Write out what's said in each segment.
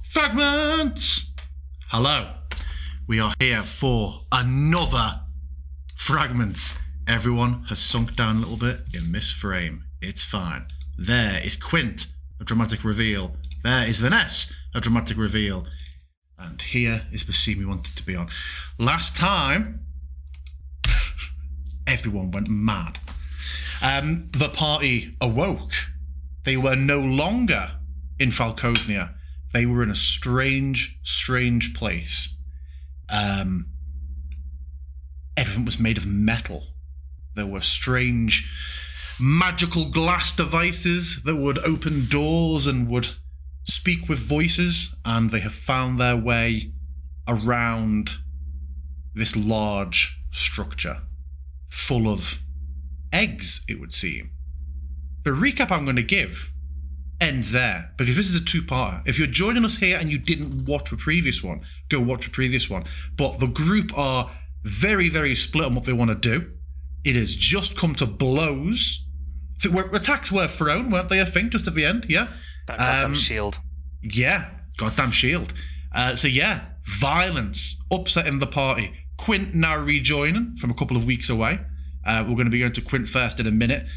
Fragments! Hello. We are here for another Fragments. Everyone has sunk down a little bit in this frame. It's fine. There is Quint, a dramatic reveal. There is Vanessa, a dramatic reveal. And here is the scene we wanted to be on. Last time, everyone went mad. The party awoke. They were no longer in Falcosnia. They were in a strange, strange place. Everything was made of metal. There were strange magical glass devices that would open doors and would speak with voices, and they have found their way around this large structure full of eggs, it would seem. The recap I'm going to give ends there, because this is a two-parter. If you're joining us here and you didn't watch the previous one, go watch the previous one. But the group are very, very split on what they want to do. It has just come to blows. Attacks were thrown, weren't they, I think, just at the end? Yeah? That goddamn shield. Yeah, goddamn shield. So yeah, violence, upsetting the party. Quint now rejoining from a couple of weeks away. We're going to be going to Quint first in a minute.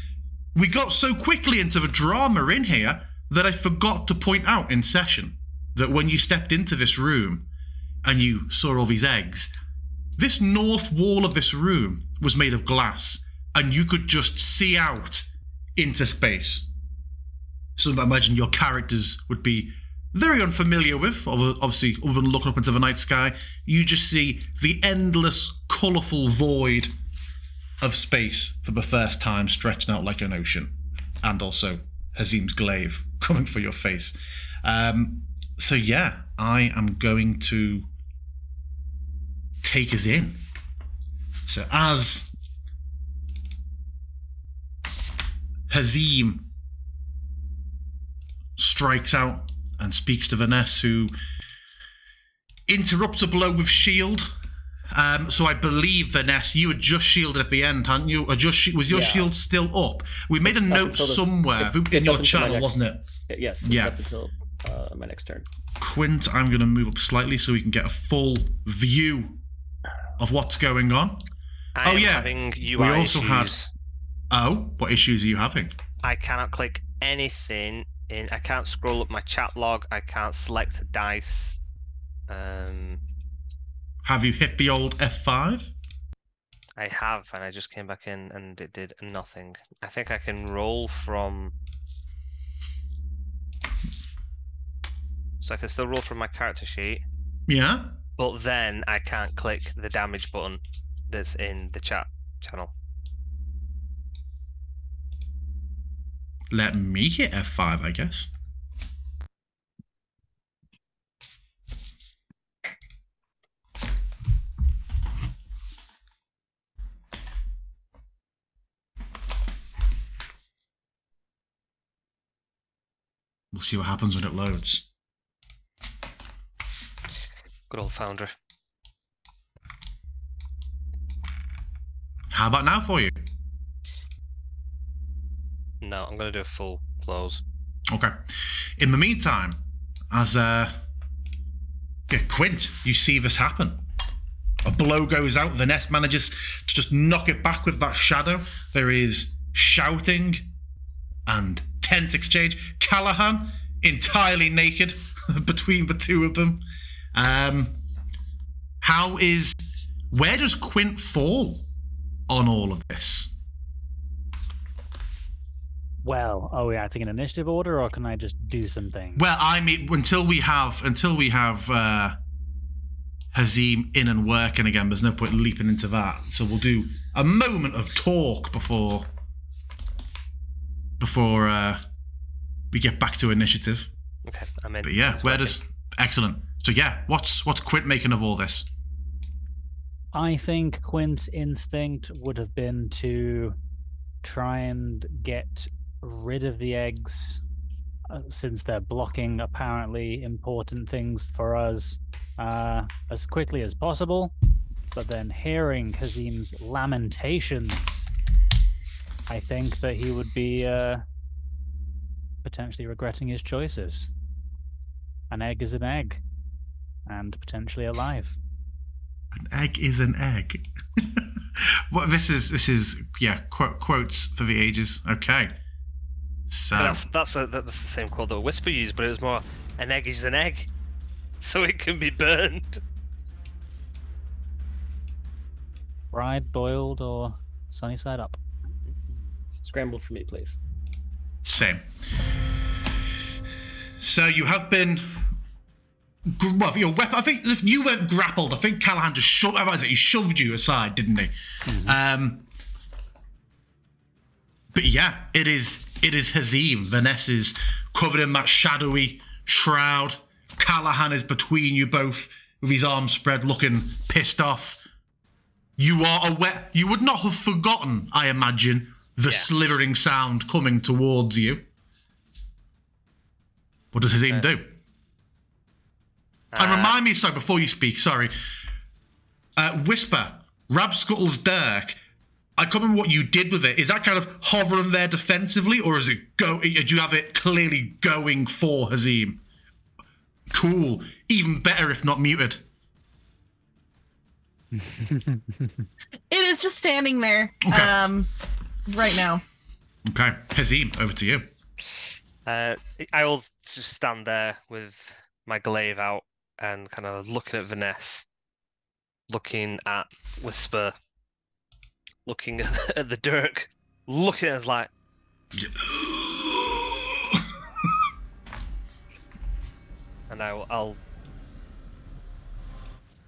We got so quickly into the drama in here that I forgot to point out in session that when you stepped into this room and you saw all these eggs, this north wall of this room was made of glass and you could just see out into space. So I imagine your characters would be very unfamiliar with, obviously, other than looking up into the night sky. You just see the endless, colourful void of space for the first time, stretching out like an ocean. And also Hazim's glaive coming for your face. So yeah, I am going to take us in. So as Hazim strikes out and speaks to Vanessa, who interrupts a blow with shield. So I believe, Vanessa, you had just shielded at the end, hadn't you? Or was your shield still up? We made a note somewhere in your channel, wasn't it? Yes, it's up until my next turn. Quint, I'm going to move up slightly so we can get a full view of what's going on. I am having UI we also issues. What issues are you having? I cannot click anything in. I can't scroll up my chat log. I can't select a dice. Have you hit the old F5? I have, and I just came back in and it did nothing. I think I can roll from... So I can still roll from my character sheet. Yeah. But then I can't click the damage button that's in the chat channel. Let me hit F5, I guess. We'll see what happens when it loads. Good old Foundry. How about now for you? No, I'm going to do a full close. Okay. In the meantime, as Quint, you see this happen. A blow goes out. Vanessa manages to just knock it back with that shadow. There is shouting and tense exchange. Callahan entirely naked between the two of them. Where does Quint fall on all of this? Well, are we acting in initiative order, or can I just do something? Well, I mean, until we have Hazim in and working again, there's no point leaping into that. So we'll do a moment of talk before we get back to initiative. Okay, I'm in. But yeah, excellent. So yeah, what's Quint making of all this? I think Quint's instinct would have been to try and get rid of the eggs, since they're blocking apparently important things for us, as quickly as possible. But then hearing Hazim's lamentations, I think that he would be potentially regretting his choices. an egg is an egg, and potentially alive. An egg is an egg. What this is quotes for the ages. Okay. So That's the same quote that Whisper used, but it was more an egg is an egg, so it can be burned. Fried, boiled, or sunny side up? Scrambled for me, please. same. So you have been. Well, your weapon. I think if you weren't grappled, I think Callahan just shoved. How was it? He shoved you aside, didn't he? Mm-hmm. But yeah, it is Hazim. Vanessa's covered in that shadowy shroud. Callahan is between you both with his arms spread, looking pissed off. You are aware. You would not have forgotten, I imagine, the slithering sound coming towards you. What does Hazim do? And remind me, sorry, before you speak, sorry. Whisper, Rabscuttle's Dirk. I can't remember what you did with it. Is that kind of hovering there defensively, or is it do you have it clearly going for Hazim? Cool. Even better if not muted. It is just standing there. Okay. Right now. Okay. Hazim, over to you. I will just stand there with my glaive out and kind of looking at Vanessa, looking at Whisper, looking at the Dirk, looking at us like. And I'll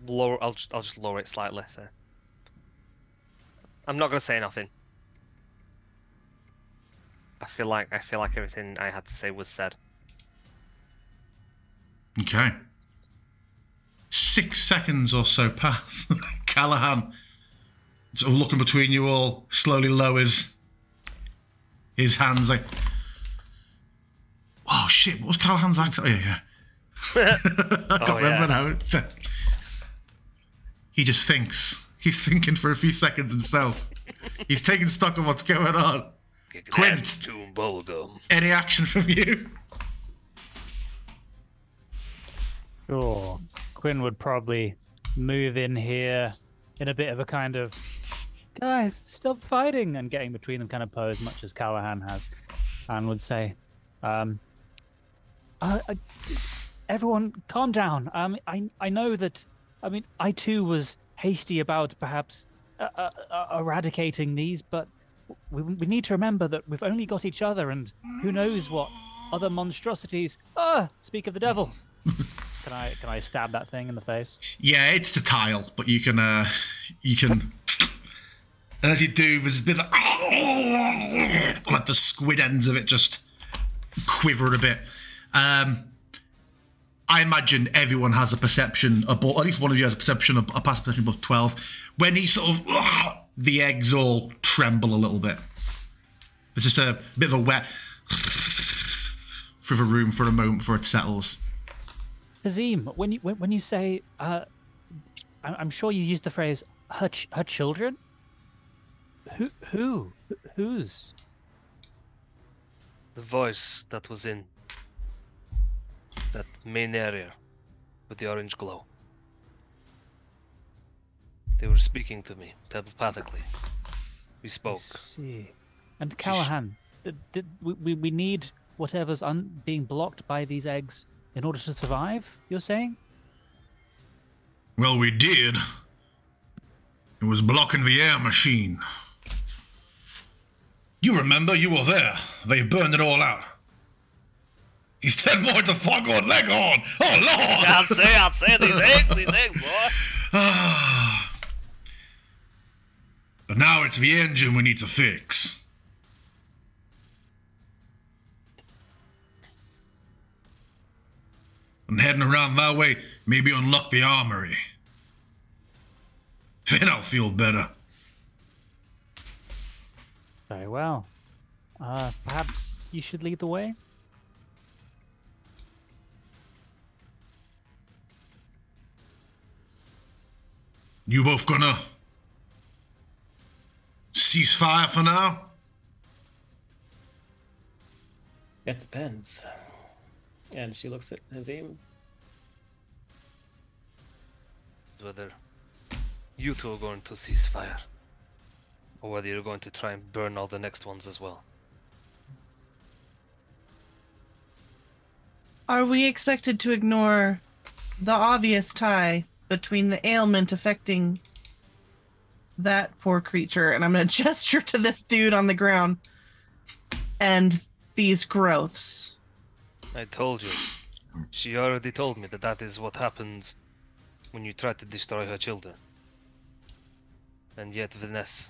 lower. I'll just lower it slightly. So I'm not gonna say nothing. I feel like everything I had to say was said. Okay. 6 seconds or so pass. Callahan, sort of looking between you all, slowly lowers his hands like, oh shit, what was Callahan's accent? Oh, yeah. I can't remember now. He just thinks. He's thinking for a few seconds himself. He's taking stock of what's going on. Quint, any action from you? Sure. Quinn would probably move in here in a bit of a kind of, guys, stop fighting, and getting between them kind of pose, much as Callahan has, and would say, everyone, calm down. I know that, I too was hasty about perhaps eradicating these, but we need to remember that we've only got each other, and who knows what other monstrosities. Speak of the devil. Can I stab that thing in the face? Yeah, it's to tile, but you can. And as you do, there's a bit of like the squid ends of it just quiver a bit. I imagine everyone has a perception above, at least one of you has a perception, a passive perception above 12. When he sort of, the eggs all tremble a little bit. It's just a bit of a wet through the room for a moment before it settles. Hazim, when you say, I'm sure you used the phrase her children. Whose? The voice that was in that main area with the orange glow. They were speaking to me telepathically. We spoke. I see. And Callahan, we need whatever's being blocked by these eggs in order to survive, you're saying? Well, we did. It was blocking the air machine. You remember, you were there. They burned it all out. He's 10 more to fuck on, leg on. Oh, Lord! I'll say these eggs, boy. But now it's the engine we need to fix. And heading around that way, maybe unlock the armory. Then I'll feel better. Very well. Perhaps you should lead the way? You both gonna cease fire for now? That depends. And she looks at Hazim. whether you two are going to cease fire, or whether you're going to try and burn all the next ones as well. Are we expected to ignore the obvious tie between the ailment affecting that poor creature, and I'm going to gesture to this dude on the ground, and these growths? I told you. She already told me that that is what happens when you try to destroy her children. And yet Vanessa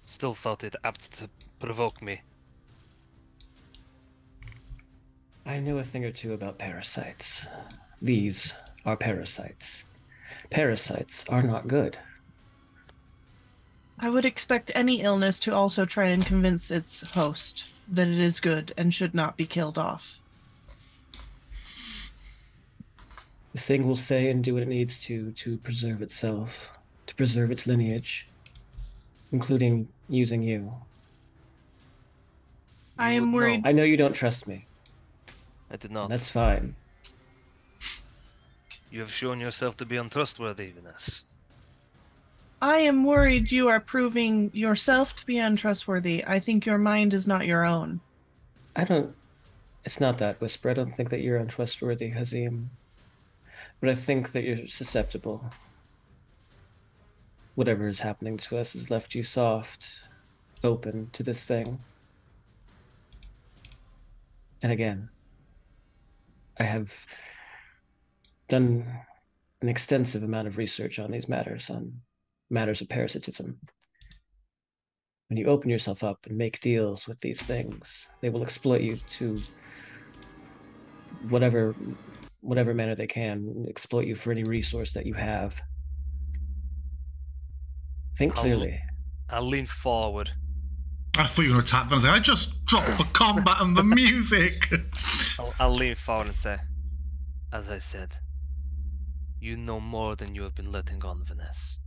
still thought it apt to provoke me. I know a thing or two about parasites. These are parasites. Parasites are not good. I would expect any illness to also try and convince its host that it is good and should not be killed off. This thing will say and do what it needs to preserve itself, to preserve its lineage, including using you. I You am would worried. know. I know you don't trust me. I did not. That's fine. You have shown yourself to be untrustworthy, Vanessa. I am worried you are proving yourself to be untrustworthy. I think your mind is not your own. It's not that, Whisper. I don't think that you're untrustworthy, Hazim. But I think that you're susceptible. Whatever is happening to us has left you soft, open to this thing. And again, I have done an extensive amount of research on these matters, on matters of parasitism. When you open yourself up and make deals with these things, they will exploit you to whatever manner they can, exploit you for any resource that you have. Think clearly. I'll lean forward. I thought you were going to attack them. I was like, I just dropped the combat and the music. I'll lean forward and say, as I said, you know more than you have been letting on, Vanessa.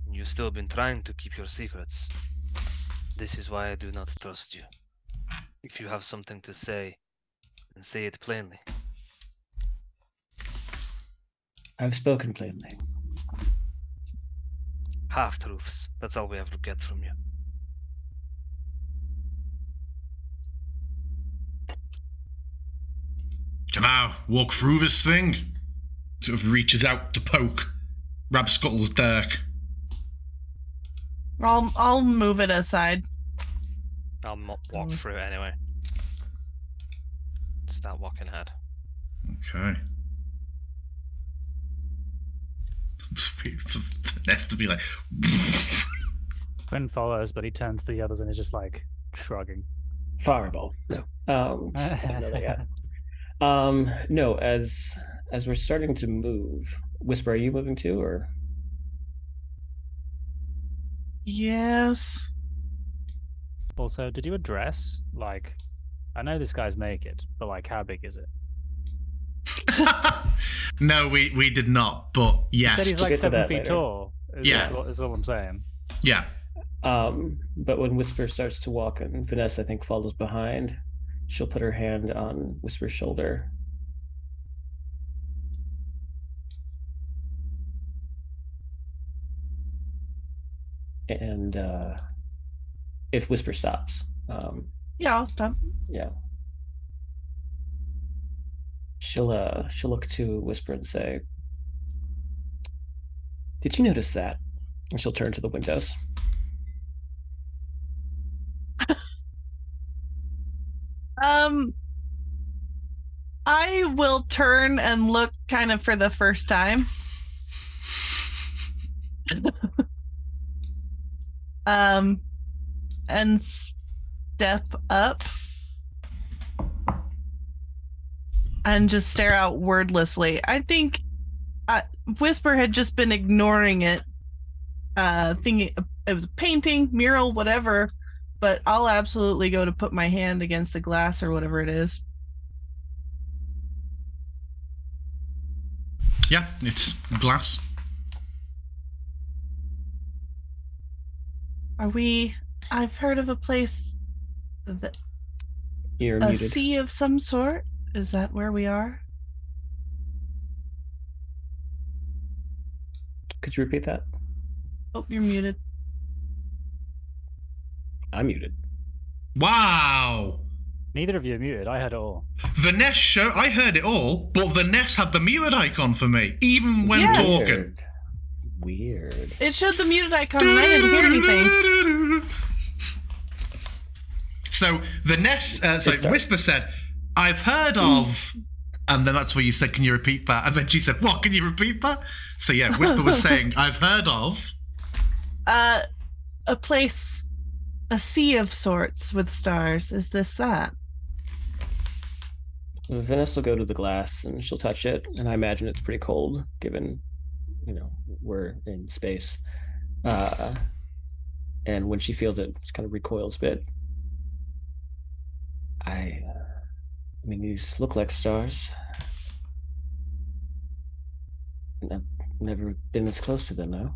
And you've still been trying to keep your secrets. This is why I do not trust you. If you have something to say, then say it plainly. I've spoken plainly. Half-truths. That's all we ever get from you. Can I walk through this thing? Sort of reaches out to poke Rabscuttle's dirk. I'll move it aside. I'll walk through it anyway. Start walking ahead. Okay. Vanessa to be like... Quinn follows, but he turns to the others and is just like shrugging. Fireball. No. No, as we're starting to move, Whisper, are you moving too, or? Yes. Also, did you address, like, I know this guy's naked, but like, how big is it? No, we did not, but yes. You said he's like Get to 7 that feet later. tall. Yeah. Is all I'm saying. Yeah. But when Whisper starts to walk and Vanessa, I think, follows behind, she'll put her hand on Whisper's shoulder. And if Whisper stops, Yeah, I'll stop. yeah, she'll look to Whisper and say, "Did you notice that?" And she'll turn to the windows. I will turn and look kind of for the first time. And step up and just stare out wordlessly. I think Whisper had just been ignoring it, thinking it was a painting, mural, whatever, but I'll absolutely go to put my hand against the glass or whatever it is. Yeah, it's glass. I've heard of a place that You're a muted. sea of some sort. Is that where we are? Could you repeat that? Oh, you're muted. I'm muted. Wow. Neither of you are muted. I heard it all. Vanessa show. I heard it all, but Vanessa had the muted icon for me, even when talking. Weird. It showed the muted icon and I didn't hear anything. So Vanessa, Whisper said, "I've heard of," and then that's where you said, "Can you repeat that?" And then she said, "What? Can you repeat that?" So yeah, Whisper was saying, "I've heard of." A place, a sea of sorts with stars. Is this that? Vanessa will go to the glass and she'll touch it, and I imagine it's pretty cold, given, we're in space. And when she feels it, she kind of recoils a bit. I mean, these look like stars. I've never been this close to them, though.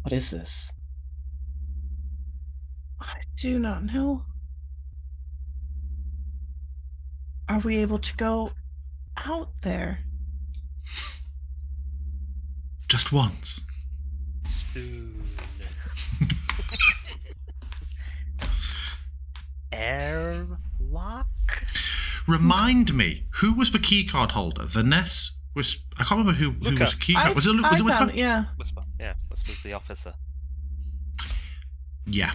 What is this? I do not know. Are we able to go out there? Just once. Spoon. Airlock? Remind me, who was the keycard holder? Vanessa was. I can't remember who was keycard. Was it Luke? Was it Whisper? Yeah. Whisper. Yeah, Whisper's the officer. Yeah.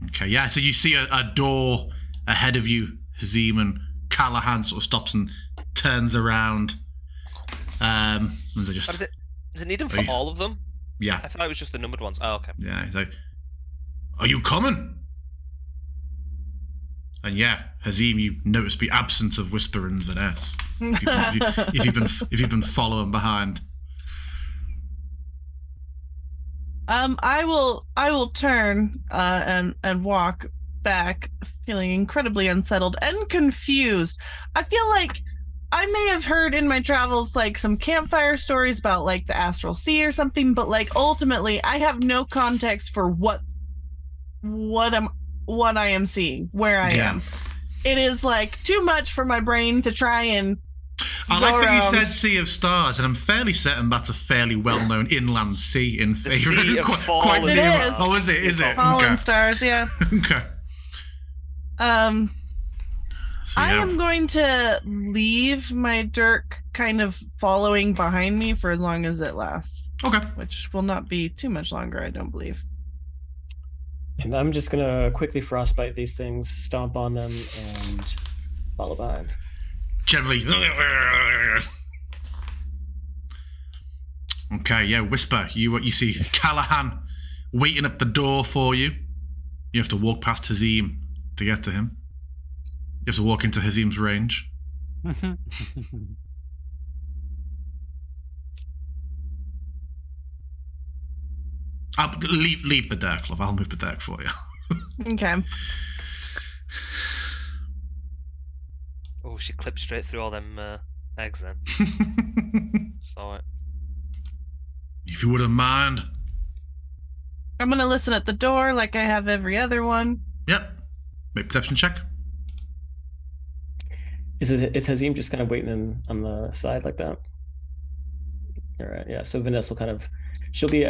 Okay. Yeah. So you see a door ahead of you, Hazim, and Callahan sort of stops and turns around. And they just. Does it need them for all of them? Yeah. I thought it was just the numbered ones. Oh, okay. Yeah. So, are you coming? And yeah, Hazim, you notice the absence of Whisper and Vanessa. If you've been following behind. I will turn and walk back, feeling incredibly unsettled and confused. I feel like I may have heard in my travels like some campfire stories about like the astral sea or something, but like ultimately I have no context for what I am seeing, where I am. It is like too much for my brain to try and I like that you said Sea of Stars, and I'm fairly certain that's a fairly well-known inland sea in Faerun. Quite it near. is. Oh, is it? Is it? Fallen Okay. Stars, yeah. Okay. So, I am going to leave my dirk kind of following behind me for as long as it lasts. Okay. Which will not be too much longer, I don't believe. And I'm just gonna quickly frostbite these things, stomp on them, and follow behind. Generally. Okay, yeah, Whisper. You see Callahan waiting at the door for you. You have to walk past Hazim to get to him. You have to walk into Hazim's range. Leave the dirk, love. I'll move the dirk for you. Okay. Oh, she clipped straight through all them eggs then. Saw it. If you wouldn't mind. I'm going to listen at the door like I have every other one. Yep. Make perception check. Is Hazim just kind of waiting on the side like that? All right, yeah. So Vanessa will she'll be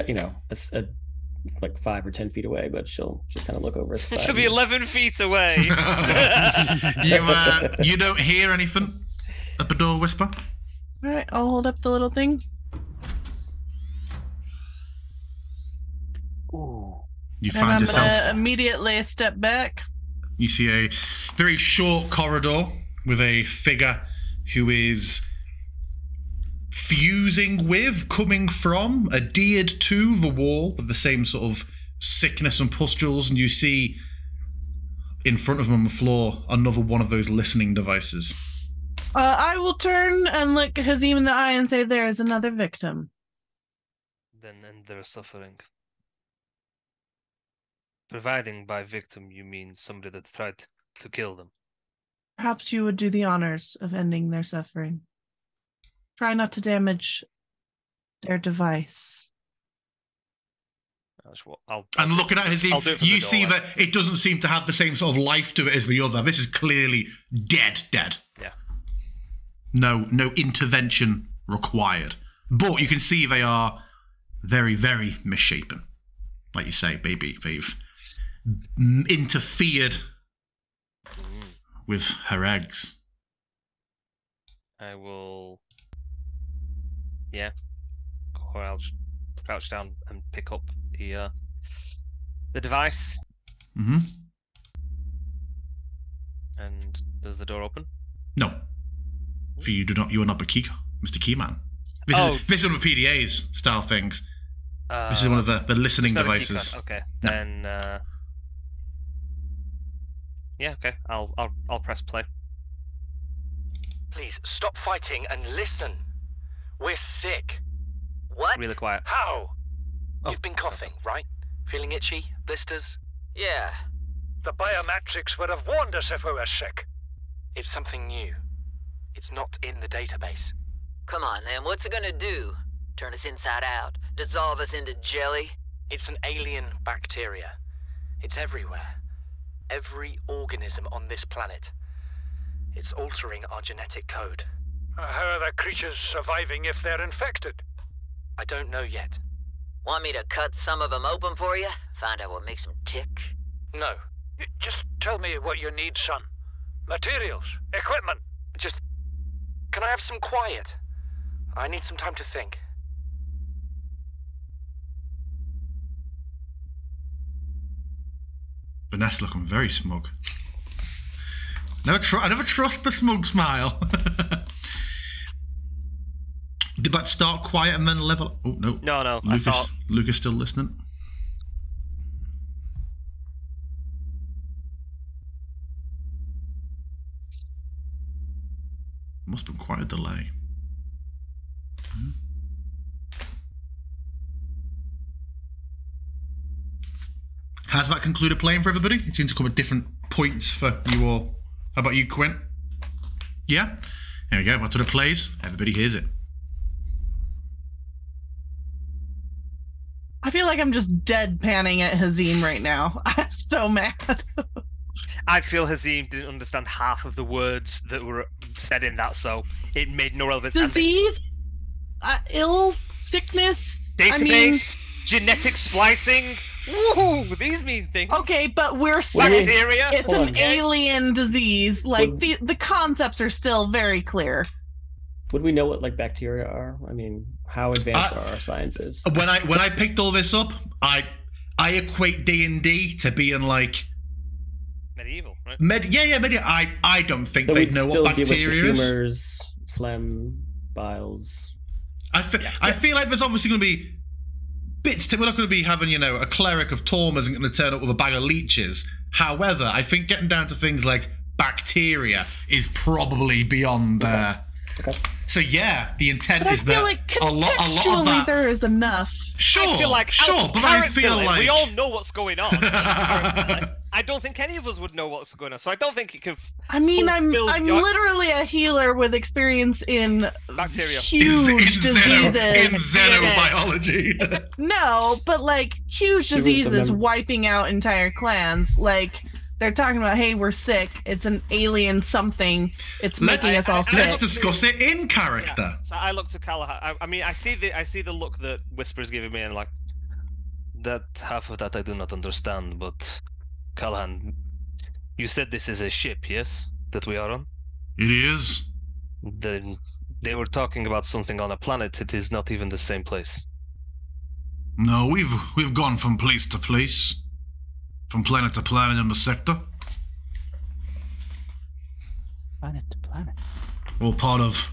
like 5 or 10 feet away, but she'll just kind of look over at the side. She'll be 11 feet away. You don't hear anything at the door, Whisper? All right, I'll hold up the little thing. Ooh. You And find I'm yourself. going to immediately step back. You see a very short corridor with a figure who is fusing with, coming from, adhered to the wall with the same sort of sickness and pustules, and you see in front of him on the floor another one of those listening devices. I will turn and look Hazim in the eye and say, there is another victim. Then end their suffering. Providing by victim you mean somebody that tried to kill them. Perhaps you would do the honors of ending their suffering. Try not to damage their device. And looking at Hazim, I'll do it from you the see doorway. that it doesn't seem to have the same sort of life to it as the other. This is clearly dead. Yeah. No intervention required. But you can see they are very, very misshapen. Like you say, baby, they've interfered with her eggs. I will. Yeah. Or I'll just crouch down and pick up the device. Mm-hmm. And does the door open? No. For you are not Bakika, Mr. Keyman. This is one of the PDA's style things. This is one of the listening it's not a key devices. card. Okay. No. Then yeah, okay. I'll press play. Please stop fighting and listen. We're sick. What? Really quiet. How? Oh, You've been coughing, right? Feeling itchy? Blisters? Yeah. The biometrics would have warned us if we were sick. It's something new. It's not in the database. Come on, then. What's it gonna do? Turn us inside out? Dissolve us into jelly? It's an alien bacteria. It's everywhere. Every organism on this planet. It's altering our genetic code. How are the creatures surviving if they're infected? I don't know yet. Want me to cut some of them open for you? Find out what makes them tick? No. Just tell me what you need, son. Materials, equipment. Just... Can I have some quiet? I need some time to think. Vanessa looking very smug. I never trust the smug smile. Did that start quiet and then level? Oh no. No. Lucas still listening. Must have been quite a delay. Has that concluded playing for everybody? It seems to come at different points for you all. How about you, Quint? Yeah? There we go. After the plays, everybody hears it. I feel like I'm just deadpanning at Hazim right now. I'm so mad. I feel Hazim didn't understand half of the words that were said in that, so it made no relevance. Disease? Ill? Sickness? Database? Genetic splicing? Woo! These mean things. Okay, but we're sick. Bacteria? It's Hold an on. alien disease. Like, the concepts are still very clear. Would we know what like bacteria are? I mean, how advanced are our sciences? When I picked all this up, I equate D&D to being like Medieval, right? medieval. I don't think So they we'd know still what deal with the bacteria is. humors, phlegm, biles. I feel like there's obviously going to be bits to, we're not going to be having, a cleric of Torm isn't going to turn up with a bag of leeches. However, I think getting down to things like bacteria is probably beyond there. Okay. So yeah, the intent But I is feel that like a lot of contextually that. there is enough. Sure, I feel like sure, out of but I character, feel like we all know what's going on. I don't think any of us would know what's going on, so I don't think it could. I mean, I'm fulfill your- literally a healer with experience in Bacteria. huge diseases. in xenobiology. No, but like huge She was diseases a wiping out entire clans. Like they're talking about, hey, we're sick. It's an alien something. It's making us all Let's sick. discuss it in character. So I look to Callahan. I mean, I see the look that Whisper's giving me, and like that half of that I do not understand. But Callahan, you said this is a ship, yes, that we are on. It is. Then they were talking about something on a planet. It is not even the same place. No, we've gone from place to place, from planet to planet in the sector. Planet to planet. All part of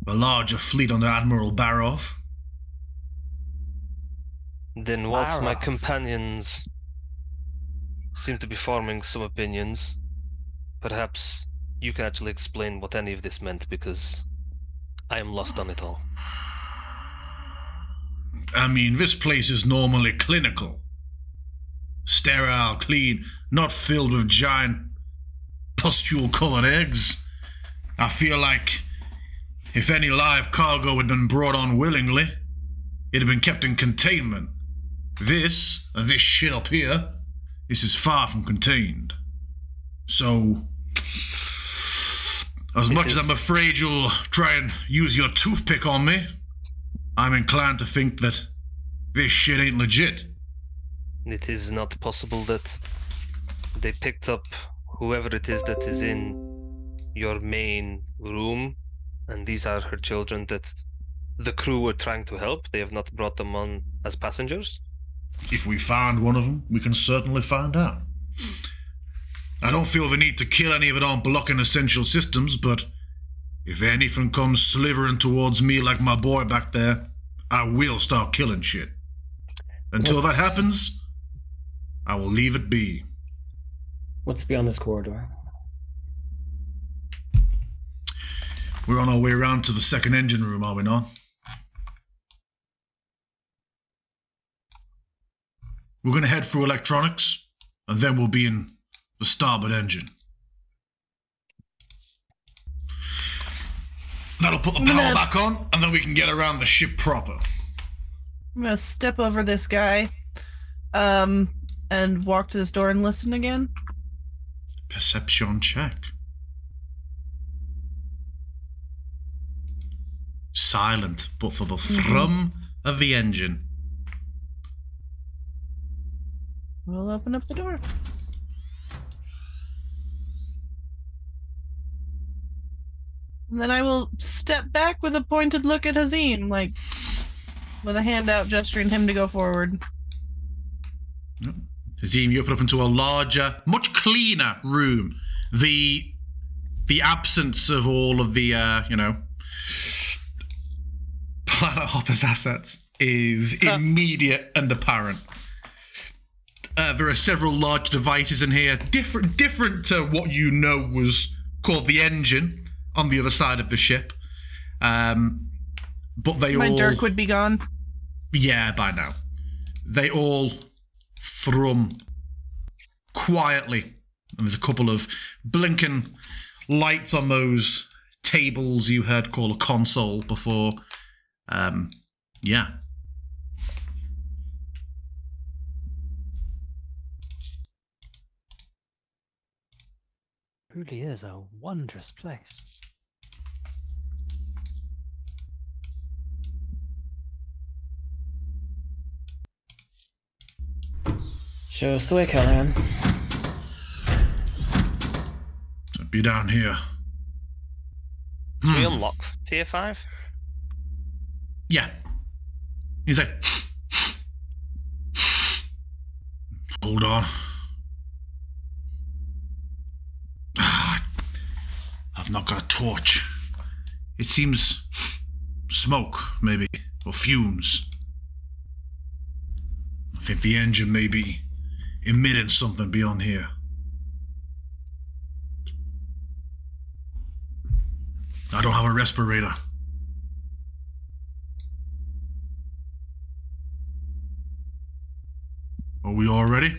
a larger fleet under Admiral Barov. Then, whilst my Lara. companions seem to be forming some opinions, perhaps you can actually explain what any of this meant, because I am lost on it all. I mean, this place is normally clinical. Sterile, clean, not filled with giant pustule-colored eggs. I feel like if any live cargo had been brought on willingly, it had been kept in containment this, and this shit up here, this is far from contained. So, as much as I'm afraid you'll try and use your toothpick on me, I'm inclined to think that this shit ain't legit. It is not possible that they picked up whoever it is that is in your main room, and these are her children that the crew were trying to help. They have not brought them on as passengers. If we find one of them, we can certainly find out. I don't feel the need to kill any of it on blocking essential systems, but if anything comes slithering towards me like my boy back there, I will start killing shit. Until that happens, I will leave it be. What's beyond this corridor? We're on our way around to the second engine room, are we not? We're going to head through electronics, and then we'll be in the starboard engine. That'll put the power back on, and then we can get around the ship proper. I'm gonna step over this guy, and walk to this door and listen again. Perception check. Silent, but for the thrum of the engine. We'll open up the door. And then I will step back with a pointed look at Hazim, like with a hand out gesturing him to go forward. Hazim, you open up into a larger, much cleaner room. The absence of all of the, Planet Hopper's assets is immediate and apparent. There are several large devices in here, different to what you know was called the engine on the other side of the ship. But they My dirk would be gone. Yeah, by now. They all thrum quietly. And there's a couple of blinking lights on those tables you heard call a console before. Yeah. It really is a wondrous place. Show us the way, Callahan. So be down here. Can we unlock tier 5? Yeah. He's like, hold on. I've not got a torch. It seems smoke, maybe, or fumes. I think the engine may be emitting something beyond here. I don't have a respirator. Are we all ready?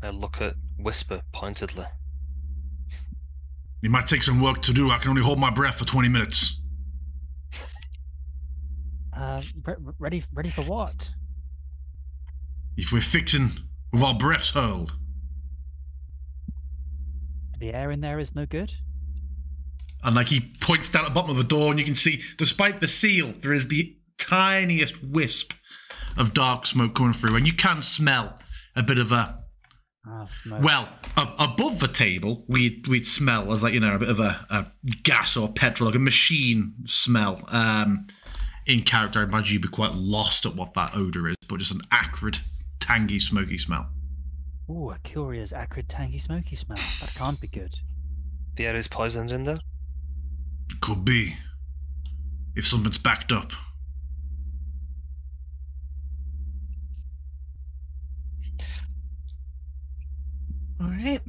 I look at Whisper pointedly. It might take some work to do. I can only hold my breath for 20 minutes. Ready for what? If we're fixing with our breaths hurled. The air in there is no good? And like he points down at the bottom of the door and you can see, despite the seal, there is the tiniest wisp of dark smoke coming through. And you can smell a bit of a... smoke. Well, above the table, we'd smell as like, you know, a bit of a gas or petrol, like a machine smell. In character, I imagine you'd be quite lost at what that odour is, but just an acrid, tangy, smoky smell. Ooh, a curious, acrid, tangy, smoky smell. That can't be good. The air is poisoned in there? Could be. If something's backed up. All right.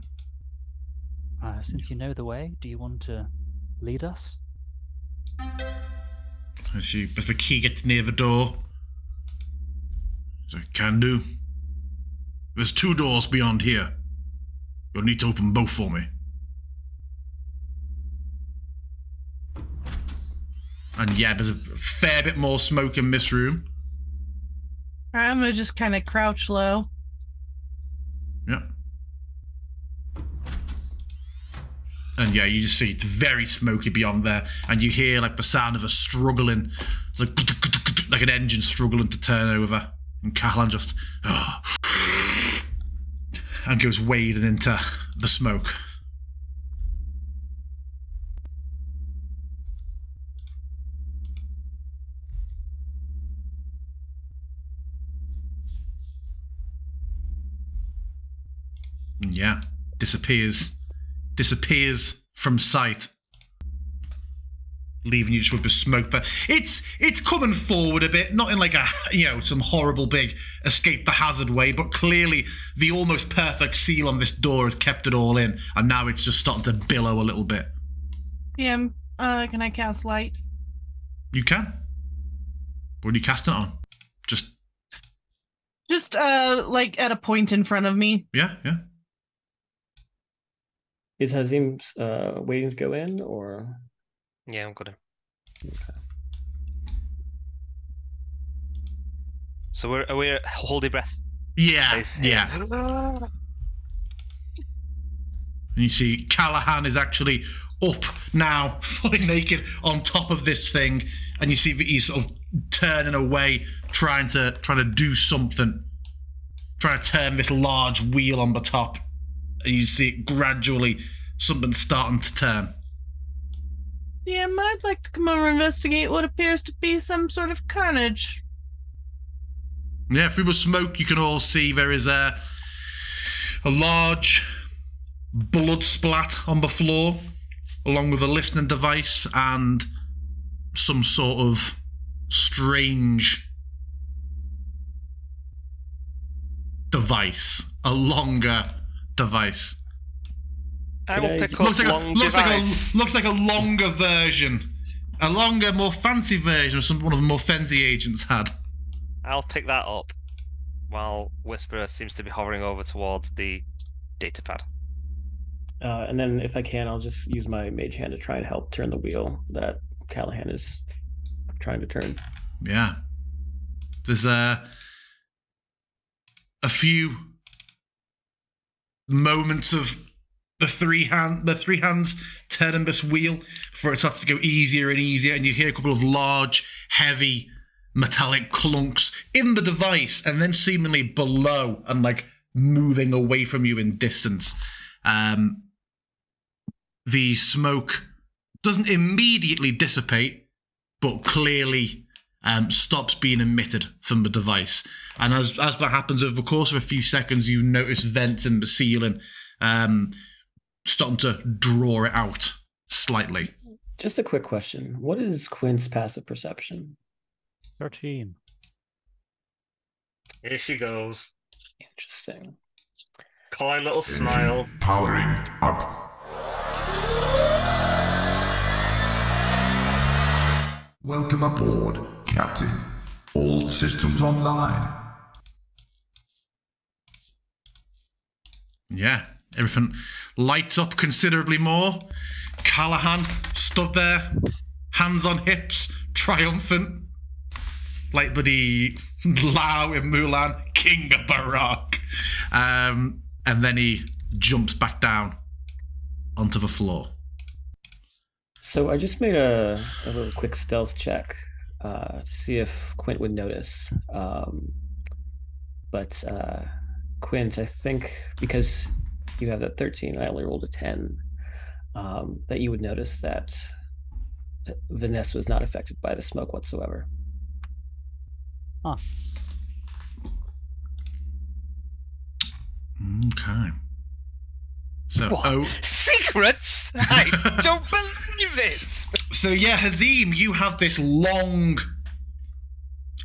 Since you know the way, do you want to lead us? As the key gets near the door. So can do. There's 2 doors beyond here. You'll need to open both for me. And yeah, there's a fair bit more smoke in this room. I'm gonna just kind of crouch low. Yeah. And yeah, you just see it's very smoky beyond there, and you hear like the sound of a struggling, it's like an engine struggling to turn over, and Callahan just and goes wading into the smoke. And yeah, disappears from sight, leaving you just with the smoke. But it's coming forward a bit, not in like a some horrible big escape the hazard way, but clearly the almost perfect seal on this door has kept it all in, and now it's just starting to billow a little bit. PM, can I cast light? You can. What are you casting it on? Just like at a point in front of me. yeah. Is Hazim waiting to go in, or? Yeah, I'm good. Okay. So we're hold your breath. Yeah, Nice. yeah. And you see Callahan is actually up now, fully naked on top of this thing, and you see that he's sort of turning away, trying to do something, trying to turn this large wheel on the top, and you see it gradually something starting to turn. Yeah, I'd like to come over and investigate what appears to be some sort of carnage. Yeah, through the smoke you can all see there is a large blood splat on the floor, along with a listening device and some sort of strange device, a longer device. I will pick up long device. Looks like a longer version, a longer, more fancy version of one of the more fancy agents had. I'll pick that up, while Whisperer seems to be hovering over towards the datapad. And then, if I can, I'll just use my mage hand to try and help turn the wheel that Callahan is trying to turn. Yeah, there's a few moments of the three hands turning this wheel before it starts to go easier and easier, and you hear a couple of large, heavy, metallic clunks in the device, and then seemingly below and like moving away from you in distance. The smoke doesn't immediately dissipate, but clearly stops being emitted from the device. And as that happens over the course of a few seconds, you notice vents in the ceiling starting to draw it out slightly. Just a quick question. What is Quint's passive perception? 13. Here she goes. Interesting. Coy little smile. Powering up. Welcome aboard, Captain. All systems online. Yeah, everything lights up considerably more. Callahan stood there, hands on hips, triumphant. Like bloody Lao in Mulan, King of Barak. And then he jumps back down onto the floor. So I just made a little quick stealth check to see if Quint would notice. But Quint, I think because you have that 13 and I only rolled a 10, that you would notice that Vanessa was not affected by the smoke whatsoever. Huh. Okay. So, What? Secrets? I don't believe this! So yeah, Hazim, you have this long,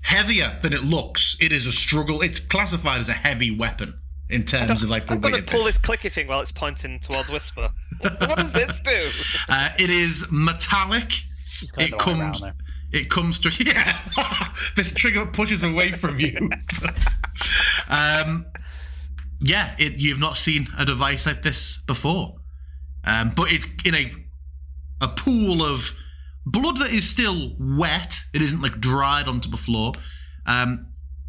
heavier than it looks. It is a struggle. It's classified as a heavy weapon in terms of like the I'm weight gonna of pull this. this clicky thing while it's pointing towards Whisper. What does this do? It is metallic. Kind It of all around comes. there. It comes to this trigger pushes away from you. Yeah, you've not seen a device like this before, but it's in a pool of blood that is still wet. It isn't like dried onto the floor.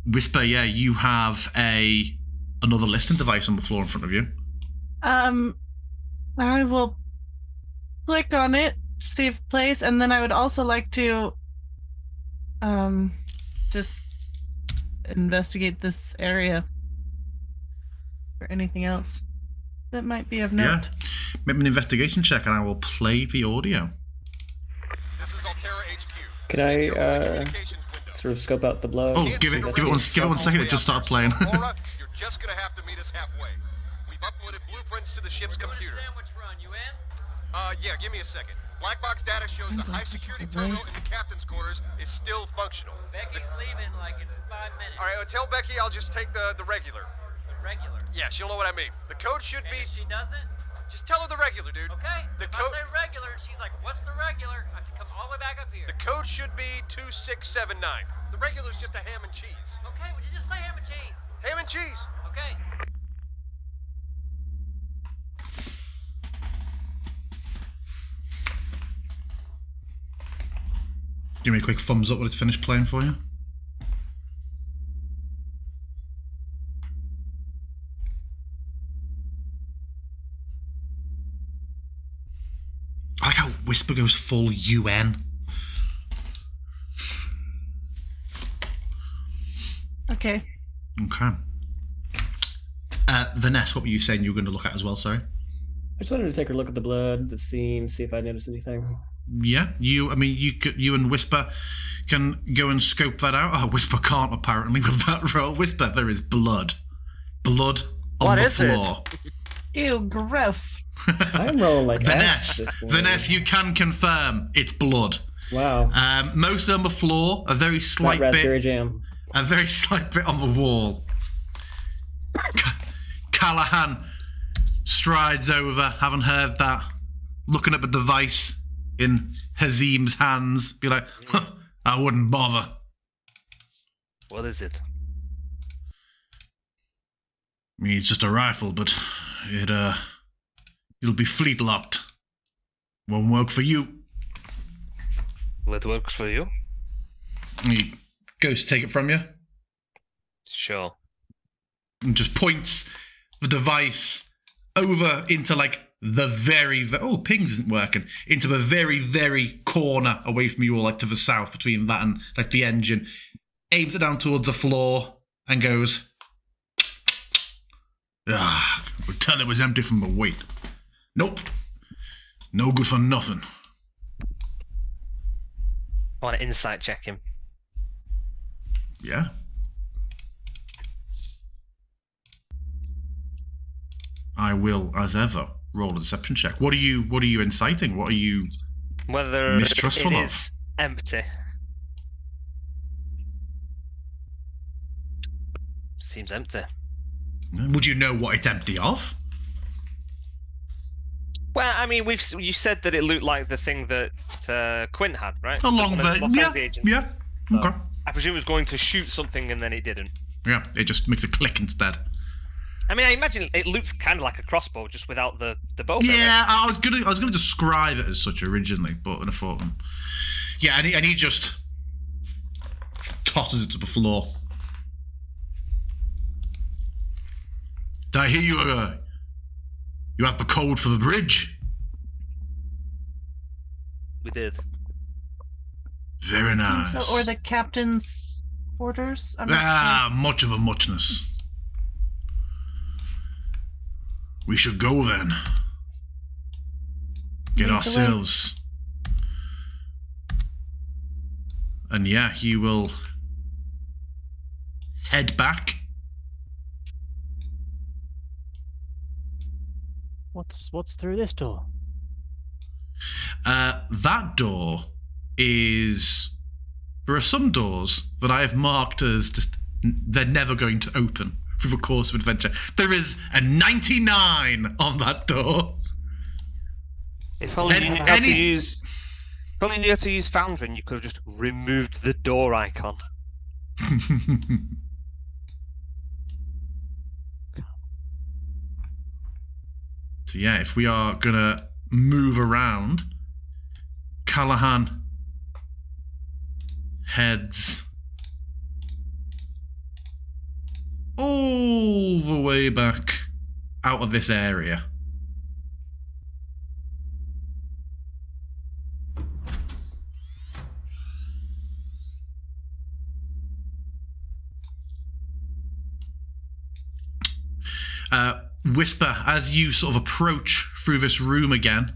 Whisper, yeah, you have another listening device on the floor in front of you. I will click on it, save place, and then I would also like to just investigate this area for anything else that might be of note. Yeah. Make an investigation check and I will play the audio. This is Altera HQ. Can I sort of scope out the blood? Oh, give it 1 second, it just started playing. Aura, you're just gonna have to meet us halfway. We've uploaded blueprints to the ship's computer. Sandwich run, you in? Yeah, give me a second. Black box data shows the high security terminal in the captain's quarters is still functional. Becky's leaving like in 5 minutes. All right, tell Becky I'll just take the regular. The regular. Yeah, she'll know what I mean. The code should And be... if she doesn't, Just tell her the regular, dude. okay. The If I code... say regular, she's like, what's the regular? I have to come all the way back up here. The code should be 2679. The regular's just a ham and cheese. Okay, would you just say ham and cheese? Ham and cheese. Okay. Give me a quick thumbs up when it's finished playing for you. I like how Whisper goes full UN. Okay. Okay. Vanessa, what were you saying you were going to look at as well, sorry? I just wanted to take a look at the blood, the scene, see if I noticed anything. Yeah, you and Whisper can go and scope that out. Oh, Whisper can't apparently with that roll. Whisper, there is blood. Blood on the floor. Ew, gross. I'm rolling like S. Vanessa, you can confirm it's blood. Wow. Mostly on the floor, a very slight raspberry bit. jam. A very slight bit on the wall. Callahan strides over, haven't heard that, looking at the device in Hazim's hands, be like, huh, I wouldn't bother. What is it? I mean, it's just a rifle, but it'll be fleet locked. Won't work for you. Well, it works for you. He goes to take it from you Sure. and just points the device over into like the pings isn't working, into the very, very corner away from you all, like to the south between that and like the engine. Aims it down towards the floor and goes, would tell it was empty from the weight. Nope. No good for nothing. I want to insight check him. Yeah. I will, as ever, roll a deception check. What are you inciting? What are you Whether mistrustful it of? is empty. Seems empty. Would you know what it's empty of? Well, I mean, you said that it looked like the thing that Quint had, right? A long version. Yeah. Okay. I presume it was going to shoot something and then it didn't. Yeah, it just makes a click instead. I mean, I imagine it looks kind of like a crossbow, just without the bow. Yeah, I was gonna describe it as such originally, but I thought, yeah, and he just tosses it to the floor. Did I hear you had the code for the bridge? We did. Very nice. So, or the captain's quarters? I'm not sure. Much of a muchness. We should go then. Get ourselves. And yeah, he will head back. What's through this door? That door is... There are some doors that I have marked as just... They're never going to open through the course of adventure. There is a 99 on that door. If only you knew how to use... If only you knew how to use Foundry, you could have just removed the door icon. So yeah, if we are gonna move around, Callahan heads all the way back out of this area. Whisper, as you sort of approach through this room again,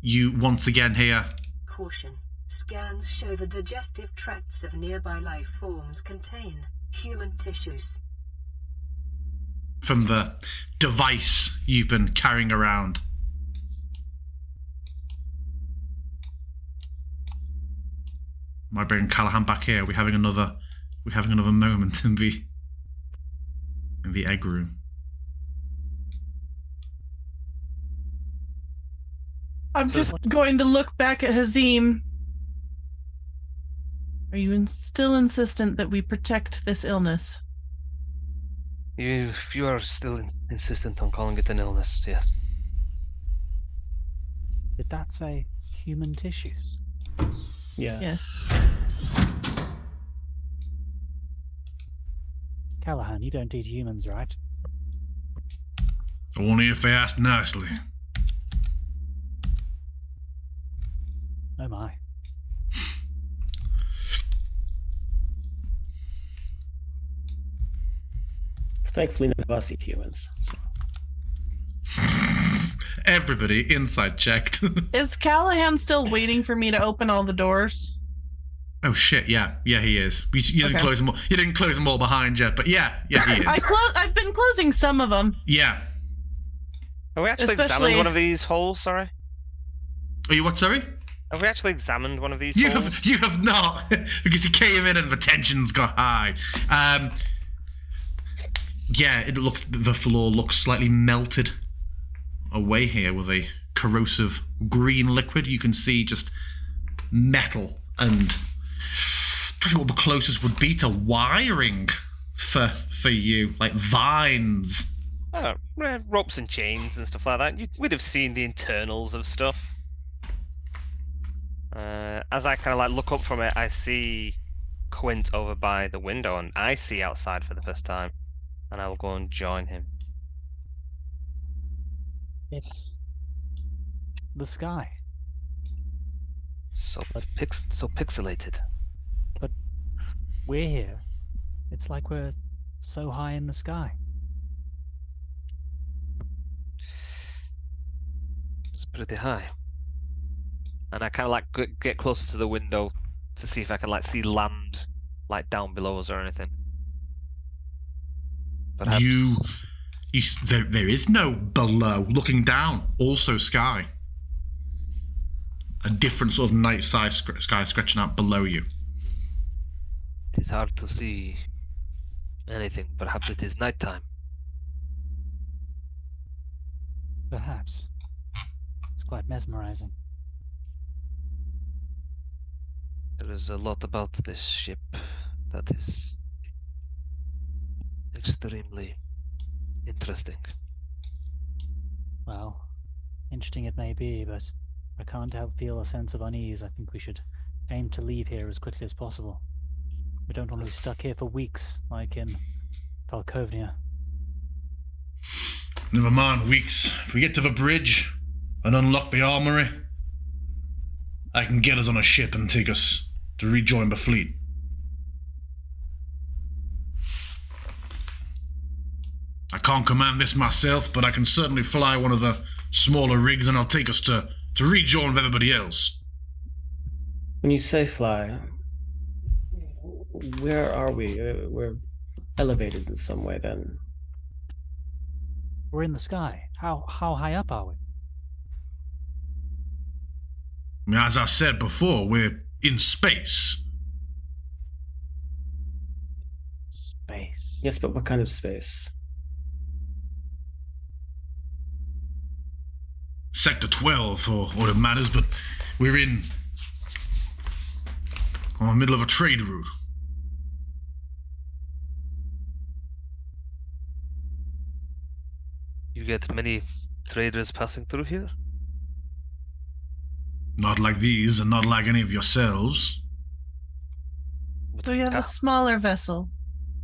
you once again hear... Caution. Scans show the digestive tracts of nearby life forms contain human tissues. From the device you've been carrying around. My bringing Callahan back here. We're having another moment in the egg room. I'm just going to look back at Hazim. Are you still insistent that we protect this illness? If you are still insistent on calling it an illness, yes. Did that say human tissues? Yes. Callahan, you don't eat humans, right? Only if they ask nicely. Oh my. Thankfully, none of us eat humans. Everybody inside checked. Is Callahan still waiting for me to open all the doors? Oh shit! Yeah, he is. You didn't close them all. You didn't close them all behind you, but yeah, he is. I've been closing some of them. Yeah. Have we actually examined one of these holes? Sorry. Are you what? Sorry. Have we actually examined one of these holes? You have not, because he came in and the tensions got high. Yeah, the floor looks slightly melted away here with a corrosive green liquid. You can see just metal and I don't know what the closest would be to wiring for you, like vines. Ropes and chains and stuff like that. We'd have seen the internals of stuff. As I kind of like look up from it, I see Quint over by the window, and I see outside for the first time, and I will go and join him. It's the sky. So pixelated. But we're here. It's like we're so high in the sky. It's pretty high. And I kind of like get closer to the window to see if I can like see land like down below us or anything. Perhaps... There is no below. Looking down, also sky. A different sort of night sky stretching out below you. It is hard to see anything. Perhaps it is nighttime. Perhaps. It's quite mesmerizing. There is a lot about this ship that is extremely interesting. Well, interesting it may be, but I can't help feel a sense of unease. I think we should aim to leave here as quickly as possible. We don't want to be stuck here for weeks, like in Falkovnia. Never mind weeks. If we get to the bridge and unlock the armory, I can get us on a ship and take us to rejoin the fleet. I can't command this myself, but I can certainly fly one of the smaller rigs and I'll take us to rejoin with everybody else. When you say fly, where are we? We're elevated in some way then. We're in the sky. How high up are we? I mean, as I said before, we're in space. Space. Yes, but what kind of space? Sector 12 for what it matters, but we're in the middle of a trade route. You get many traders passing through here? Not like these, and not like any of yourselves. Do we have a smaller vessel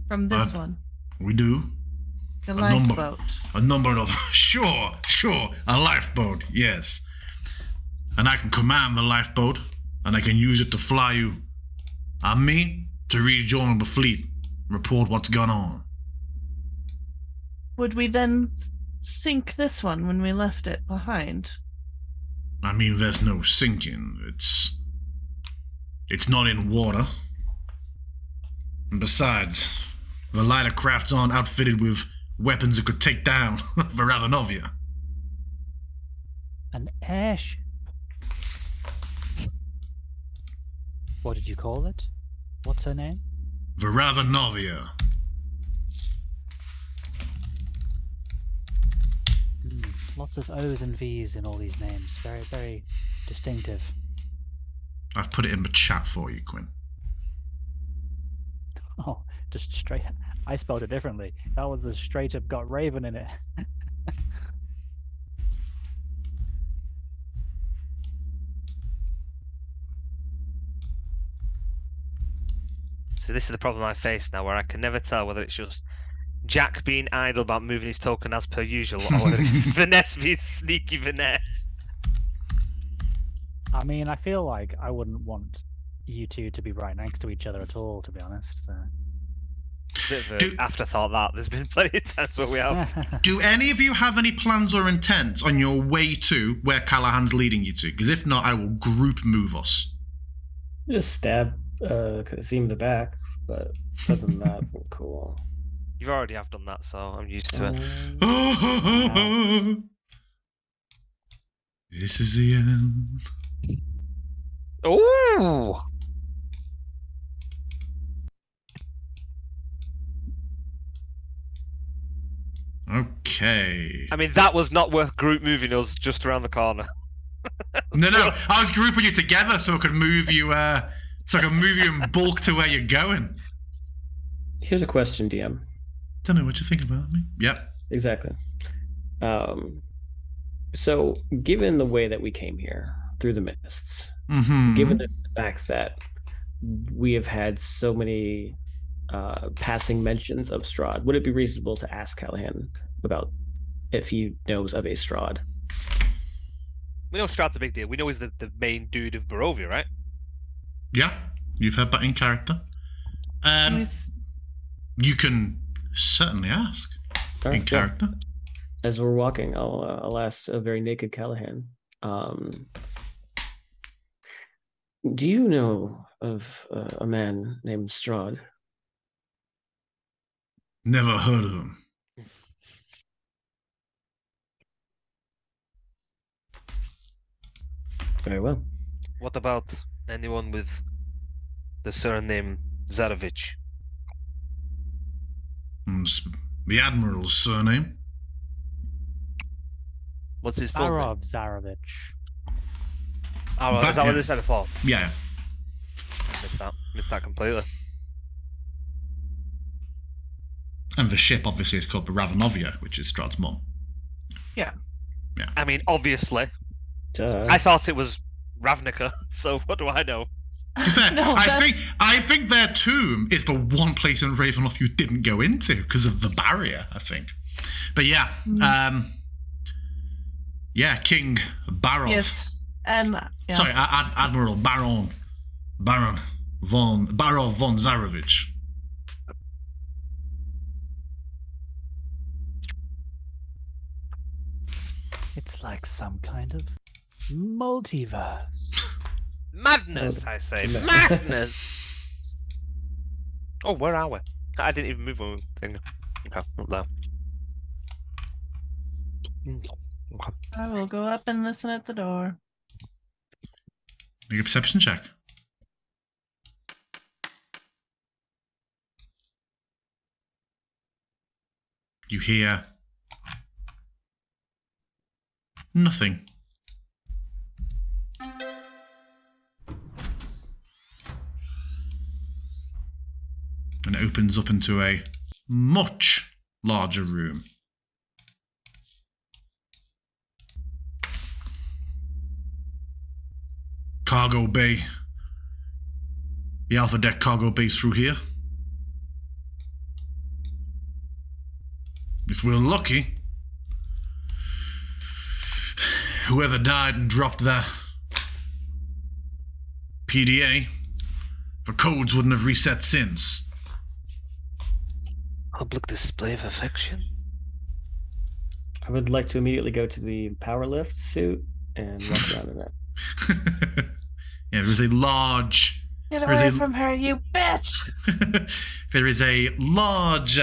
from this one? We do. A lifeboat. A number of... Sure. A lifeboat, yes. And I can command the lifeboat, and I can use it to fly you and me to rejoin the fleet. Report what's gone on. Would we then sink this one when we left it behind? I mean, there's no sinking. It's not in water. And besides, the lighter crafts aren't outfitted with weapons that could take down Varanovia. An airship? What did you call it? What's her name? Varanovia. Lots of O's and V's in all these names. Very, very distinctive. I've put it in the chat for you, Quinn. Oh, just straight. I spelled it differently. That was a straight up got Raven in it. So this is the problem I face now, where I can never tell whether it's just Jack being idle about moving his token as per usual, or whether it's Vanessa being sneaky Vanessa. I mean, I feel like I wouldn't want you two to be right next to each other at all, to be honest. So. Bit of an afterthought that. There's been plenty of times where we have. Do any of you have any plans or intents on your way to where Callahan's leading you to? Because if not, I will group move us. Just stab Kazim in the back, but other than that, we're cool. You already have done that, so I'm used to it. This is the end. Oh! Okay. I mean, that was not worth group moving us just around the corner. No. I was grouping you together so I could move you. So I can move you in bulk to where you're going. Here's a question, DM. Tell me what you think about me. Yep. Exactly. So, given the way that we came here through the mists, given the fact that we have had so many passing mentions of Strahd, would it be reasonable to ask Callahan about if he knows of a Strahd? We know Strahd's a big deal. We know he's the main dude of Barovia, right? Yeah, you've heard that in character. You can certainly ask in character. Yeah. As we're walking, I'll ask a very naked Callahan. Do you know of a man named Strahd? Never heard of him. Very well. What about anyone with the surname Zarovich? The Admiral's surname. What's his full name? Zarovich. Oh, well, is that what they said before? Yeah. Missed that completely. And the ship, obviously, is called the Ravanovia, which is Strahd's mum. Yeah. Yeah. I mean, obviously. I thought it was Ravnica, so what do I know? To be fair, I think their tomb is the one place in Ravenloft you didn't go into because of the barrier, I think. But yeah, King Barov. Yes, and sorry, Admiral Baron von Zarovich. It's like some kind of multiverse. Madness, I say. Madness! Oh, where are we? I didn't even move one thing. Okay, not there. Okay. I will go up and listen at the door. Make a perception check. You hear nothing. And it opens up into a much larger room. Cargo bay. The Alpha Deck cargo base through here. If we're lucky, whoever died and dropped that PDA, the codes wouldn't have reset since. Public display of affection? I would like to immediately go to the power lift suit and walk around in it. Yeah, there is a large... Get away from her, you bitch! There is a large,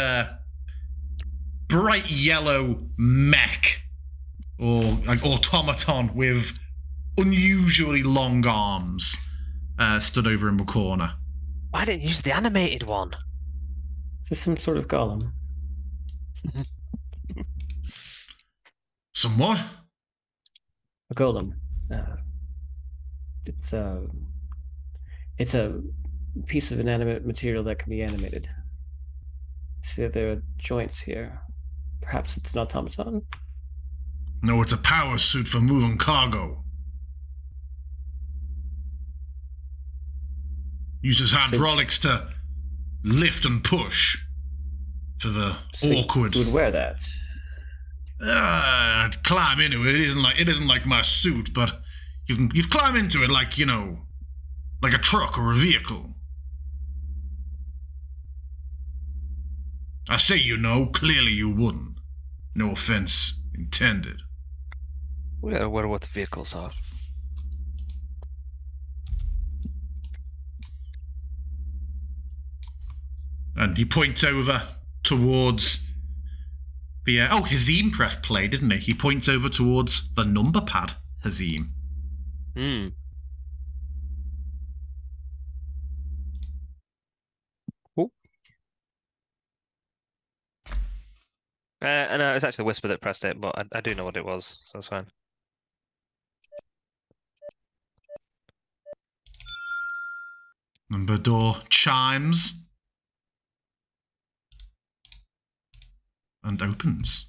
bright yellow mech, or like automaton with unusually long arms, stood over in the corner. Why didn't you use the animated one? Is this some sort of golem? Somewhat? A golem. It's a piece of inanimate material that can be animated. See that there are joints here. Perhaps it's an automaton? No, it's a power suit for moving cargo. Uses hydraulics to lift and push for the awkward. You would wear that? I'd climb into it. It isn't like my suit, but you'd climb into it like, you know, like a truck or a vehicle. I say you know, clearly you wouldn't. No offense intended. We gotta wonder what the vehicles are. And he points over towards the... Hazim pressed play, didn't he? He points over towards the number pad, Hazim. Hmm. No, it's actually Whisper that pressed it, but I do know what it was, so that's fine. Number door chimes and opens.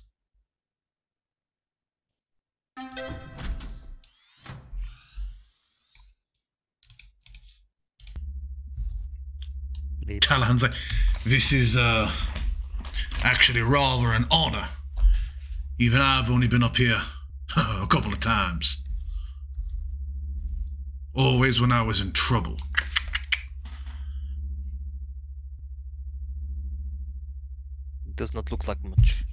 Callahan's like, this is actually rather an honor. Even I've only been up here a couple of times. Always when I was in trouble. Does not look like much.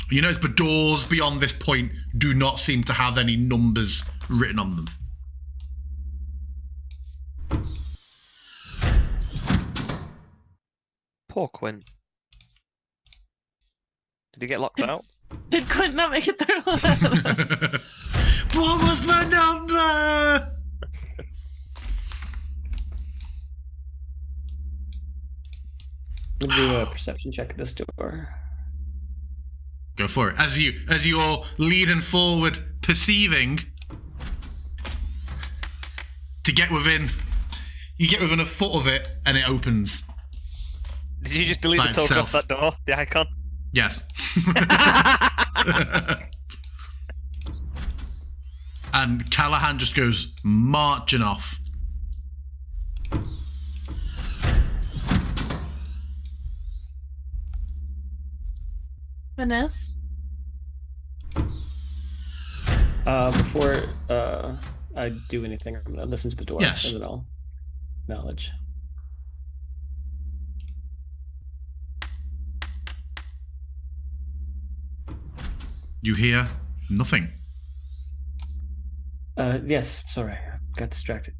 You notice the doors beyond this point do not seem to have any numbers written on them. Poor Quint. Did he get locked out? Did Quint not make it through? What was my number? We'll do a perception check at this door. Go for it. As you all leading forward, perceiving to get within, you get within a foot of it, and it opens. Did you just delete the token off that door? The icon? Yes. And Callahan just goes marching off. Vanessa? Before I do anything, I'm gonna listen to the door. Yes. And then I'll acknowledge. You hear nothing. Yes, sorry, I got distracted.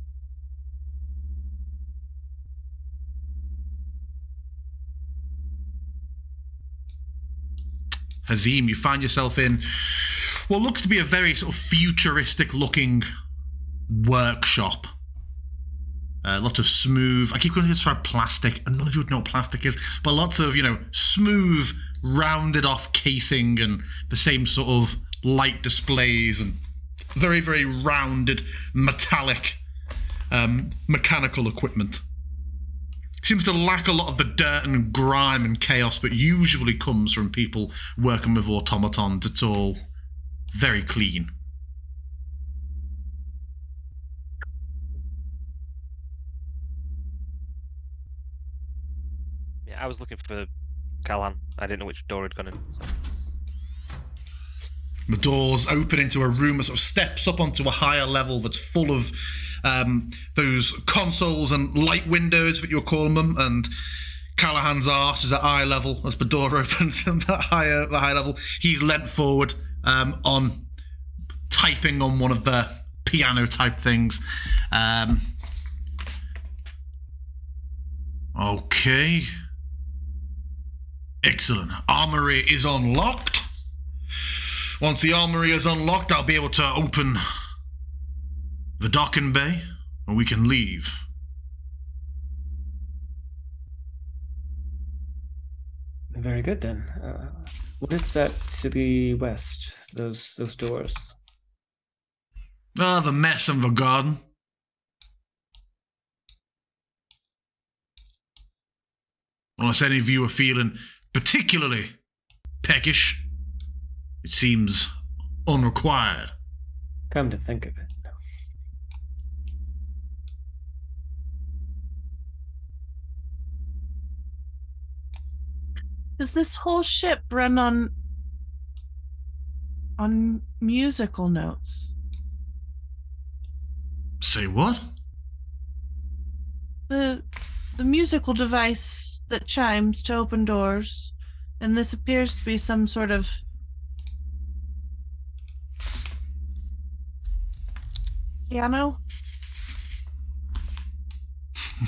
Hazim, you find yourself in what looks to be a very sort of futuristic looking workshop. Lots of smooth, I keep going to describe plastic, and none of you would know what plastic is, but lots of, you know, smooth, rounded off casing and the same sort of light displays and very, very rounded metallic mechanical equipment. Seems to lack a lot of the dirt and grime and chaos that usually comes from people working with automatons. It's all very clean. Yeah, I was looking for Callahan. I didn't know which door had gone in. So. The doors open into a room that sort of steps up onto a higher level that's full of those consoles and light windows that you're calling them, and Callahan's arse is at eye level as the door opens at the higher level. He's leant forward on typing on one of the piano type things. Okay. Excellent. Armory is unlocked. Once the armory is unlocked, I'll be able to open the docking bay, and we can leave. Very good then. What is that to the west? Those doors. The mess in the garden. Unless any of you are feeling particularly peckish, it seems unrequired. Come to think of it. Does this whole ship run on musical notes? Say what? The musical device that chimes to open doors, and this appears to be some sort of piano.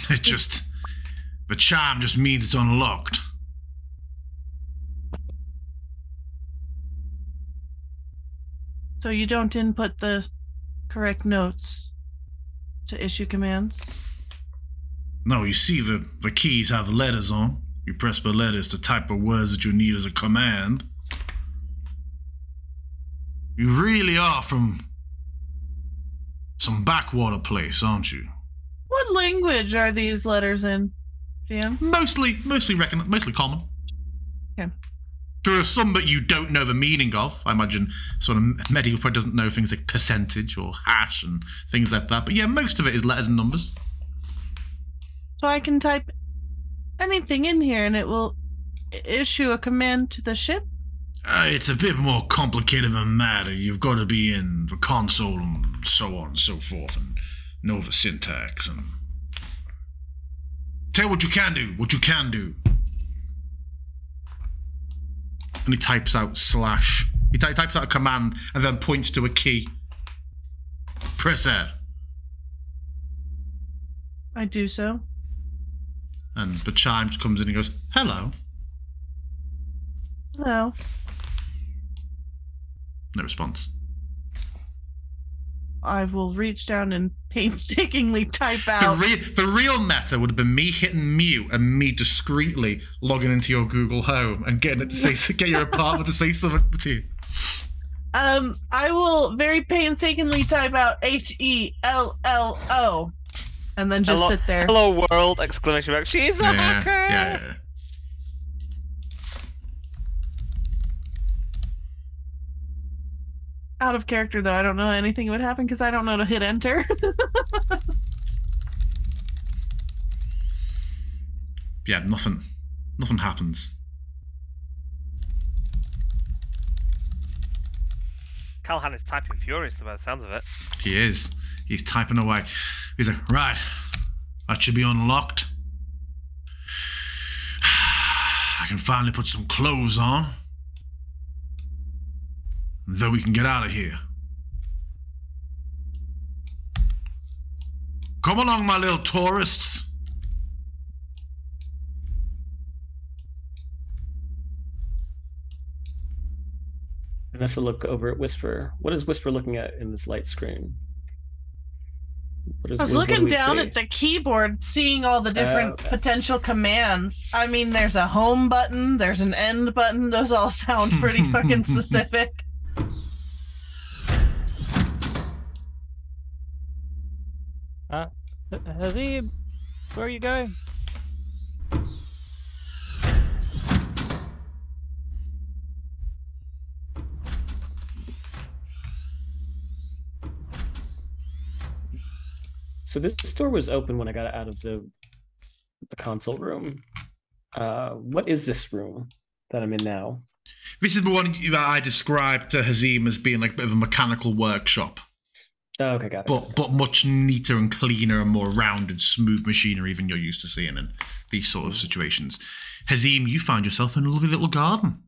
The chime just means it's unlocked. So you don't input the correct notes to issue commands? No, you see the keys have letters on. You press the letters to type the words that you need as a command. You really are from some backwater place, aren't you? What language are these letters in, GM? Mostly common. Okay. There are some that you don't know the meaning of. I imagine sort of medieval probably doesn't know things like percentage or hash and things like that. But yeah, most of it is letters and numbers. So I can type anything in here and it will issue a command to the ship? It's a bit more complicated than that. You've got to be in the console and so on and so forth and know the syntax and... Tell you what you can do. And he types out slash. He types out a command and then points to a key. Press that. I do so. And the chime just comes in and goes, hello. Hello. No response. I will reach down and painstakingly type out. The real meta would have been me hitting mute and me discreetly logging into your Google Home and getting it to say, get your apartment to say something to you. I will very painstakingly type out HELLO and then just sit there. Hello world! Exclamation mark. She's a hacker. Yeah. Out of character though, I don't know anything would happen because I don't know to hit enter. Yeah, nothing happens. Callahan is typing furiously by the sounds of it. He is. He's typing away. He's like, right, that should be unlocked. I can finally put some clothes on. Then we can get out of here. Come along, my little tourists. Vanessa look over at Whisper. What is Whisper looking at in this light screen? I was looking down at the keyboard, seeing all the different potential commands. I mean, there's a home button, there's an end button. Those all sound pretty fucking specific. Hazib, where are you going? So this door was open when I got out of the console room. What is this room that I'm in now? This is the one that I described to Hazim as being like a bit of a mechanical workshop. Oh, okay, got it. But much neater and cleaner and more rounded, smooth machinery than you're used to seeing in these sort of situations. Hazim, you find yourself in a lovely little garden.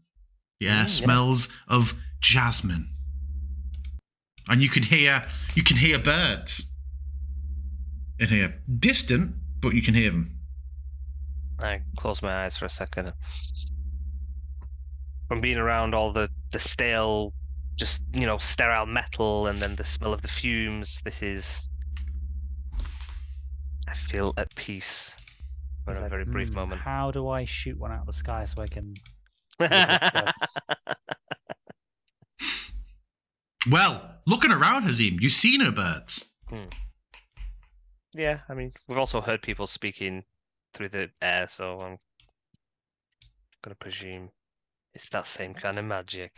Yeah, smells of jasmine. And you can hear birds in here. Distant, but you can hear them. I close my eyes for a second. From being around all the stale, just, sterile metal and then the smell of the fumes, I feel at peace for a very brief moment. How do I shoot one out of the sky so I can... Well, looking around, Hazim, you see no birds. Yeah, I mean, we've also heard people speaking through the air, so I'm going to presume it's that same kind of magic.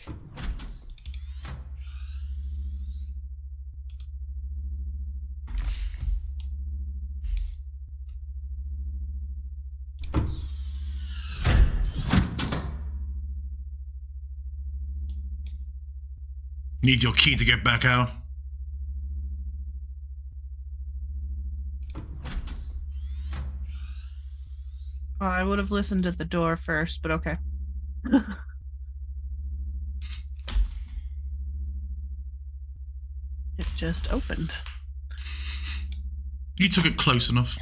Need your key to get back out? Oh, I would have listened at the door first, but okay. It just opened. You took it close enough.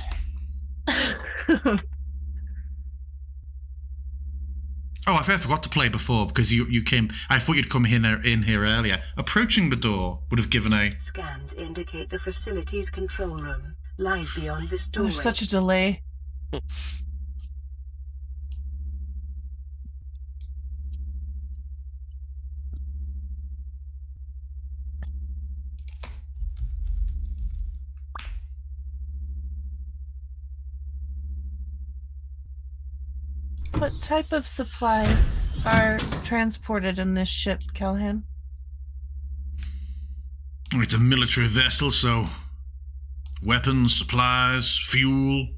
Oh, I forgot to play before because you came. I thought you'd come in here earlier. Approaching the door would have given a. Scans indicate the facility's control room lies beyond this doorway. There's such a delay. What type of supplies are transported in this ship, Callahan? It's a military vessel, so weapons, supplies, fuel.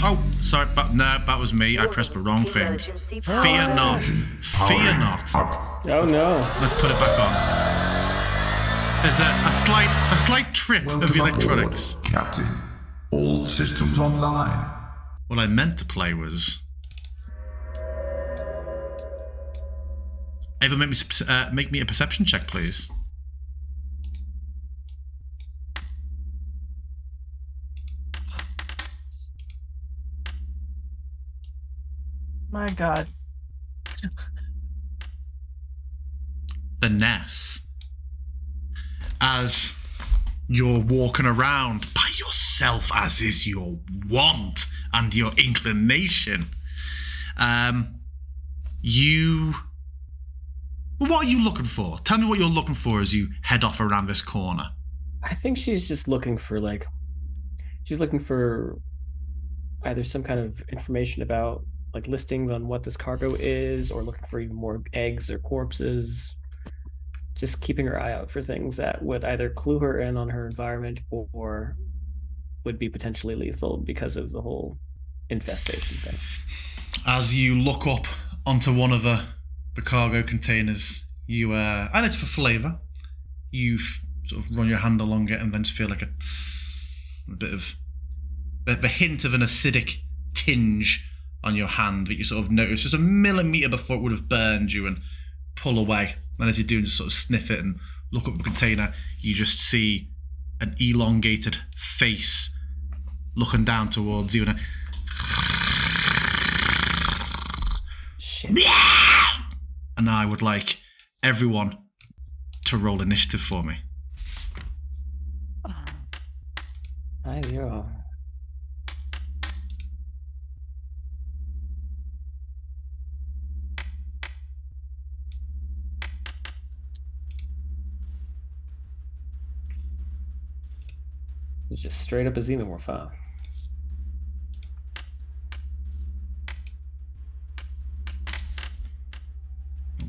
Oh, sorry, that was me. I pressed the wrong thing. Fear not. Fear not. Oh no. Let's put it back on. There's a slight trip of the electronics. Aboard, Captain. All systems online. What I meant to play was... Ava, make me a perception check, please. My God. The Ness. As you're walking around by yourself, as is your want and your inclination, what are you looking for? Tell me what you're looking for as you head off around this corner. I think she's just looking for either some kind of information about like listings on what this cargo is, or looking for even more eggs or corpses. Just keeping her eye out for things that would either clue her in on her environment or would be potentially lethal because of the whole infestation thing. As you look up onto one of the cargo containers, you and it's for flavour. You sort of run your hand along it and then just feel like a bit of a hint of an acidic tinge on your hand that you sort of notice just a millimetre before it would have burned you, and pull away. And as you do, just sort of sniff it and look up at the container, you just see an elongated face looking down towards you, and Shit. And I would like everyone to roll initiative for me. Hi, zero. It's just straight up a xenomorph, huh?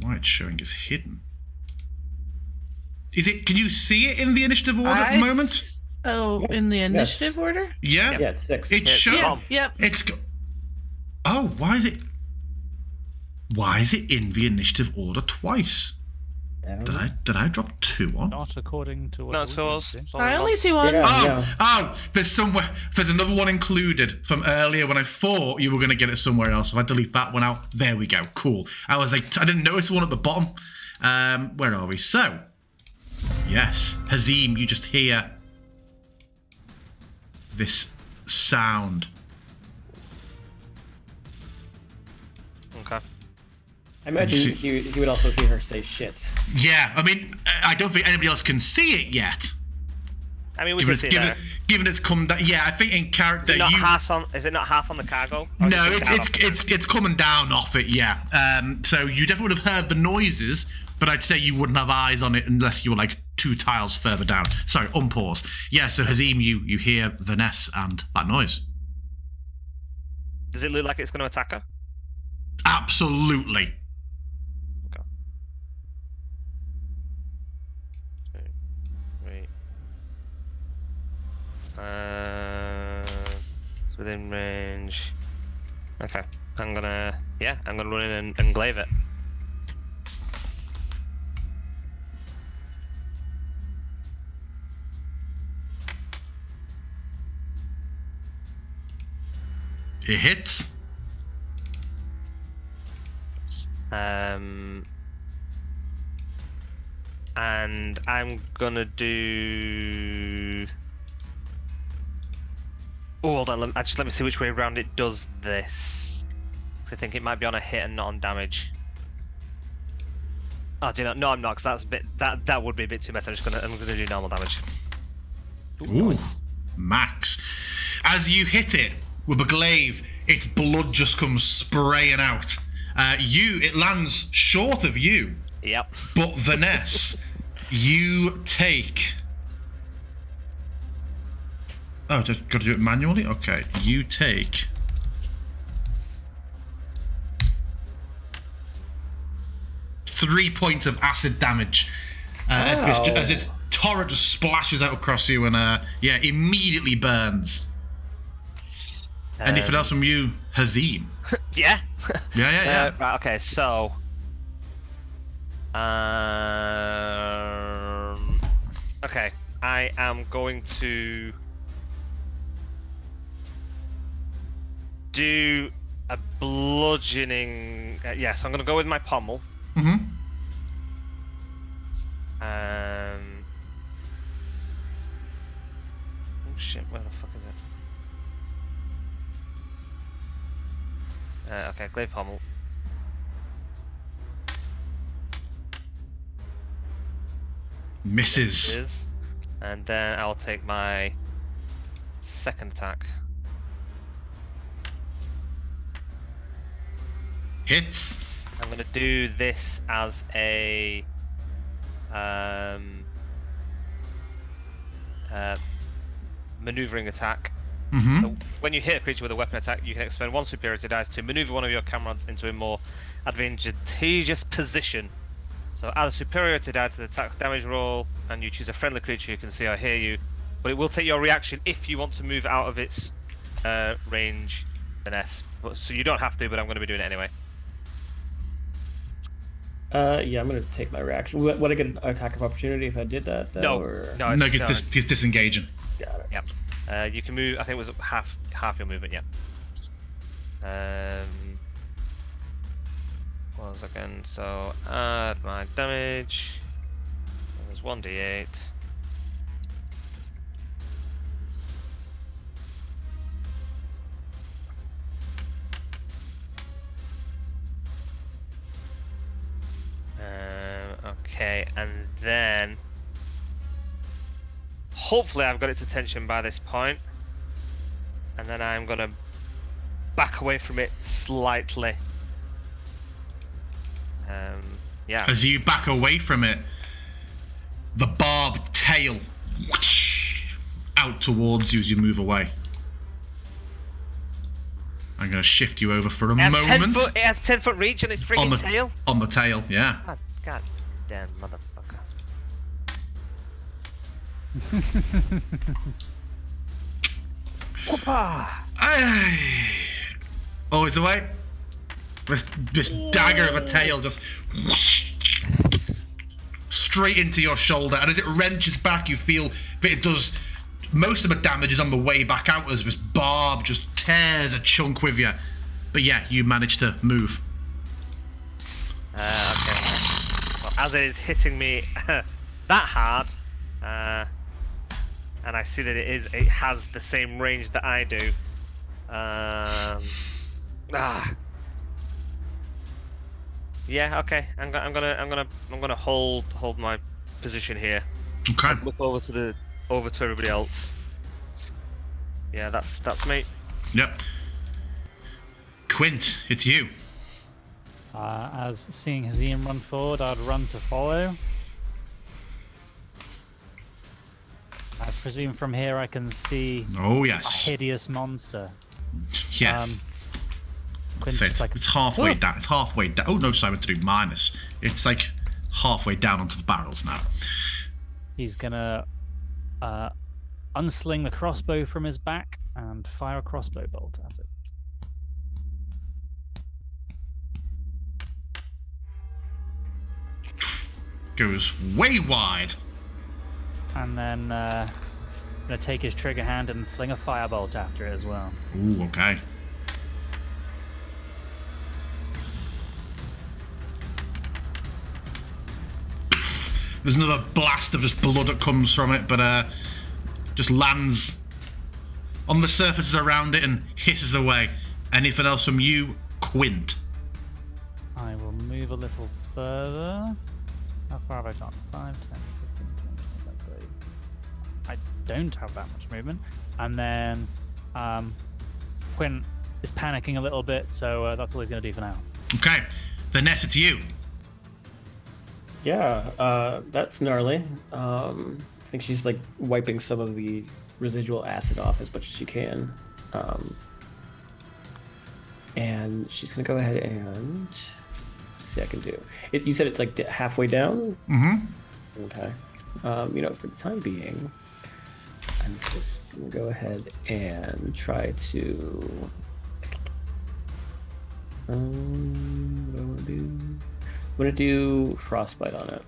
Why it's showing is hidden. Is it? Can you see it in the initiative order at the moment? Oh, in the initiative order? Yeah. Yeah, it's 6. It's shown. Yep. Oh, why is it in the initiative order twice? Did I drop 2 on? Not according to what. No, it's yours. I only see one. There's another one included from earlier when I thought you were going to get it somewhere else. If I delete that one out, there we go. Cool. I was like, I didn't notice one at the bottom. Where are we? So, yes, Hazim, you just hear this sound. Okay. I imagine he would also hear her say shit. Yeah, I mean, I don't think anybody else can see it yet. I mean, we can see it. Given it's come down, yeah. I think in character, is it not half on the cargo? No, it's coming down off it. Yeah. So you definitely would have heard the noises, but I'd say you wouldn't have eyes on it unless you were like 2 tiles further down. Sorry, unpause. Yeah. So Hazim, you hear Vanessa and that noise. Does it look like it's going to attack her? Absolutely. Okay. 2, 3. It's within range. Okay. I'm gonna run in and glaive it. It hits. And I'm gonna do. Oh, hold on. Let me see which way around it does this. Because I think it might be on a hit and not on damage. Oh, do you know? No, I'm not. Because that's a bit. That would be a bit too meta. I'm gonna do normal damage. Ooh, nice. Max. As you hit it with a glaive, its blood just comes spraying out. It lands short of you. Yep. But Vanessa, you take. Oh, just got to do it manually? Okay. You take. Three points of acid damage as its torrent just splashes out across you and immediately burns. Anything else from you, Hazim? Yeah. Yeah. Right. Okay. So. Okay. I am going to do a bludgeoning. Yes, I'm going to go with my pommel. Mm-hmm. Oh shit! Where the fuck is it? Okay, glaive pommel. Misses. And then I'll take my second attack. Hits. I'm gonna do this as a maneuvering attack. Mm-hmm. So when you hit a creature with a weapon attack, you can expend 1 superiority dice to maneuver one of your comrades into a more advantageous position. So add a superiority die to the attack's damage roll, and you choose a friendly creature who can see or hear you. But it will take your reaction if you want to move out of its range, Vanessa. So you don't have to, but I'm going to be doing it anyway. Yeah, I'm going to take my reaction. Would I get an attack of opportunity if I did that? No, or... no, he's disengaging. Got it. Yep. You can move. I think it was half your movement. Yeah. One second. So add my damage. It was 1d8. Okay, and then hopefully I've got its attention by this point, and then I'm gonna back away from it slightly. Yeah. As you back away from it, the barbed tail out towards you as you move away. I'm going to shift you over for a moment. It has 10-foot reach on its friggin' tail? On the tail, yeah. God damn motherfucker. Always away. This dagger of a tail just whoosh, straight into your shoulder, and as it wrenches back, you feel that it does most of the damage is on the way back out as this barb just tears a chunk with you. But yeah, you manage to move. Okay. Well, as it is hitting me that hard, and I see that it has the same range that I do. Yeah. Okay. I'm gonna hold my position here. Okay. Look over to everybody else. Yeah, that's me. Yep. Quint, it's you. As seeing Hazim run forward, I'd run to follow. I presume from here I can see a hideous monster. Yes. So it's halfway down. It's halfway down. Oh no, sorry, I meant to do minus. It's like halfway down onto the barrels now. He's gonna unsling the crossbow from his back and fire a crossbow bolt at it. Goes way wide. And then gonna take his trigger hand and fling a firebolt after it as well. Ooh, okay. There's another blast of just blood that comes from it, but just lands on the surfaces around it and hisses away. Anything else from you, Quint? I will move a little further. How far have I gone? 5, 10, 15, 20, 25, 30. I don't have that much movement. And then Quint is panicking a little bit, so that's all he's going to do for now. Okay. Vanessa, to you. Yeah, that's gnarly. I think she's like wiping some of the residual acid off as much as she can. And she's going to go ahead and see what I can do. You said it's like halfway down? Mm-hmm. Okay. For the time being, I'm just going to go ahead and try to... what do I want to do? I'm going to do Frostbite on it.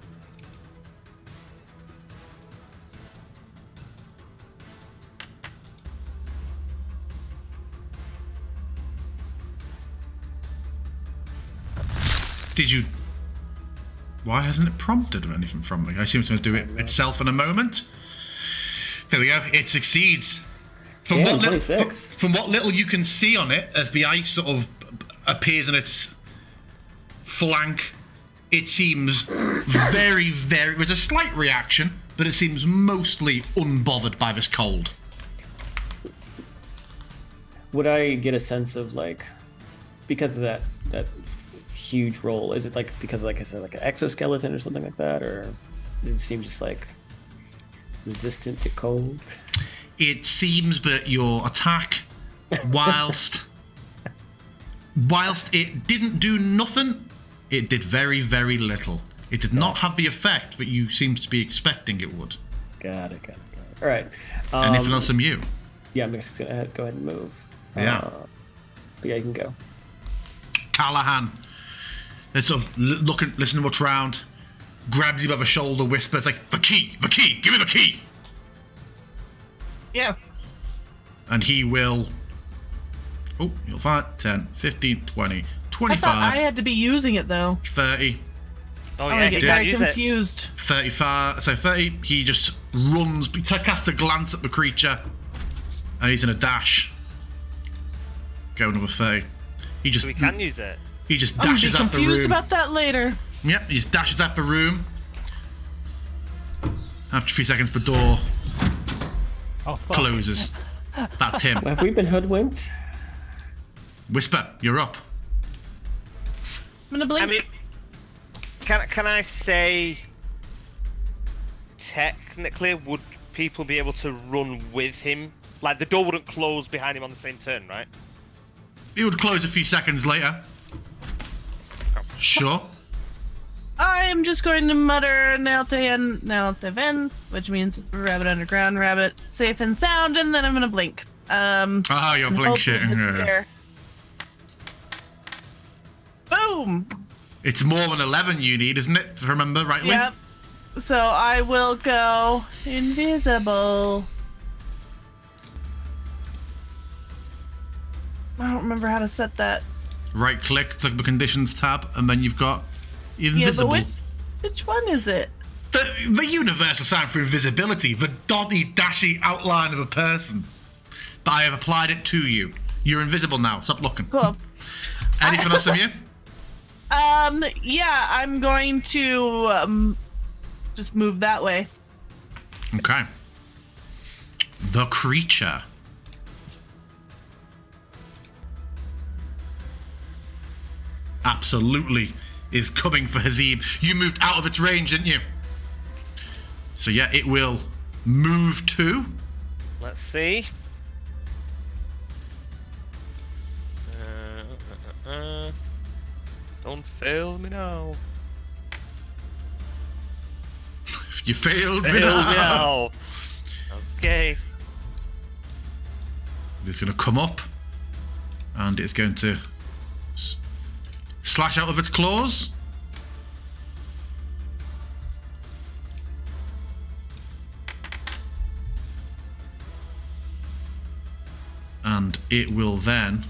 Did you... Why hasn't it prompted anything from me? I assume it's going to do it itself in a moment. There we go. It succeeds. From what little you can see on it, as the ice sort of appears in its flank, it seems very, very... There's a slight reaction, but it seems mostly unbothered by this cold. Would I get a sense of, like, because of that huge roll, is it like because, like I said, like an exoskeleton or something like that, or does it seem just like resistant to cold? It seems that your attack, whilst it didn't do nothing, it did very, very little. It did not have the effect that you seemed to be expecting it would. Got it. All right. Anything else from you? Yeah, I'm just gonna go ahead and move. Yeah. But yeah, you can go. Callahan, they're sort of listening what's round, grabs you by the shoulder, whispers like, the key, give me the key. Yeah. And he will... Oh, you'll find 10, 15, 20, 25. I thought I had to be using it, though. 30. Oh, yeah, I get very confused. 35. So 30, he just runs, casts a glance at the creature, and he's in a dash. Go another 30. He just... So we can use it. He just dashes out the room. I'm confused about that later. Yep, he just dashes out the room. After a few seconds, the door closes. That's him. Have we been hoodwinked? Whisper, you're up. I'm gonna blink. I mean, can I say, technically, would people be able to run with him? Like, the door wouldn't close behind him on the same turn, right? It would close a few seconds later. Sure. I'm just going to mutter now to Ven, which means rabbit underground, rabbit safe and sound, and then I'm gonna blink. You're blink shitting. Yeah. Boom! It's more than 11 you need, isn't it? Remember rightly? Yep. So I will go invisible. I don't remember how to set that. Right click the conditions tab, and then you've got invisible. Yeah, but which one is it? The universal sign for invisibility, the dotty dashy outline of a person. But I have applied it to you. You're invisible now. Stop looking. Cool. Anything else from you? Yeah, I'm going to just move that way. Okay. The creature. Absolutely is coming for Hazib. You moved out of its range, didn't you? So yeah, it will move to. Let's see. Don't fail me now. You failed me Fail now. me now. Okay. It's going to come up, and it's going to slash out of its claws. And it will then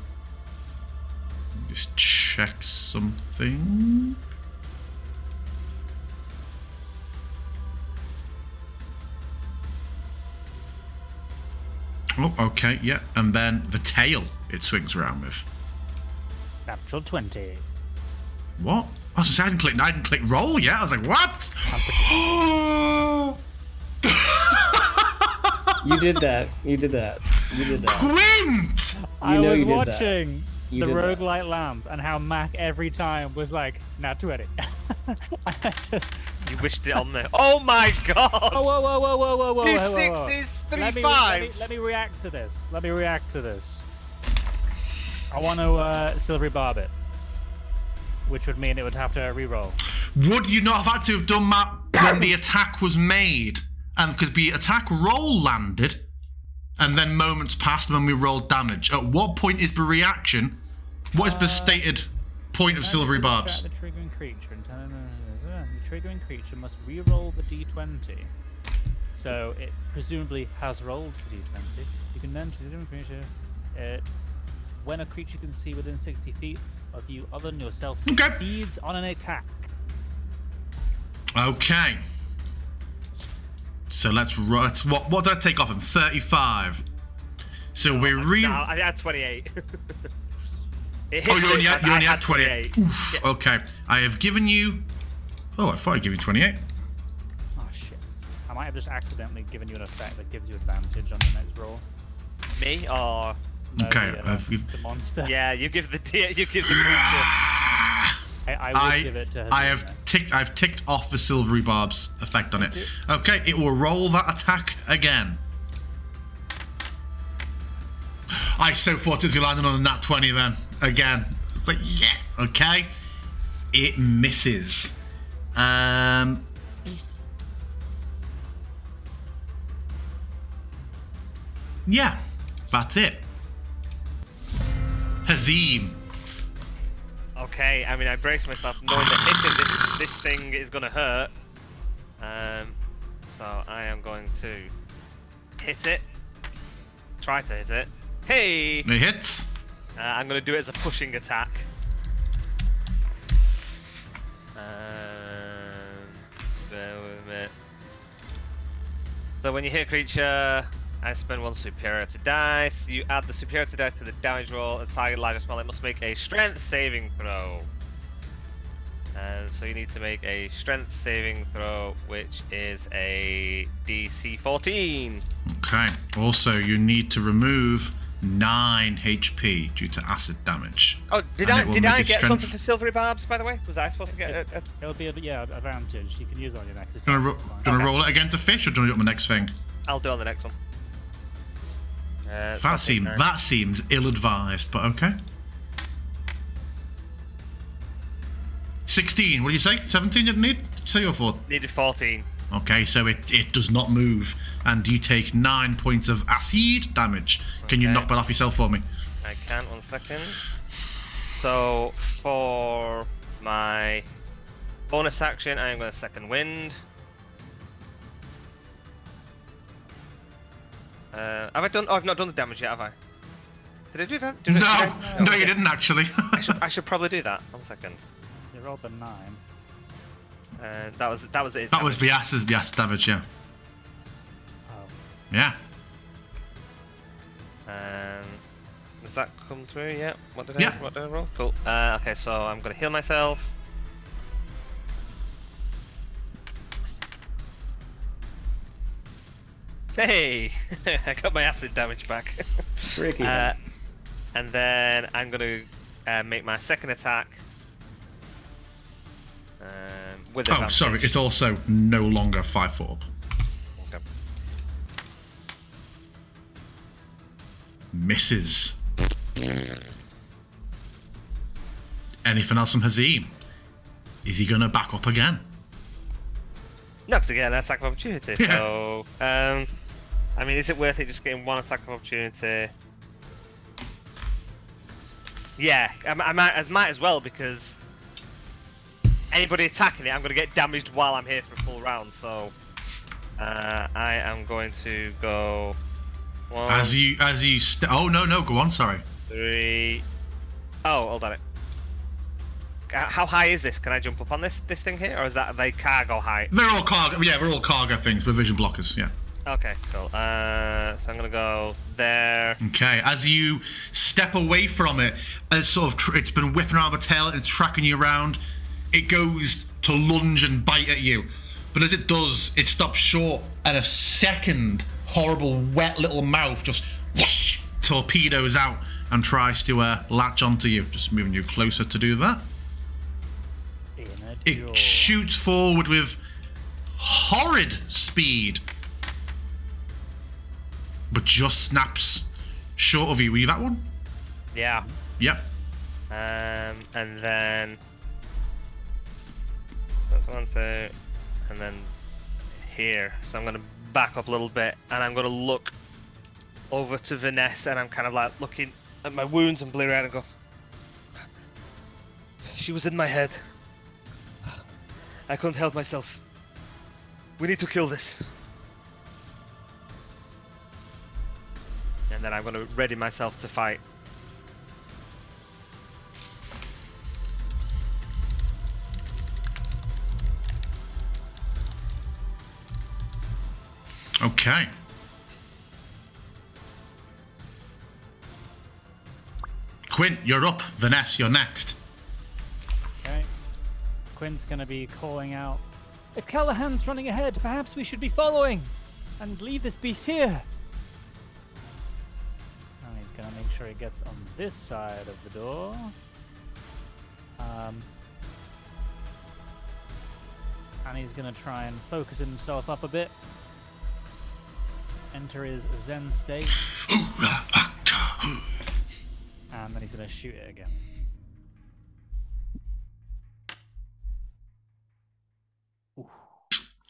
just check something. Oh, okay, yeah. And then the tail it swings around with. Natural 20. What? I was just, I didn't click roll yet. I was like, what? You did that. You did that. You did that. Quint! I know was you did that. watching You the did that. roguelite lamp and how Mac every time was like, not 20. I just... You wished it on there. Oh my god! Oh, whoa. Two whoa, whoa. sixes, three Let me fives. react to this. Let me react to this. I want to silvery barb it, which would mean it would have to re-roll. Would you not have had to have done that when the attack was made? And because the attack roll landed, and then moments passed when we rolled damage. At what point is the reaction? What is the stated point of silvery barbs? The triggering creature. The triggering creature must re-roll the d20. So it presumably has rolled the d20. You can then choose a different creature. When a creature you can see within 60 feet of you other than yourself succeeds on an attack. Okay. So let's what did I take off him? 35. So we No, I had 28. You only had 28. Oof. Yeah. Okay. I have given you. Oh, I thought I'd give you 28. Oh shit! I might have just accidentally given you an effect that gives you advantage on the next roll. Me or? No, Okay. the monster. Yeah, you give the creature. I would give it to her. I've ticked off the silvery barbs effect on it. Okay, it will roll that attack again. I so thought it was landing on a nat 20 then. Again. It's like, yeah, okay. It misses. Yeah, that's it. Hazim. Okay, I mean, I brace myself knowing that hitting this thing is going to hurt. So I am going to hit it. Try to hit it. Hey! It hits. I'm going to do it as a pushing attack. Bear with me. So when you hit a creature, I spend one superiority dice. You add the superiority dice to the damage roll and target larger spell. It must make a strength saving throw. And so you need to make a strength saving throw, which is a DC 14. Okay. Also, you need to remove 9 HP due to acid damage. Oh, did I get something for silvery barbs, by the way? Was I supposed to get a... It'll be advantage. You can use it on your next attack. Do you want to roll it again to fish, or do you want to do it on the next thing? I'll do it on the next one. That seems ill-advised, but okay. 16. What do you say? 17 you need? Say your 4. Needed 14. Okay, so it does not move, and you take 9 points of acid damage. Can you knock that off yourself for me? I can, 1 second. So, for my bonus action, I am going to second wind. Have I done? Oh, I've not done the damage yet, have I? Did I do that? No, you didn't actually. I should probably do that. 1 second. You rolled a 9. That was it. That was Bias's damage, yeah. Oh. Yeah. Does that come through? Yeah. What did I roll? Cool. Okay, so I'm gonna heal myself. Hey, I got my acid damage back. Tricky. And then I'm gonna make my second attack. With advantage. Sorry, it's also no longer 5 foot up. Okay. Misses. Anything else from Hazim? Is he gonna back up again? No, because again, attack of opportunity. Yeah. So, I mean, is it worth it just getting 1 attack of opportunity? Yeah, I might as well, because anybody attacking it, I'm going to get damaged while I'm here for a full round. So, I am going to go. 1, oh no, go on. Sorry. 3. Oh, hold on it. How high is this? Can I jump up on this thing here, or is that they cargo height? They're all cargo. Yeah, they're all cargo things with vision blockers. Yeah. Okay, cool. So I'm gonna go there. Okay, as you step away from it, as sort of it's been whipping around the tail and it's tracking you around, it goes to lunge and bite at you. But as it does, it stops short, and a second horrible wet little mouth just whoosh, torpedoes out and tries to latch onto you. Just moving you closer to do that. It shoots forward with horrid speed, but just snaps short of you. Were you that one? Yeah. Yep. And then so that's 1, 2, and then here. So I'm gonna back up a little bit, and I'm gonna look over to Vanessa, and I'm kind of like looking at my wounds and bleary eyed and go, she was in my head. I couldn't help myself. We need to kill this. And then I'm going to ready myself to fight. Okay. Quint, you're up. Vanessa, you're next. Okay. Quint's going to be calling out, if Callahan's running ahead, perhaps we should be following and leave this beast here. And he's going to make sure he gets on this side of the door. And he's going to try and focus himself up a bit. Enter his Zen state. And then he's going to shoot it again.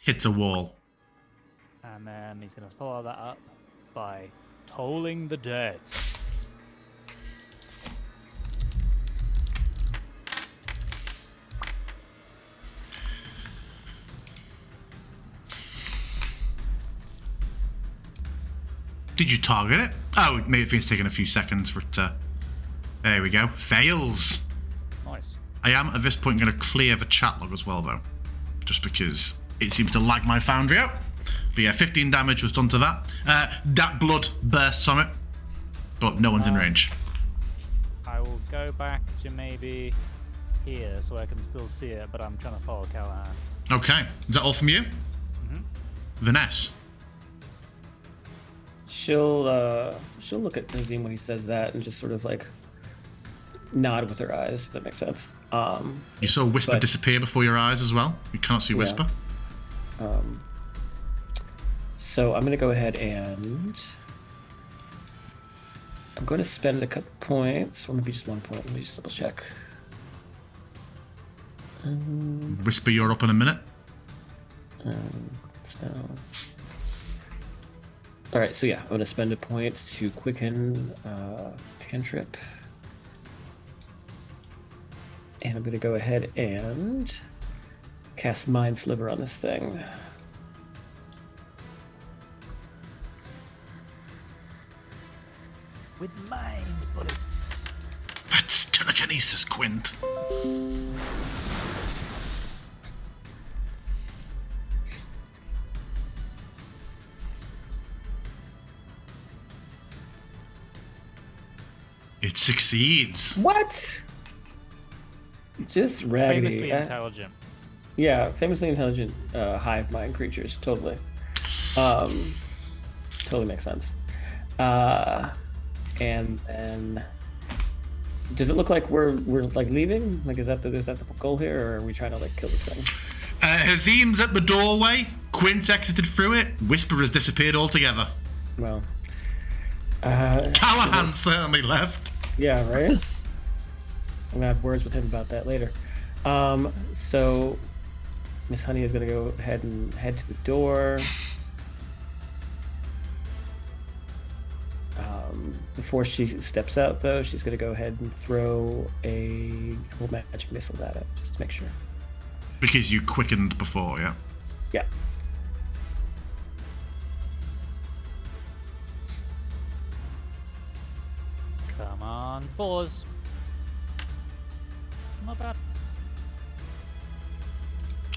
Hits a wall. And then he's going to follow that up by tolling the dead. Did you target it? Oh, maybe it's taking a few seconds for it to... There we go. Fails. Nice. I am, at this point, going to clear the chat log as well, though. Just because it seems to lag my foundry out. But yeah, 15 damage was done to that. That blood bursts from it. But no one's in range. I will go back to maybe here so I can still see it, but I'm trying to follow Callahan. Okay. Is that all from you? Mm-hmm. Vanessa? She'll look at Nazim when he says that and just sort of like nod with her eyes, if that makes sense. You saw Whisper disappear before your eyes as well. You can't see Whisper. Yeah. So I'm going to go ahead and I'm going to spend a couple points, or maybe just 1 point. Let me just double check. Whisper, you're up in a minute. So. All right, so yeah, I'm going to spend a point to quicken cantrip. And I'm going to go ahead and cast Mind Sliver on this thing. With mind bullets. That's telekinesis, Quint. It succeeds. What? Just raggedy. Famously intelligent. Yeah, famously intelligent hive mind creatures. Totally. Totally makes sense. And then, does it look like we're like leaving? Like, is that the goal here, or are we trying to like kill this thing? Hazim's at the doorway. Quint's exited through it. Whisper has disappeared altogether. Well, Callahan certainly left. Yeah, right. I'm gonna have words with him about that later. So Miss Honey is gonna go ahead and head to the door. Before she steps out, though, she's gonna go ahead and throw a couple magic missiles at it, just to make sure. Because you quickened before, yeah? Yeah. Come on, 4s. Not bad.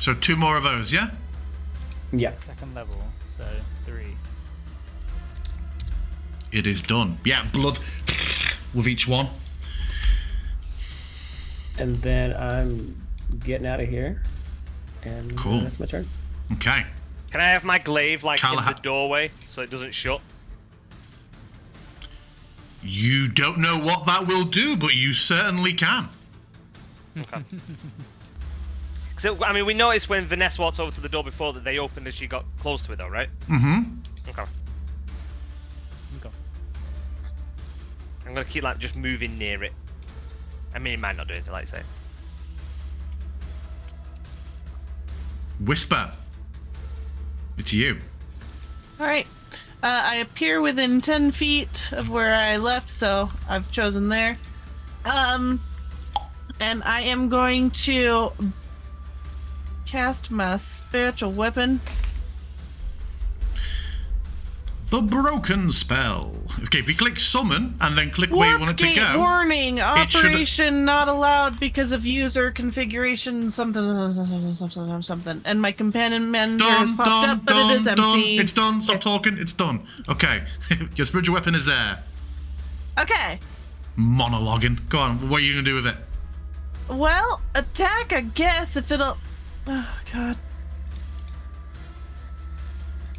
So 2 more of those, yeah? Yeah. Second level, so 3. It is done. Yeah, blood with each one. And then I'm getting out of here. And cool. That's my turn. Okay. Can I have my glaive like in the doorway so it doesn't shut? You don't know what that will do, but you certainly can. Okay. I mean, we noticed when Vanessa walked over to the door before that they opened as she got close to it, though, right? Mm-hmm. Okay. I'm gonna keep like just moving near it. I mean, it might not do anything, like I say. Whisper. It's you. All right. I appear within 10 feet of where I left, so I've chosen there. And I am going to cast my spiritual weapon. The broken spell. Okay, if you click summon and then click where you want it to go. Warning, operation not allowed because of user configuration something. And my companion manager has popped up, but it is empty. It's done. Stop talking. It's done. Okay. Your spiritual weapon is there. Okay. Monologuing. Go on. What are you going to do with it? Well, attack, I guess, if it'll... Oh, God.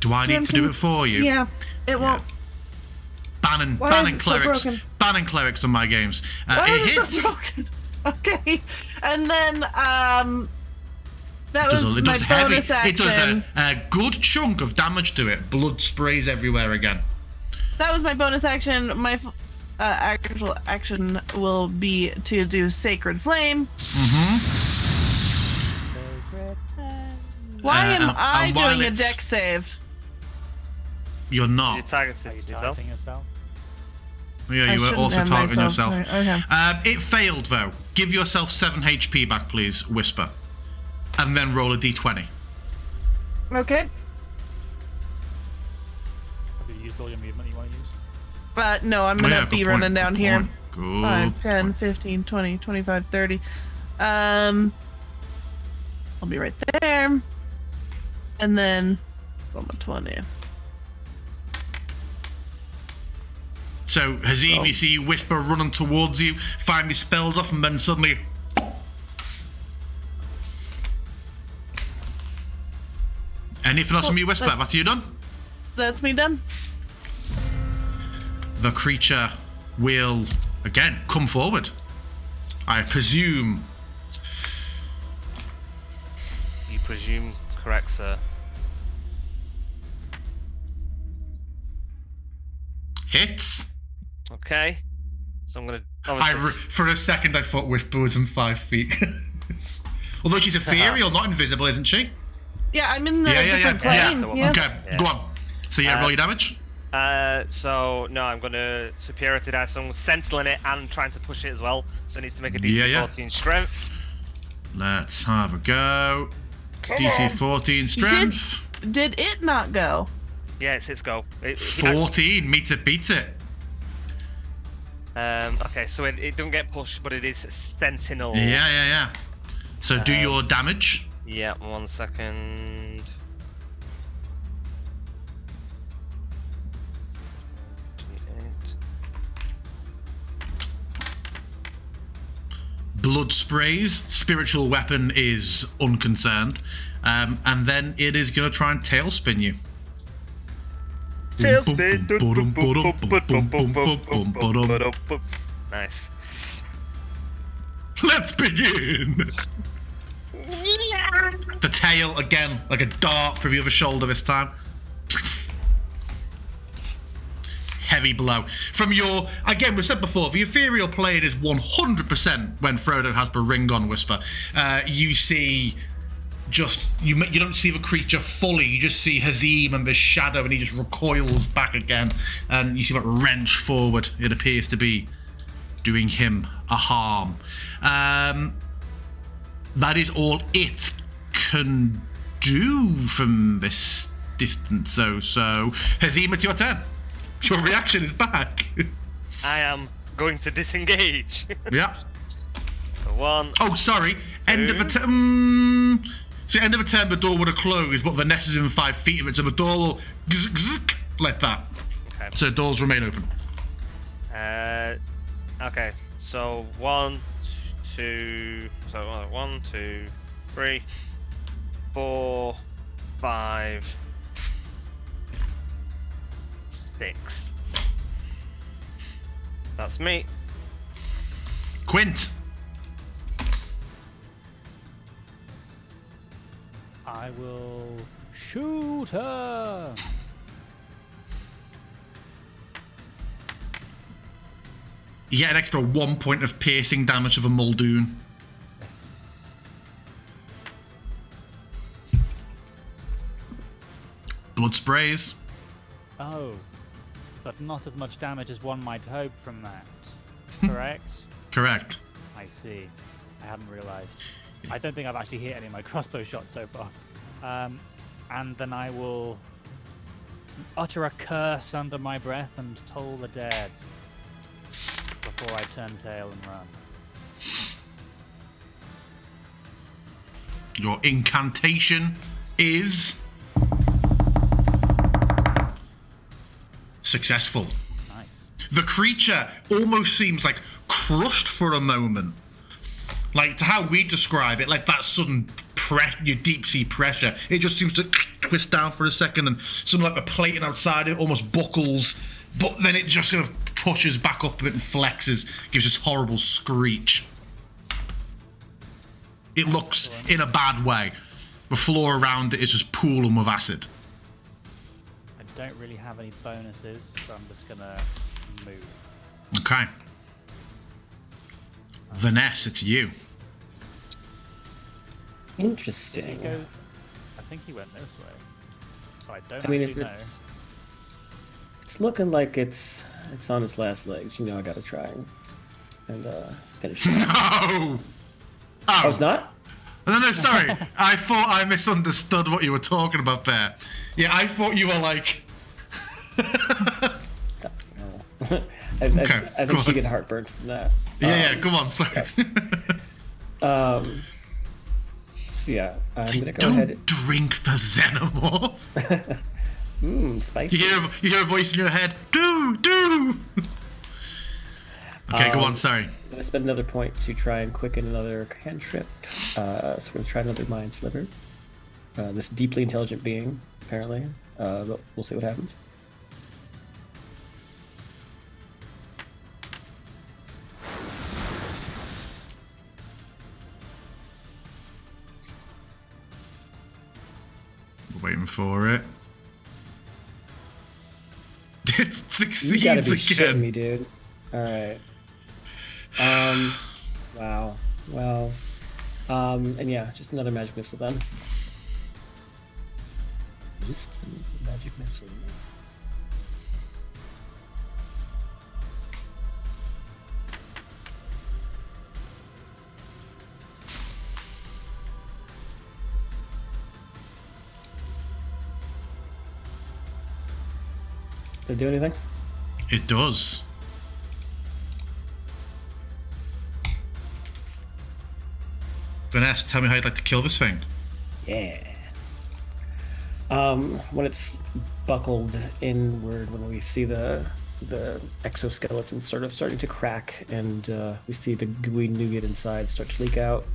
Do I need to do it for you? Yeah, it won't. Banning clerics. Banning clerics on my games. It hits. So broken? Okay, and then that was my bonus action. It does a good chunk of damage to it. Blood sprays everywhere again. That was my bonus action. My actual action will be to do Sacred Flame. Why am I doing a dex save? You're not. You're targeting yourself? Yeah, you were also targeting yourself. Right, okay. It failed, though. Give yourself 7 HP back, please, Whisper. And then roll a d20. Okay. Have you used all your movement you want to use? No, I'm going to be running down here. Good 5, 10, 15, 20, 25, 30. I'll be right there. And then roll my 20. So, Hazim, you see Whisper running towards you, find his spells off, and then suddenly... Anything else from you, Whisper? That's you done? That's me done. The creature will, again, come forward. I presume. You presume correct, sir. Hits. Okay. So I'm gonna. For a second, I thought Whisper was in 5 feet. Although she's ethereal, not invisible, isn't she? Yeah, I'm in the different plane. so Yeah. Okay, go on. So yeah, roll your damage. So no, I'm gonna superiority dice. So I'm sentineling it and trying to push it as well. So it needs to make a DC 14 strength. Let's have a go. DC 14 strength. Did it not go? Yeah, it's its go. 14, me to beat it. Okay, so it doesn't get pushed, but it is sentinel. Yeah. So do your damage. Yeah, 1 second. Blood sprays. Spiritual weapon is unconcerned. And then it is going to try and tailspin you. Tailspin. Nice. Let's begin. The tail again, like a dart through the other shoulder this time. Heavy blow. From your, again, we said before, the ethereal plane is 100% when Frodo has the ring on Whisper. You see just, you don't see the creature fully, you just see Hazim and the shadow, and he just recoils back again. And you see that wrench forward. It appears to be doing him a harm. That is all it can do from this distance. So Hazim, it's your turn. Your reaction is back. I am going to disengage. Yeah. 1. Oh, sorry. End of a turn. See, end of a turn, the door would have closed, but Vanessa's in 5 feet of it, so the door will like that. Okay. So doors remain open. Okay. So 1, 2. So 1, 2, 3, 4, 5, 6. That's me. Quint. I will shoot her. You get an extra 1 point of piercing damage of a Muldoon. Yes. Blood sprays. Oh, but not as much damage as one might hope from that. Correct? Correct. I see. I hadn't realized. I don't think I've actually hit any of my crossbow shots so far. And then I will utter a curse under my breath and toll the dead before I turn tail and run. Your incantation is successful. Nice. The creature almost seems like crushed for a moment. Like, to how we describe it, like that sudden your deep sea pressure. It just seems to twist down for a second, and something like the plating outside it almost buckles, but then it just sort of pushes back up a bit and flexes, gives this horrible screech. It looks in a bad way. The floor around it is just pooling with acid. I don't really have any bonuses, so I'm just gonna move. Okay. Vanessa, it's you. Interesting. I think he went this way. But I don't I mean, actually if it's looking like it's on its last legs, you know I gotta try and finish it. No! Oh, it's not? No, sorry. I thought I misunderstood what you were talking about there. Yeah, I thought you were like... I think she get heartburn from that. Yeah, come on, sorry. So yeah, I'm gonna go ahead. Don't drink the xenomorph. Spicy. You hear a voice in your head. Do. Okay, go on. Sorry. I'm gonna spend another point to try and quicken another cantrip. So we're gonna try another mind sliver. This deeply intelligent being, apparently. But we'll see what happens. Waiting for it. It succeeds You gotta be again. shitting me, dude. All right. Wow. Well, And yeah, just another magic missile then. Just a magic missile. Did it do anything? It does. Vanessa, tell me how you'd like to kill this thing. Yeah. When it's buckled inward, when we see the exoskeleton sort of starting to crack, and we see the gooey nougat inside start to leak out,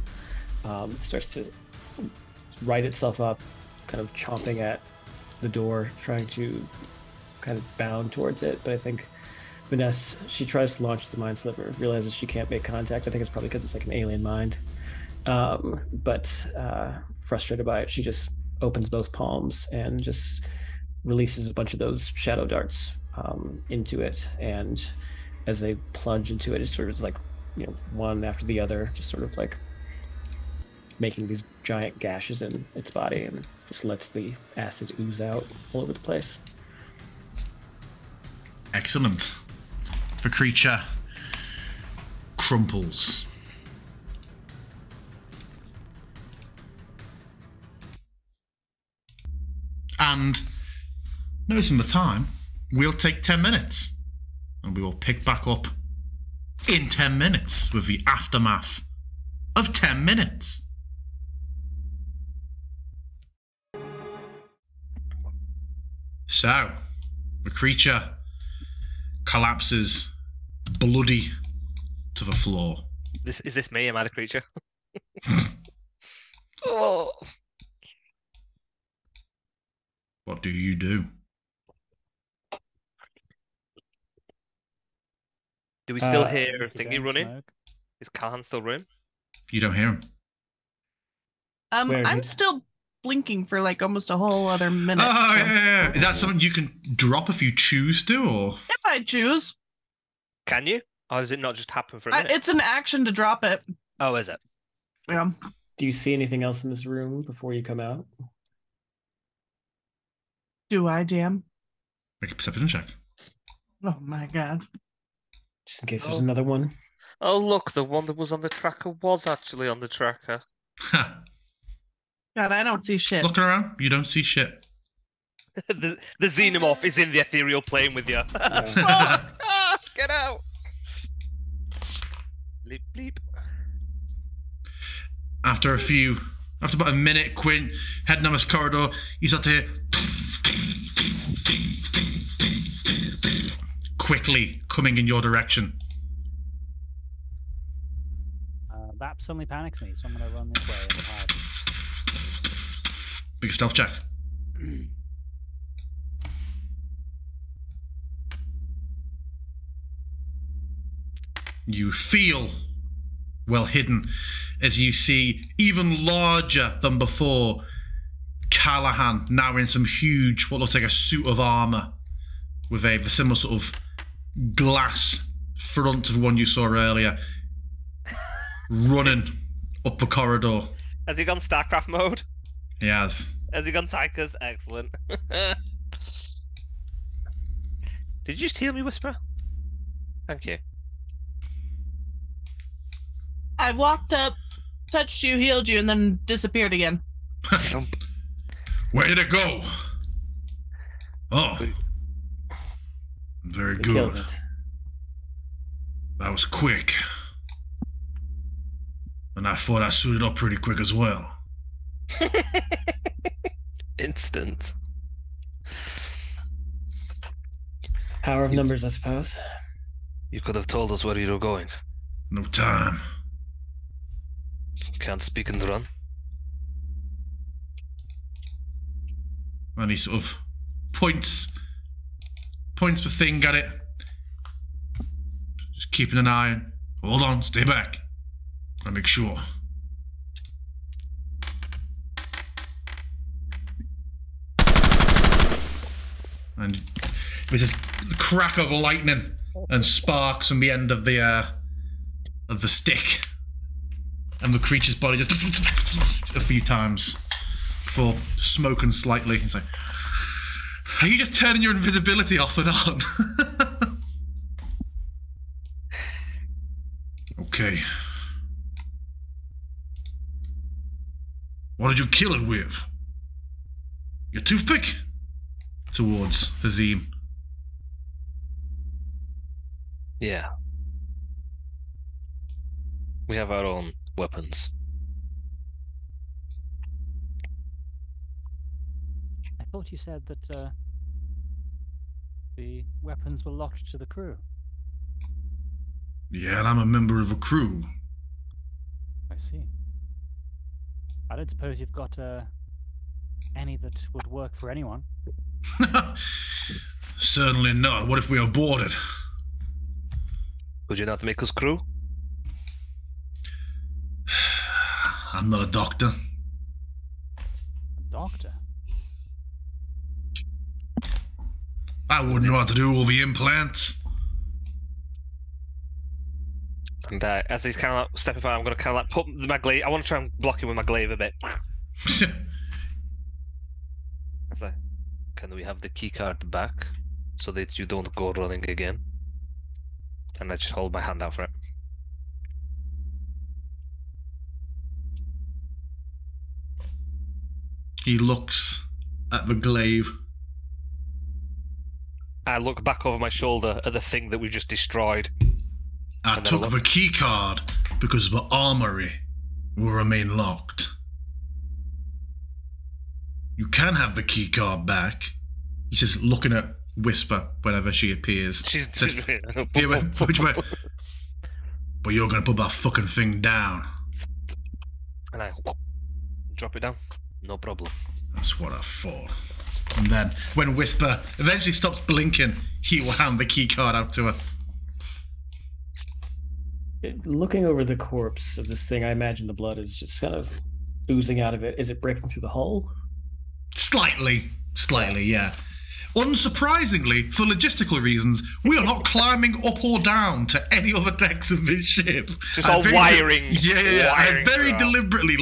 it starts to right itself up, kind of chomping at the door, trying to kind of bound towards it. But I think Vanessa, she tries to launch the mind sliver, realizes she can't make contact. I think it's probably because it's like an alien mind. But frustrated by it, she just opens both palms and just releases a bunch of those shadow darts into it. And as they plunge into it, it sort of is like, you know, one after the other, just sort of like making these giant gashes in its body, and just lets the acid ooze out all over the place. Excellent. The creature crumples. And noticing the time, we'll take 10 minutes. And we will pick back up in 10 minutes with the aftermath of 10 minutes. So, the creature collapses bloody to the floor. Is this me? Am I the creature? Oh. What do you do? Do we still hear You thingy don't running? smoke. Is Callahan still running? You don't hear him. Where I'm is he? still blinking for like almost a whole other minute. Oh, so- yeah. Is that something you can drop if you choose to, or? If I choose, Can you? Or does it not just happen for a minute? it's an action to drop it. Oh, is it? Yeah. Do you see anything else in this room before you come out? Do I, Jam? Make a perception check. Oh my god. Just in case there's another one. Oh, look, the one that was on the tracker was actually on the tracker. Ha. God, I don't see shit. Looking around, you don't see shit. the xenomorph is in the ethereal plane with you. Yeah. Fuck! Ah, get out! Bleep, bleep. After about a minute, Quint heading down this corridor, you start to hear quickly coming in your direction. That suddenly panics me, so I'm going to run this way and hide. Big stealth check. You feel well hidden as you see, even larger than before, Callahan now in some huge, what looks like a suit of armor with a similar sort of glass front of the one you saw earlier, running up the corridor. Has he gone StarCraft mode? He has. Has he gone Tychus? Excellent. Did you just heal me, Whisper? Thank you. I walked up, touched you, healed you, and then disappeared again. Where did it go? Oh. Very We killed good. it. That was quick. And I thought I suited up pretty quick as well. Instant. Power of numbers, I suppose. You could have told us where you were going. No time. Can't speak and run. And he sort of points the thing at it. Just keeping an eye on. Hold on, stay back. Gotta make sure. And there's this crack of lightning and sparks from the end of the stick. and the creature's body just a few times before smoking slightly. It's like, are you just turning your invisibility off and on? Okay. What did you kill it with? Your toothpick? Towards Hazim. Yeah. We have our own weapons. I thought you said that the weapons were locked to the crew. Yeah, and I'm a member of a crew. I see. I don't suppose you've got any that would work for anyone. Certainly not. What if we are boarded? Could you not make us crew? I'm not a doctor. A doctor? I wouldn't know what to do with the implants. And as he's kind of like stepping forward, I'm going to kind of like put my glaive. I want to try and block him with my glaive a bit. It's like, can we have the keycard back so that you don't go running again? And I just hold my hand out for it. He looks at the glaive. I look back over my shoulder at the thing that we just destroyed. I took the key card because the armory will remain locked. You can have the key card back. He's just looking at Whisper whenever she appears. She's but you're gonna put that fucking thing down. And I drop it down. No problem. That's what I thought. And then, when Whisper eventually stops blinking, he will hand the key card out to her. Looking over the corpse of this thing, I imagine the blood is just kind of oozing out of it. Is it breaking through the hull? Slightly, yeah. Unsurprisingly, for logistical reasons, we are not climbing up or down to any other decks of this ship. Just all wiring. Yeah. I very deliberately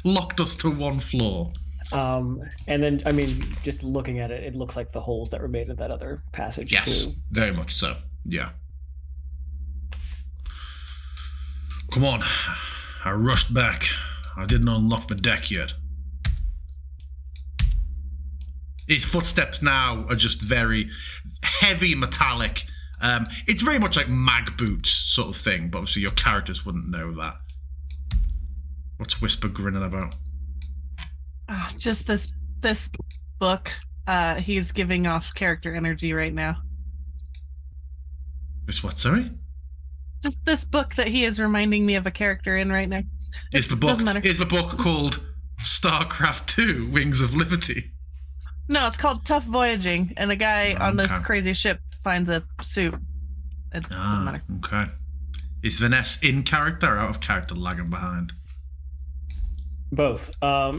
locked us to one floor. And then, I mean, just looking at it, it looks like the holes that were made in that other passage, yes, too. Very much so, yeah. Come on. I rushed back. I didn't unlock the deck yet. His footsteps now are just very heavy metallic. It's very much like mag boots sort of thing, but obviously your characters wouldn't know that. What's Whisper grinning about? Just this book. He's giving off character energy right now. This what, sorry? Just this book that he is reminding me of a character in right now. Is the book called StarCraft 2: Wings of Liberty? No, it's called Tough Voyaging, and a guy on this crazy ship finds a suit. It doesn't matter. Okay. Is Vanessa in character or out of character, lagging behind? Both. I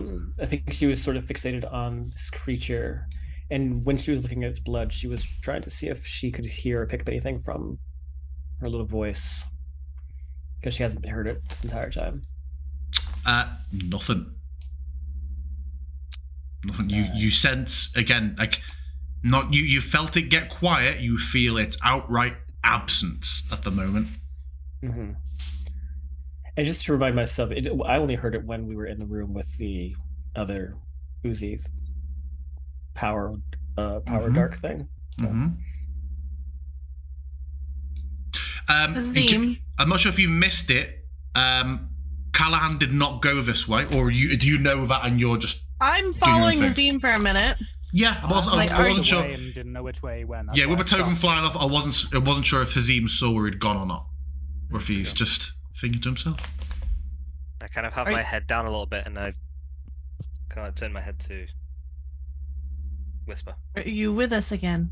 think she was sort of fixated on this creature, and when she was looking at its blood, she was trying to see if she could hear or pick up anything from her little voice, because she hasn't heard it this entire time. Nothing. You sense again, like, not you felt it get quiet. You feel its outright absence at the moment. Mm-hmm. And just to remind myself, I only heard it when we were in the room with the other Uzis. Power dark thing. Mm-hmm. Azim. I'm not sure if you missed it. Callahan did not go this way, or do you know that and you're just... I'm following Azim for a minute. Yeah, I wasn't sure. And didn't know which way he went. Yeah, with a token flying off, I wasn't sure if Hazim saw where he'd gone or not, or if he's just thinking to himself. I kind of have my head down a little bit, and I kind of like turn my head to Whisper. Are you with us again?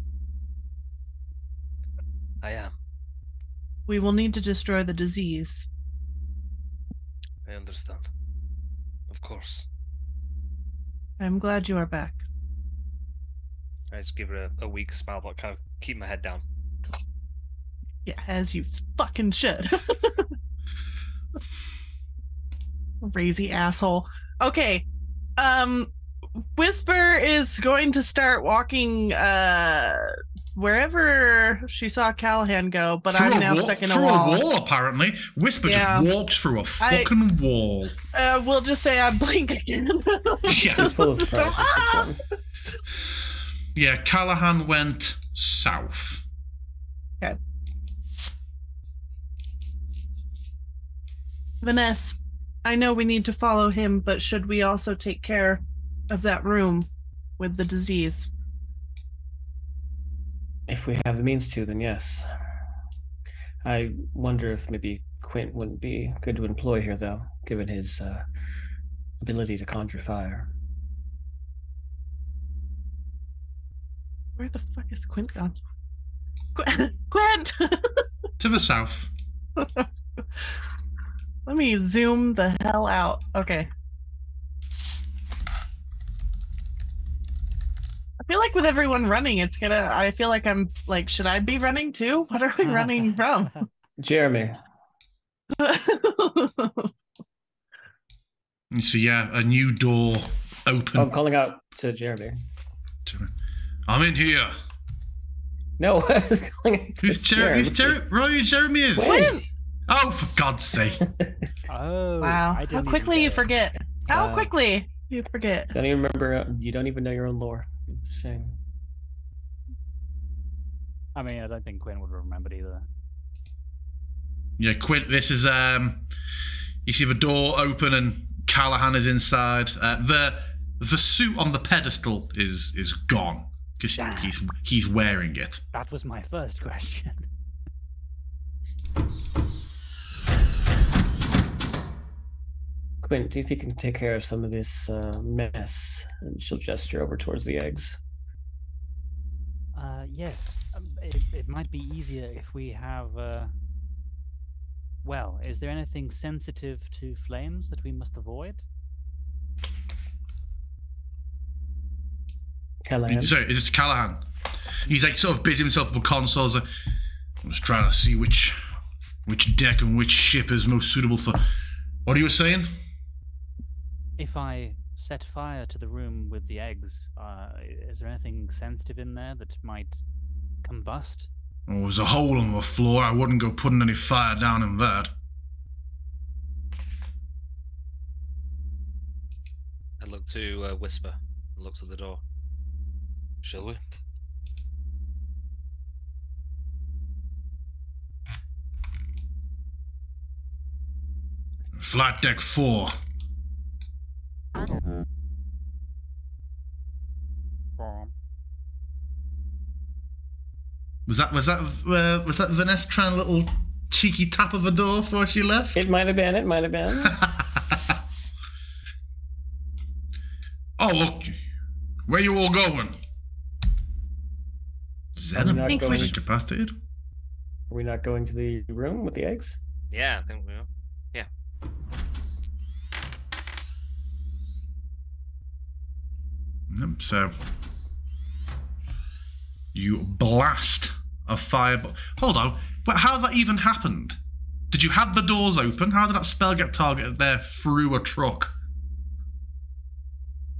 I am. We will need to destroy the disease. I understand. Of course. I'm glad you are back. I just give her a weak smile, but kind of keep my head down. Yeah, as you fucking should. Crazy asshole. Okay. Whisper is going to start walking wherever she saw Callahan go, but I'm now stuck in a wall. Through a wall, apparently. Whisper just walks through a fucking wall. We'll just say I blink again. It's full of surprises, this one. Yeah, Callahan went south. Okay. Vanessa, I know we need to follow him, but should we also take care of that room with the disease? If we have the means to, then yes. I wonder if maybe Quint wouldn't be good to employ here, though, given his ability to conjure fire. Where the fuck is Quint gone? Quint! To the south. Let me zoom the hell out. Okay. I feel like with everyone running, it's gonna. I feel like I'm like, should I be running too? What are we running from? Jeremy. You see, yeah, a new door open. Oh, I'm calling out to Jeremy. I'm in here. No, I was calling out to Jeremy. Who's Jeremy? Right, Jeremy is. Quint! Oh, for God's sake. Oh, wow. How quickly you forget. How quickly you forget. Don't even remember. You don't even know your own lore. Same. I mean, I don't think Quinn would have remembered either. Yeah, Quint, this is, you see the door open and Callahan is inside. The suit on the pedestal is gone because he's wearing it. That was my first question. Quint, do you think you can take care of some of this mess? And she'll gesture over towards the eggs. Yes. It might be easier if we have... Well, is there anything sensitive to flames that we must avoid? Callahan. Sorry, is it Callahan? He's like sort of busy himself with consoles. I'm just trying to see which deck and which ship is most suitable for... What are you saying? If I set fire to the room with the eggs, is there anything sensitive in there that might combust? Oh, there's a hole on the floor. I wouldn't go putting any fire down in that. I look to Whisper. I look to the door. Shall we? Flight deck 4. Was that Vanessa trying a little cheeky tap of a door before she left? It might have been. It might have been. Oh, look. Where you all going? Zenom is incapacitated? Are we not going to the room with the eggs? Yeah, I think we are. Yeah. Yep, so you blast a fireball. Hold on, but how that even happened? Did you have the doors open? How did that spell get targeted there through a truck?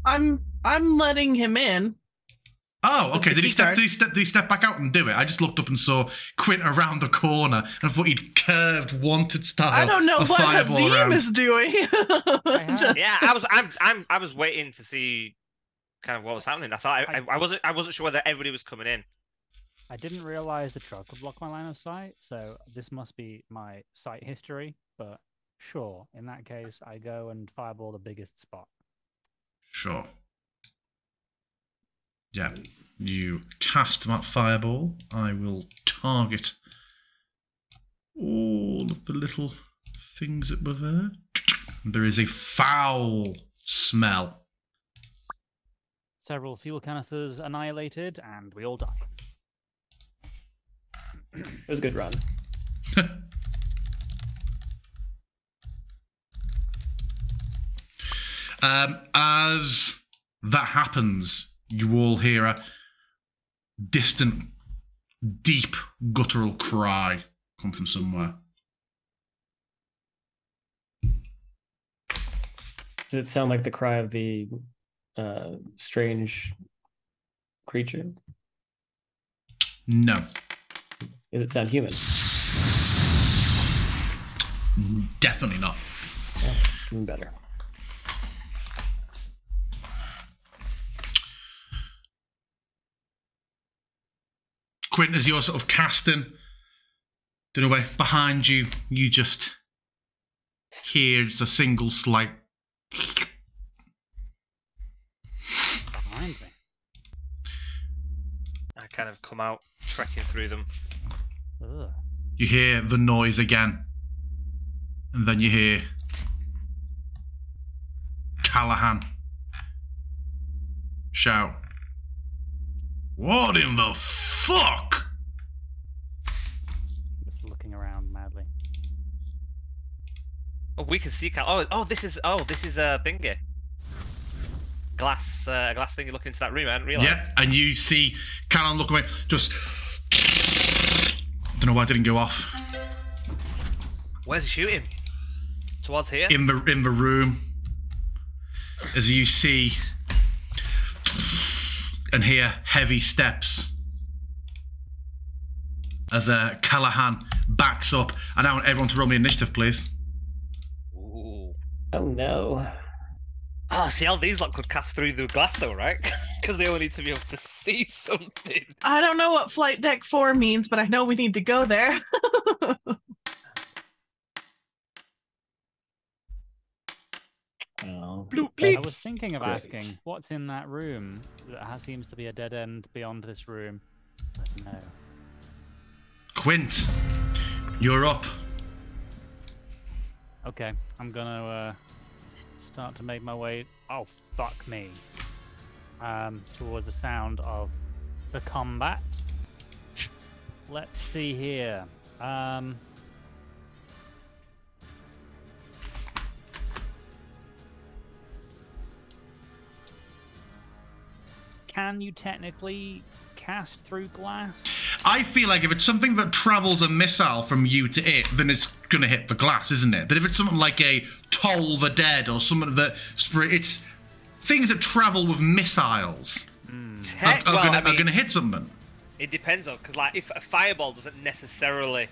I'm letting him in. Oh, okay. Did he step back out and do it? I just looked up and saw Quint around the corner, and I thought he'd curved wanted style. I don't know what Hazim is doing. Yeah, I was waiting to see kind of what was happening. I thought I wasn't sure whether everybody was coming in. I didn't realize the truck would block my line of sight, so this must be my sight history. But sure, in that case, I go and fireball the biggest spot. Sure. Yeah, you cast that fireball. I will target all of the little things that were there. There is a foul smell. Several fuel canisters annihilated, and we all die. It was a good run. As that happens, you all hear a distant, deep, guttural cry come from somewhere. Does it sound like the cry of the strange creature? No. Does it sound human? Definitely not. Oh, even better. Quint, as you're sort of casting, don't know where, behind you, you just hear just a single slight. Behind me. I kind of come out, trekking through them. Ugh. You hear the noise again. And then you hear Callahan shout, "What in the fuck?" Just looking around madly. Oh, we can see Cal. This is a thingy. Glass thingy looking into that room. I hadn't realised. Yeah, and you see Callahan look away, just. Don't know why it didn't go off. Where's he shooting? Towards here? In the room, as you see and hear heavy steps as Callahan backs up. And I want everyone to roll me initiative, please. Ooh. Oh no. Oh, see how these lot could cast through the glass though, right? Because they only need to be able to see something. I don't know what flight deck 4 means, but I know we need to go there. Oh. I was thinking of asking, what's in that room? That seems to be a dead end beyond this room. But no. Quint, you're up. Okay, I'm gonna start to make my way. Oh, fuck me. Towards the sound of the combat. Let's see here. Can you technically cast through glass? I feel like if it's something that travels a missile from you to it, then it's gonna hit the glass, isn't it? But if it's something like a Toll the Dead or something that it's things that travel with missiles are gonna hit something. It depends on, because like if a fireball doesn't necessarily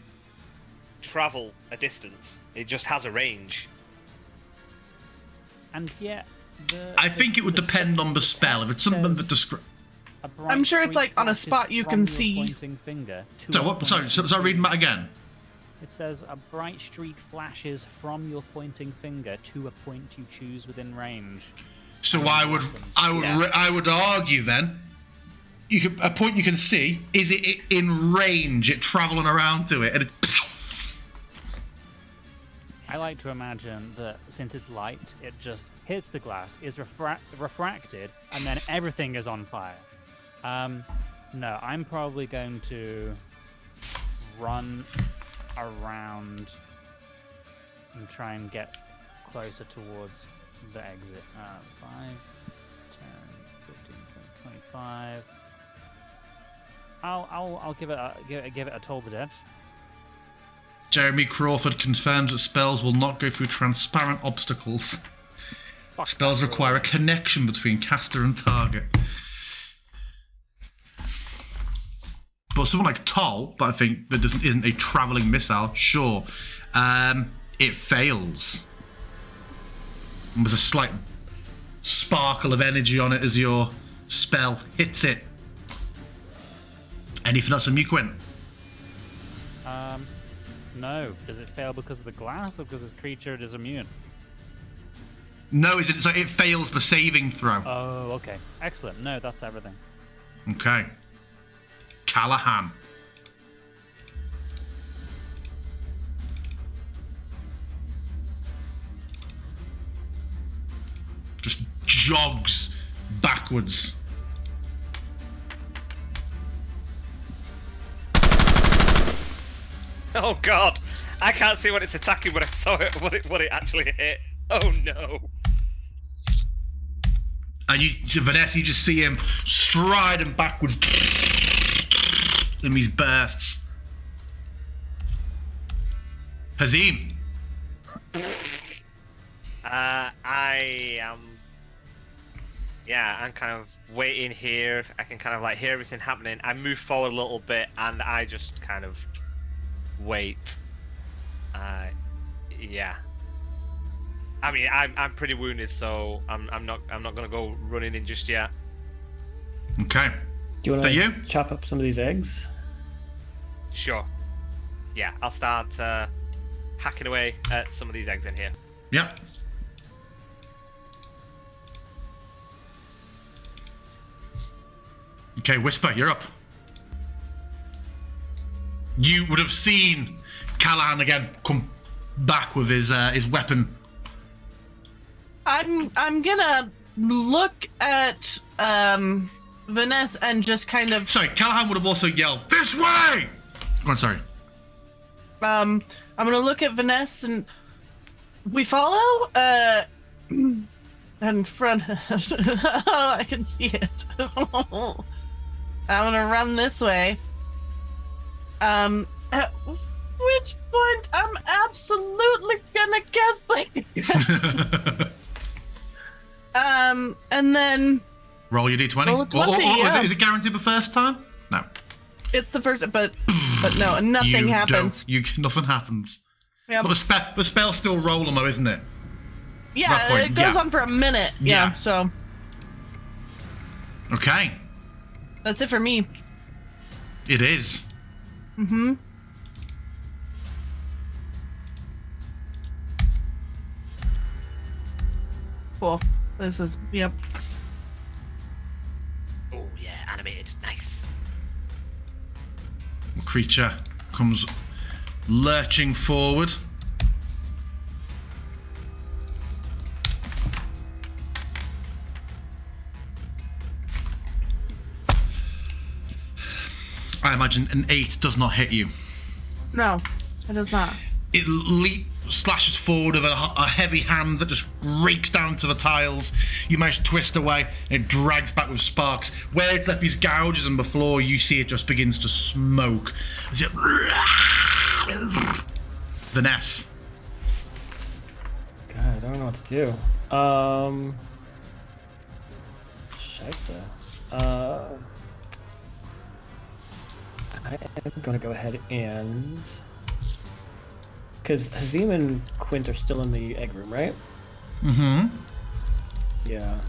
travel a distance, it just has a range. And yet, I think it would depend on the spell. If it's something that describes. I'm sure it's like on a spot you can see. Pointing finger So what? Sorry, reading that again. It says a bright streak flashes from your pointing finger to a point you choose within range. So I would argue then, a point you can see, is it in range? It traveling around to it, and it's. I like to imagine that since it's light, it just hits the glass, is refracted, and then everything is on fire. No, I'm probably going to run around and try and get closer towards the exit. 5, 10, 15, 20, 25. I'll give it a Toll the Dead. Jeremy Crawford confirms that spells will not go through transparent obstacles. Spells require a connection between caster and target. But someone like Toll, that I think that isn't a travelling missile, sure. It fails. And there's a slight sparkle of energy on it as your spell hits it. Anything else from you, Quint? No. Does it fail because of the glass or because this creature is immune? No, it fails the saving throw. Oh, okay. Excellent. No, that's everything. Okay. Callahan. Just jogs backwards. Oh god! I can't see what it's attacking, but I saw it. What it actually hit. Oh no! And Vanessa, you just see him striding backwards in these bursts. Hazim. I am. Yeah, I'm kind of waiting here. I can kind of like hear everything happening. I move forward a little bit, and I just kind of wait. Yeah. I mean, I'm pretty wounded, so I'm not gonna go running in just yet. Okay. Do you want So you? to chop up some of these eggs? Sure. Yeah, I'll start hacking away at some of these eggs in here. Yep. Okay, Whisper, you're up. You would have seen Callahan again come back with his weapon. I'm gonna look at Vanessa and just kind of. Sorry, Callahan would have also yelled, "This way!" Go on, sorry. I'm gonna look at Vanessa and we follow. In front. Oh, I can see it. I'm gonna run this way. At which point I'm absolutely gonna cast Blink. And then roll your d20. Roll a 20, yeah. Is it guaranteed the first time? No. It's the first, but no, nothing happens. Nothing happens. Yeah. But the spell's still rolling though, isn't it? Yeah, it goes on for a minute. Yeah, so. Okay. That's it for me. It is. Mm-hmm. Cool. This is, yep. Oh, yeah, animated. Nice. The creature comes lurching forward. I imagine an 8 does not hit you. No, it does not. It slashes forward with a heavy hand that just rakes down to the tiles. You manage to twist away, and it drags back with sparks. Where it's left these gouges on the floor, you see it just begins to smoke. Vanessa. God, I don't know what to do. Scheisse. I'm gonna go ahead and, because Hazim and Quint are still in the egg room, right? Mm-hmm. Yeah.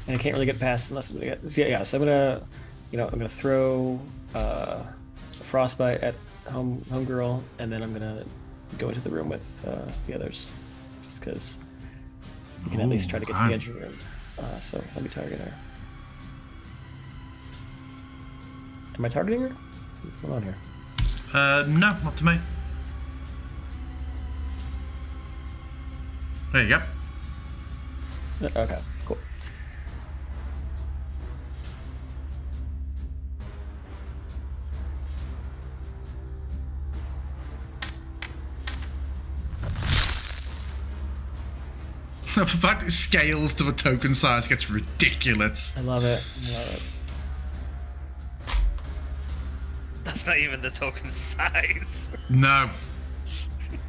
And I can't really get past unless I'm gonna get. So I'm gonna, I'm gonna throw frostbite at homegirl, and then I'm gonna go into the room with the others, just because you can at least try to get to the edge of the room. So let me target her. Am I targeting her? What's going on here? No, not to me. There you go. Okay, cool. The fact it scales to the token size gets ridiculous. I love it. I love it. That's not even the token size. No.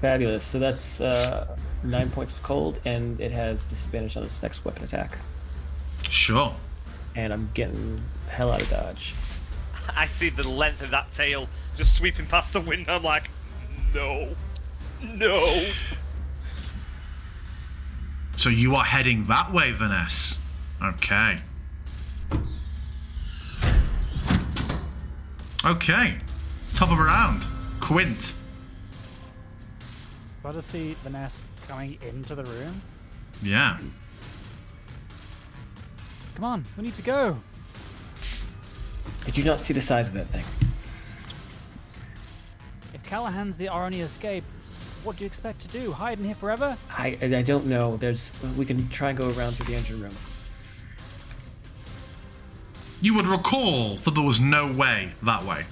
Fabulous. So that's 9 points of cold, and it has disadvantage on its next weapon attack. Sure. And I'm getting the hell out of dodge. I see the length of that tail just sweeping past the window. I'm like, no. No. So you are heading that way, Vanessa. Okay. Okay. Top of the round. Quint. Got to see Vanessa coming into the room. Yeah. Come on, we need to go. Did you not see the size of that thing? If Callahan's the only escape, what do you expect to do? Hide in here forever? I don't know. We can try and go around through the engine room. You would recall that there was no way that way.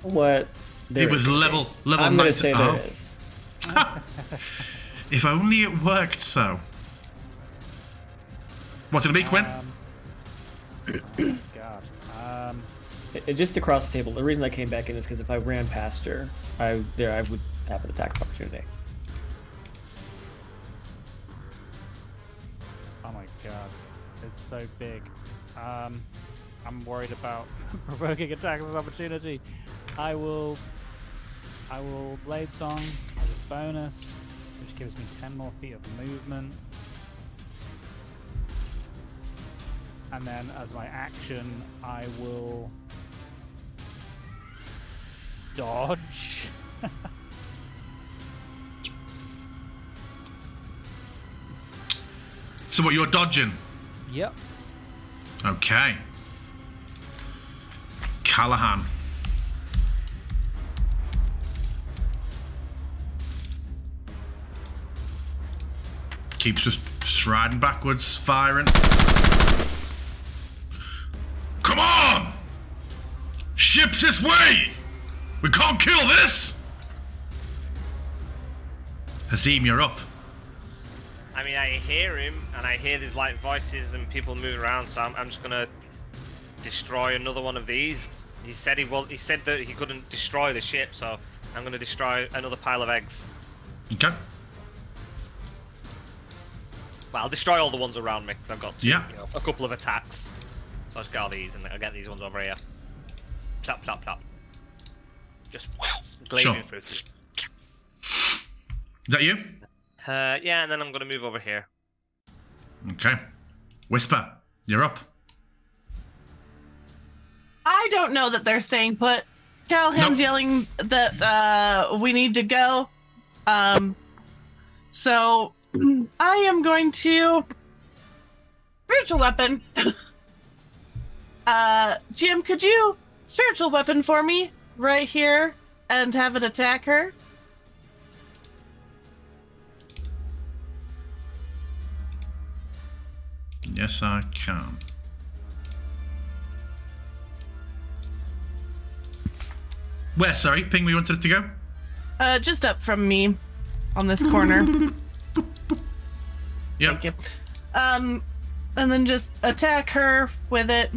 What? It was level I'm 9. gonna say there is. If only it worked so. What's it gonna be, Quint? God. Just across the table. The reason I came back in is because if I ran past her, I would have an attack opportunity. god, it's so big. I'm worried about provoking attacks as opportunity. I will Blade Song as a bonus, which gives me 10 more feet of movement. And then as my action, I will dodge. So what, you're dodging? Yep. Okay. Callahan. Keeps just striding backwards, firing. Come on! Ships this way! We can't kill this! Hazim, you're up. I mean, I hear him, and I hear these like voices and people moving around, so I'm just gonna destroy another one of these. He said that he couldn't destroy the ship, so I'm gonna destroy another pile of eggs. Okay. Well, I'll destroy all the ones around me, because I've got a couple of attacks. So I'll just get all these, and I'll get these ones over here. Plop, plop, plop. Just glazing through. Is that you? Yeah, and then I'm going to move over here. Okay. Whisper, you're up. I don't know that they're staying put. Callahan's yelling that we need to go. So I am going to spiritual weapon. Jim, could you spiritual weapon for me right here and have it attack her? Yes, I can. Where, sorry? Ping, where you wanted it to go? Just up from me on this corner. Yep. Thank you. And then just attack her with it.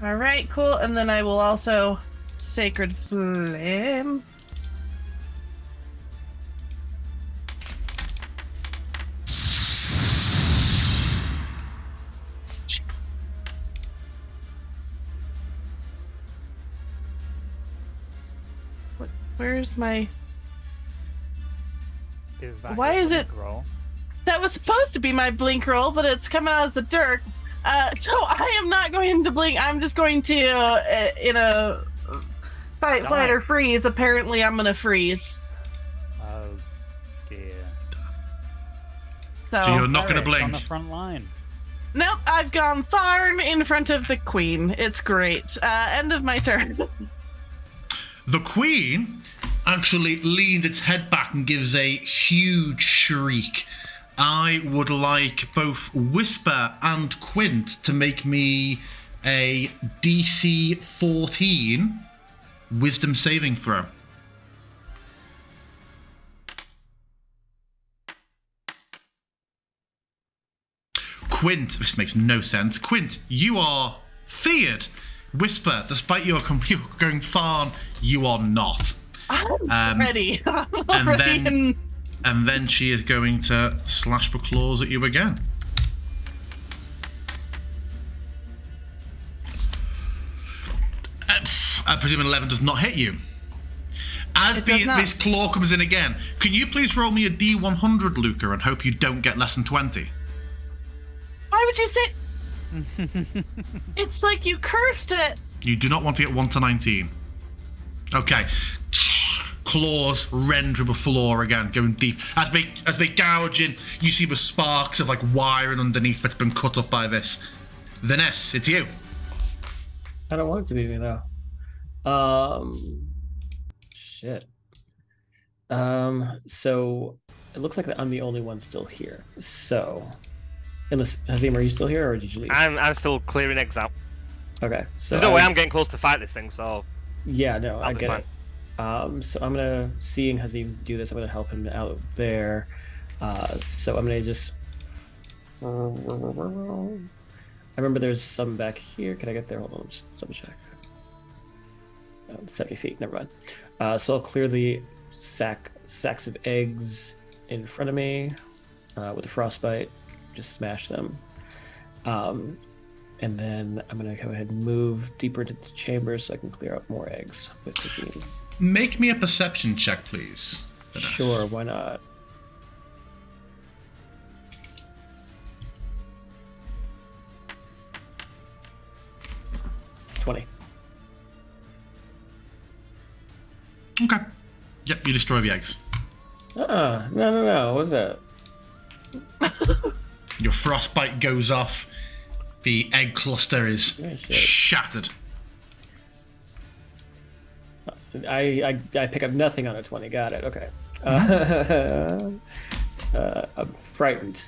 All right, cool. And then I will also Sacred Flame. Where's my... Why is it... Roll? That was supposed to be my blink roll, but it's coming out as the dirt. So I am not going to blink. I'm just going to, in a fight, flight, or freeze. Apparently, I'm going to freeze. Oh, dear. So you're not going to blink? On the front line. Nope, I've gone Tharn in front of the queen. It's great. End of my turn. The queen actually leans its head back and gives a huge shriek. I would like both Whisper and Quint to make me a DC 14 wisdom saving throw. Quint, this makes no sense. Quint, you are feared. Whisper, despite your going far, you are not. I'm ready. I'm and then she is going to slash the claws at you again. I presume an 11 does not hit you. As this claw comes in again, can you please roll me a D100, Luca, and hope you don't get less than 20? Why would you say... It's like you cursed it. You do not want to get 1 to 19. Okay. Claws rend through the floor again, going deep. As they gouge in, you see the sparks of like wiring underneath that's been cut up by this. Vanessa, it's you. I don't want it to be me though. Shit. So it looks like I'm the only one still here. So, unless Hazim, are you still here or did you leave? I'm still clearing eggs out. Okay, so there's no way I'm getting close to fight this thing. So yeah, no, I get it. So I'm gonna, seeing Hazim do this, I'm gonna help him out there. So I'm gonna just. I remember there's some back here. Can I get there? Hold on, just double check. 70 feet. Never mind. So I'll clear the sacks of eggs in front of me with a frostbite. Just smash them. And then I'm going to go ahead and move deeper into the chamber so I can clear out more eggs with the scene. Make me a perception check, please. Sure, why not? 20. Okay. Yep, you destroy the eggs. No. What's that? Your frostbite goes off. The egg cluster is shattered. I pick up nothing on a 20. Got it. Okay. I'm frightened.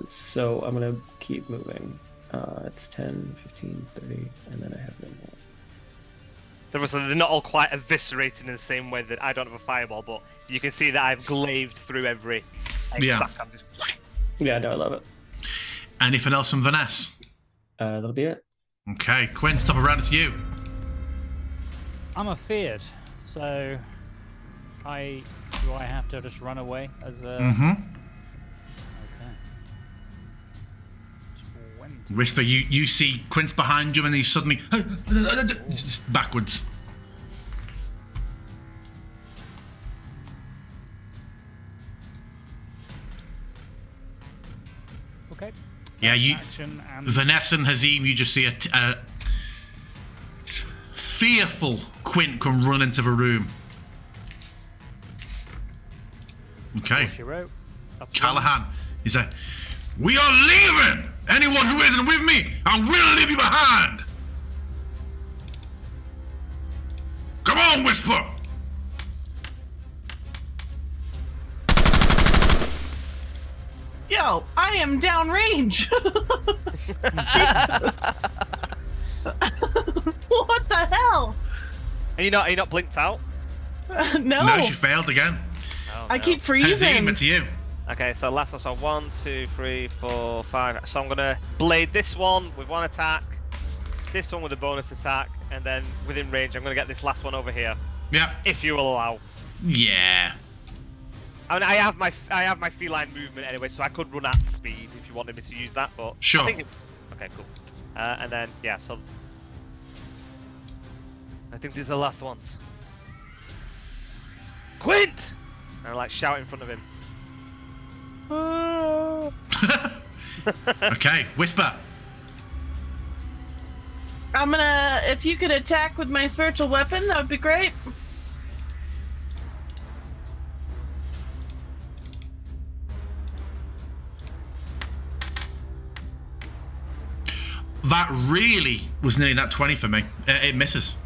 So I'm going to keep moving. It's 10, 15, 30, and then I have no more. They're not all quite eviscerated in the same way that I don't have a fireball, but you can see that I've glaived through every egg sack. I'm just... Yeah, no, I love it. Anything else from Vanessa? That'll be it. Okay, Quinn, top of round, it's you. I'm afeared, so do I have to just run away as a... Mm-hmm. Okay. Whisper, you see Quint's behind you and he's suddenly backwards. Okay. Yeah, Vanessa and Hazim, you just see a fearful Quint come run into the room. Okay. Callahan, he said, "We are leaving! Anyone who isn't with me, I will leave you behind! Come on, Whisper!" Yo, I am downrange. What the hell? Are you not blinked out? No. No, she failed again. Oh, I keep freezing. Hazim, it's you. Okay, so last one, so 1, 2, 3, 4, 5. So I'm gonna blade this one with one attack, this one with a bonus attack, and then within range, I'm gonna get this last one over here. Yeah. If you will allow. Yeah. I mean, I have my feline movement anyway, so I could run at speed if you wanted me to use that. But sure. Okay, cool. And then yeah, so I think these are the last ones. Quint! And I like shout in front of him. Okay, Whisper. I'm gonna, if you could attack with my spiritual weapon, that would be great. That really was nearly that 20 for me. It misses.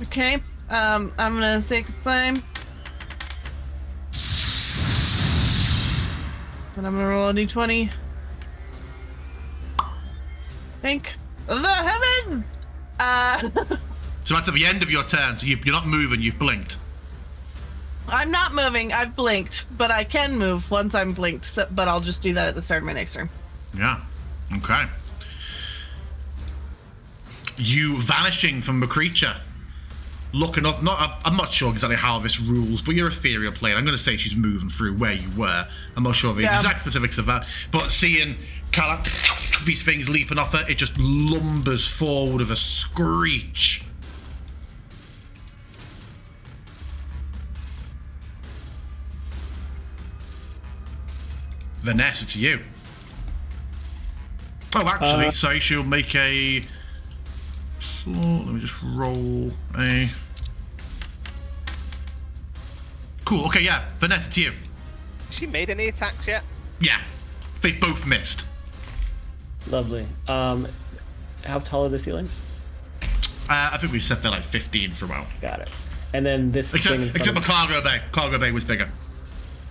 Okay, I'm gonna Sacred Flame. And I'm gonna roll a d20. Thank the heavens! So that's at the end of your turn, so you're not moving, you've blinked. I'm not moving, I've blinked, but I can move once I'm blinked, so, but I'll just do that at the start of my next turn. Yeah, okay. You vanishing from the creature, looking up. I'm not sure exactly how this rules, but you're ethereal plane. I'm going to say she's moving through where you were. I'm not sure of the exact specifics of that, but seeing these things leaping off her, it just lumbers forward with a screech. Vanessa, it's you. Oh, actually, so she'll make a... Let me just roll a... Cool, okay, yeah. Vanessa, it's you. Has she made any attacks yet? Yeah. They've both missed. Lovely. How tall are the ceilings? I think we set they're like 15 from out. Got it. And then this except for Cargo Bay. Cargo Bay was bigger.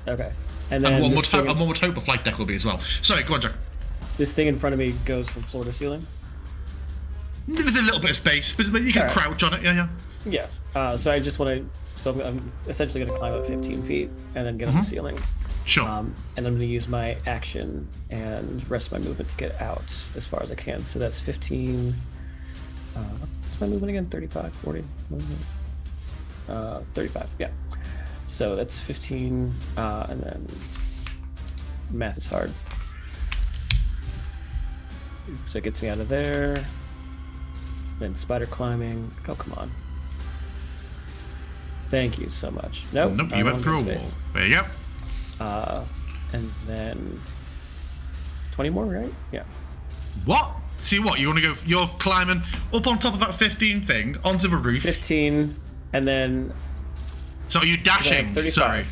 Okay. And then one would hope a flight deck will be as well. Sorry, go on, Jack. This thing in front of me goes from floor to ceiling? There's a little bit of space, but you can crouch on it, yeah. Yeah. So I just want to... So I'm essentially going to climb up 15 feet and then get on the ceiling. Sure. And I'm going to use my action and rest of my movement to get out as far as I can. So that's 15... what's my movement again? 35, 40? 35, yeah. So that's 15, and then math is hard. So it gets me out of there. Then spider climbing. Oh, come on. Thank you so much. Nope. Nope, you went through a wall. There you go. And then 20 more, right? Yeah. What? See what? You want to go? You're climbing up on top of that 15 thing onto the roof. 15, and then. So are you dashing? 35. Sorry.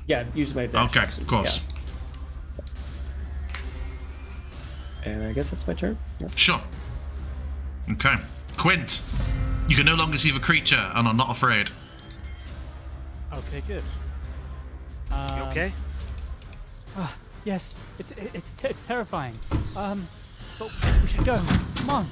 Yeah, use my dash. Okay, of course. Yeah. And I guess that's my turn. Yep. Sure. Okay. Quint, you can no longer see the creature and are not afraid. Okay, good. You okay? Yes, it's terrifying. But we should go. Come on.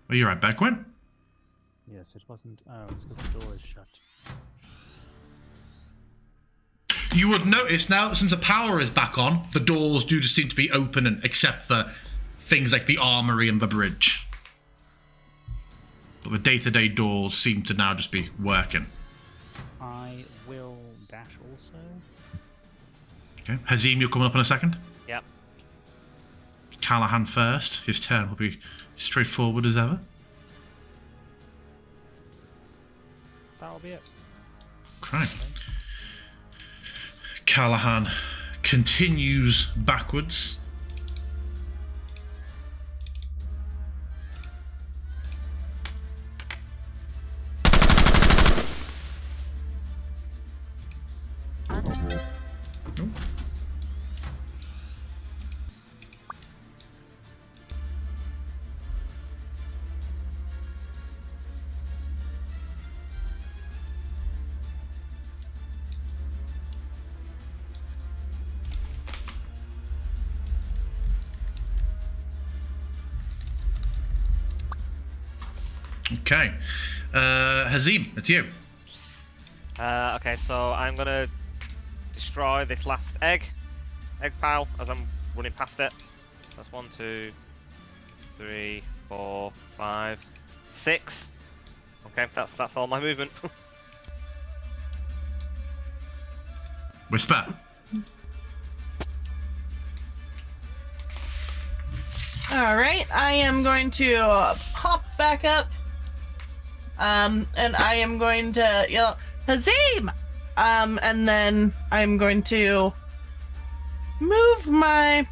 Are you right back, Quint? Yes, it wasn't. Oh, it's because the door is shut. You would notice now, since the power is back on, the doors do just seem to be open, except for things like the armory and the bridge. But the day-to-day doors seem to now just be working. I will dash also. Okay, Hazim, you're coming up in a second. Yep. Callahan first. His turn will be straightforward as ever. That'll be it. Okay. Callahan continues backwards. Okay. Hazim, it's you. Okay, so I'm gonna destroy this last egg pile as I'm running past it. That's 1, 2, 3, 4, 5, 6. Okay, that's all my movement. Whisper. All right, I am going to hop back up, and I am going to yell, Hazim! And then I'm going to move my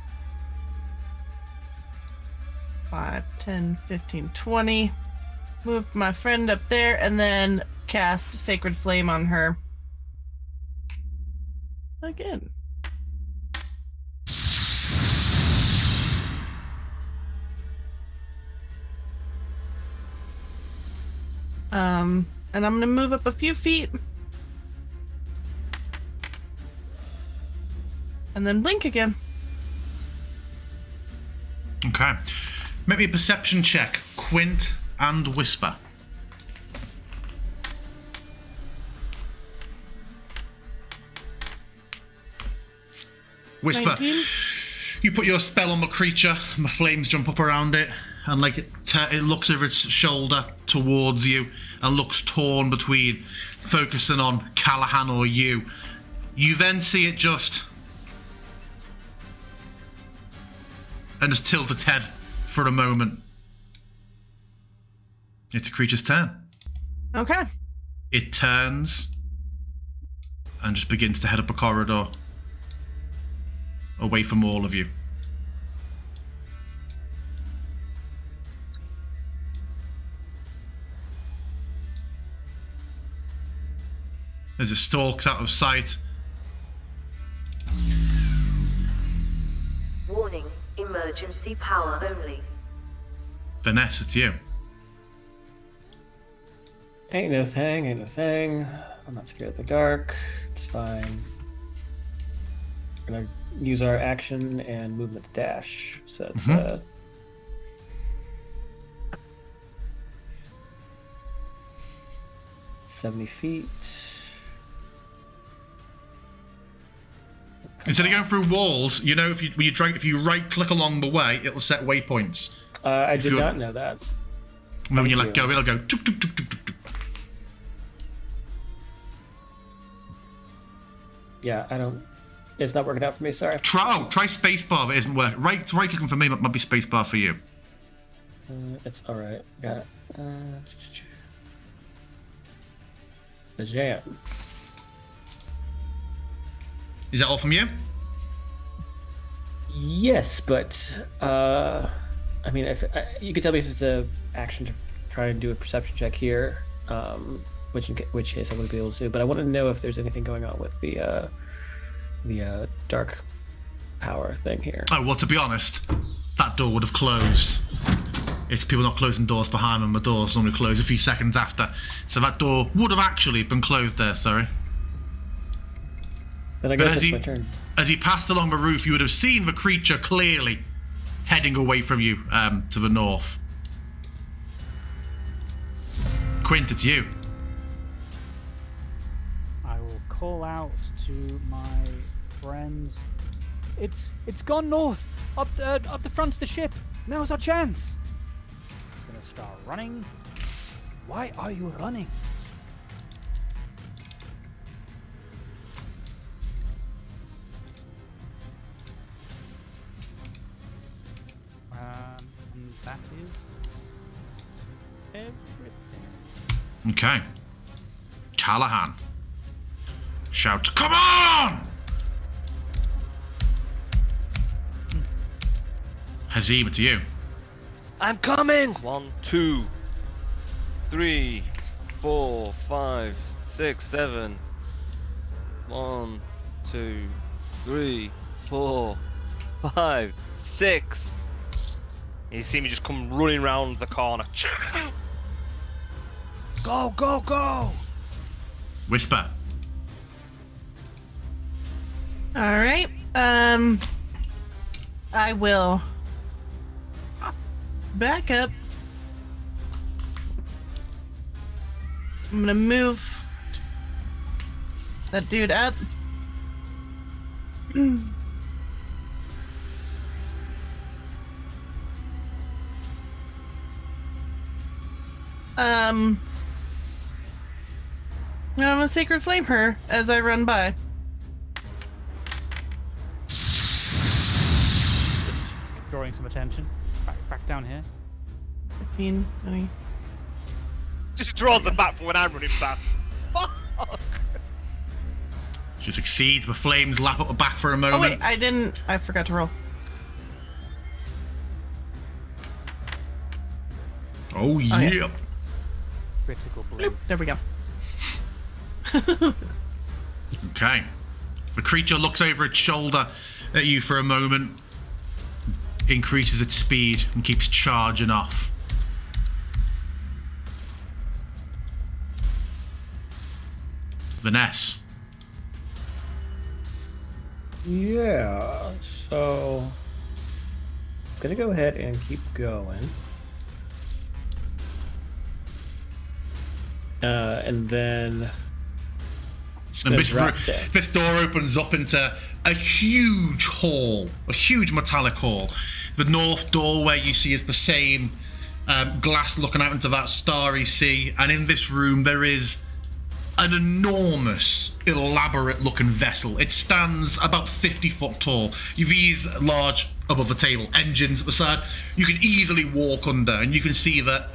5, 10, 15, 20, move my friend up there, and then cast Sacred Flame on her. Again. And I'm gonna move up a few feet. And then blink again. Okay. Make me a perception check. Quint and Whisper. Whisper. 19? You put your spell on the creature, and the flames jump up around it, and like it looks over its shoulder towards you, and looks torn between focusing on Callahan or you. You then see it just tilt its head for a moment. It's the creature's turn. Okay. It turns and just begins to head up a corridor away from all of you. As it stalks out of sight. Warning, emergency power only. Vanessa, it's you. Ain't no thing, ain't no thing. I'm not scared of the dark. It's fine. We're gonna use our action and movement to dash. So it's 70 feet. Instead of going through walls, you know, if you right-click along the way, it'll set waypoints. I did not know that. And then when you let go, it'll go. Tuk, tuk, tuk, tuk, tuk, tuk. Yeah, I don't. It's not working out for me. Sorry. Try spacebar, but it isn't working. Right-clicking for me might be spacebar for you. It's all right. Got it. The jam. Is that all from you? Yes, but I mean, if you could tell me if it's a action to try and do a perception check here, which case I wouldn't be able to. But I want to know if there's anything going on with the dark power thing here. Oh well, to be honest, that door would have closed. It's people not closing doors behind them. The doors normally close a few seconds after, so that door would have actually been closed there. Sorry. Then I guess it's my turn. As he passed along the roof, you would have seen the creature clearly heading away from you to the north. Quint, it's you. I will call out to my friends. It's gone north, up the front of the ship. Now's our chance. He's gonna start running. Why are you running? And that is everything. Okay. Callahan shouts, "Come on!" Hazim, it's you. I'm coming! 1, 2, 3, 4, 5, 6, 7. 1, 2, 3, 4, 5, 6. You see me just come running round the corner. Go, go, go! Whisper. Alright. I will back up. I'm gonna move that dude up. I'm gonna Sacred Flame her as I run by. Drawing some attention. Back down here. 15, 20. Just draws them back from when I'm running fast. Fuck! She succeeds, the flames lap up the back for a moment. Oh wait, I forgot to roll. Oh yeah. yeah. Critical blow. There we go. Okay. The creature looks over its shoulder at you for a moment, increases its speed, and keeps charging off. Vanessa. Yeah, so I'm gonna go ahead and keep going. And then and this door opens up into a huge hall, a huge metallic hall. The north doorway you see is the same glass looking out into that starry sea, and in this room there is an enormous, elaborate looking vessel. It stands about 50 foot tall. You've these large above the table engines at the side. You can easily walk under, and you can see that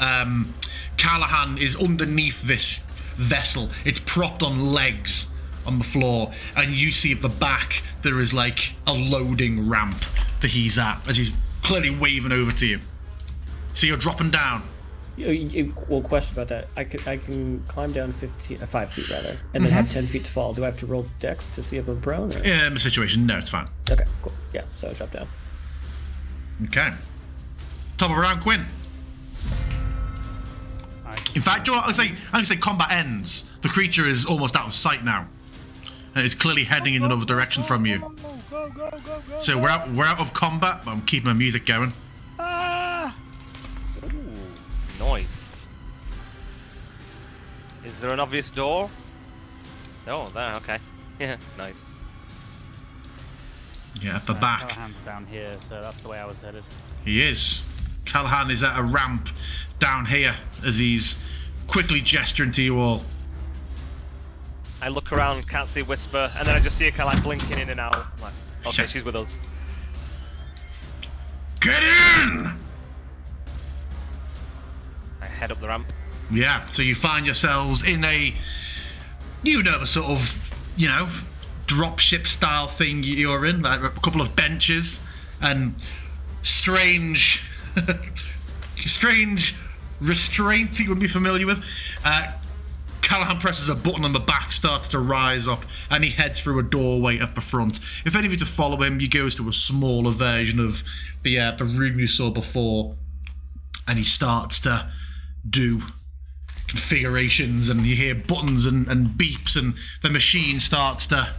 Callahan is underneath this vessel. It's propped on legs on the floor, and you see at the back there is like a loading ramp that he's at as he's clearly waving over to you. So you're dropping down. Well, question about that. I can climb down 5 feet rather, and then have 10 feet to fall. Do I have to roll dex to see if I'm prone? Or? Yeah, in the situation, no, it's fine. Okay, cool. Yeah, so I drop down. Okay. Top of round, Quinn. In fact, I'm gonna say combat ends. The creature is almost out of sight now, and it's clearly heading in another direction from you. So we're out of combat, but I'm keeping my music going. Nice. Is there an obvious door? No, there, okay. Yeah, nice. Yeah, at the back. Callahan's down here, so that's the way I was headed. He is. Callahan is at a ramp down here as he's quickly gesturing to you all. I look around, can't see Whisper, and then I just see her kind of like blinking in and out. I'm like, okay, she's with us. Get in! I head up the ramp. Yeah, so you find yourselves in a, the sort of, dropship style thing you're in, like a couple of benches and strange restraints you wouldn't be familiar with. Callahan presses a button and the back starts to rise up and he heads through a doorway at the front. If any of you to follow him, he goes to a smaller version of the room you saw before and he starts to do configurations and you hear buttons and beeps and the machine starts to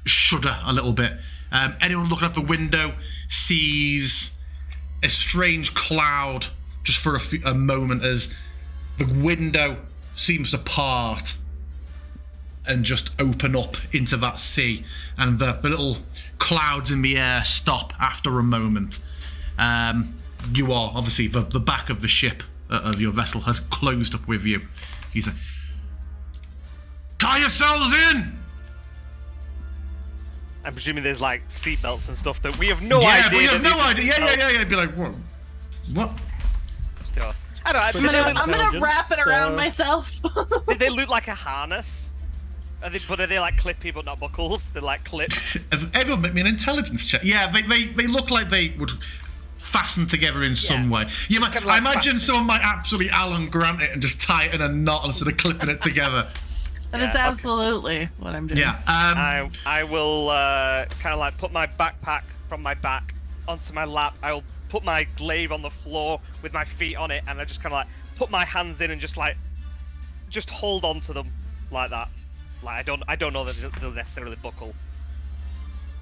shudder a little bit. Anyone looking out the window sees a strange cloud just for a moment as the window seems to part and just open up into that sea, and the little clouds in the air stop after a moment. You are obviously the back of the ship of your vessel has closed up with you. He's like, tie yourselves in. I'm presuming there's like seatbelts and stuff that we have no idea. Yeah, we have no idea. Yeah. Be like, what? Sure. I don't know. I'm gonna wrap it around myself. Did they look like a harness? Are they like clippy but not buckles? They're like clips. Everyone make me an intelligence check. Yeah, they look like they would fasten together in some way. I imagine someone might absolutely Alan Grant it and just tie it in a knot instead of clipping it together. That is absolutely what I'm doing. Yeah. I will kind of like put my backpack from my back onto my lap. I'll put my glaive on the floor with my feet on it, and I just kind of like put my hands in and just hold on to them like that. Like I don't know that they'll necessarily buckle.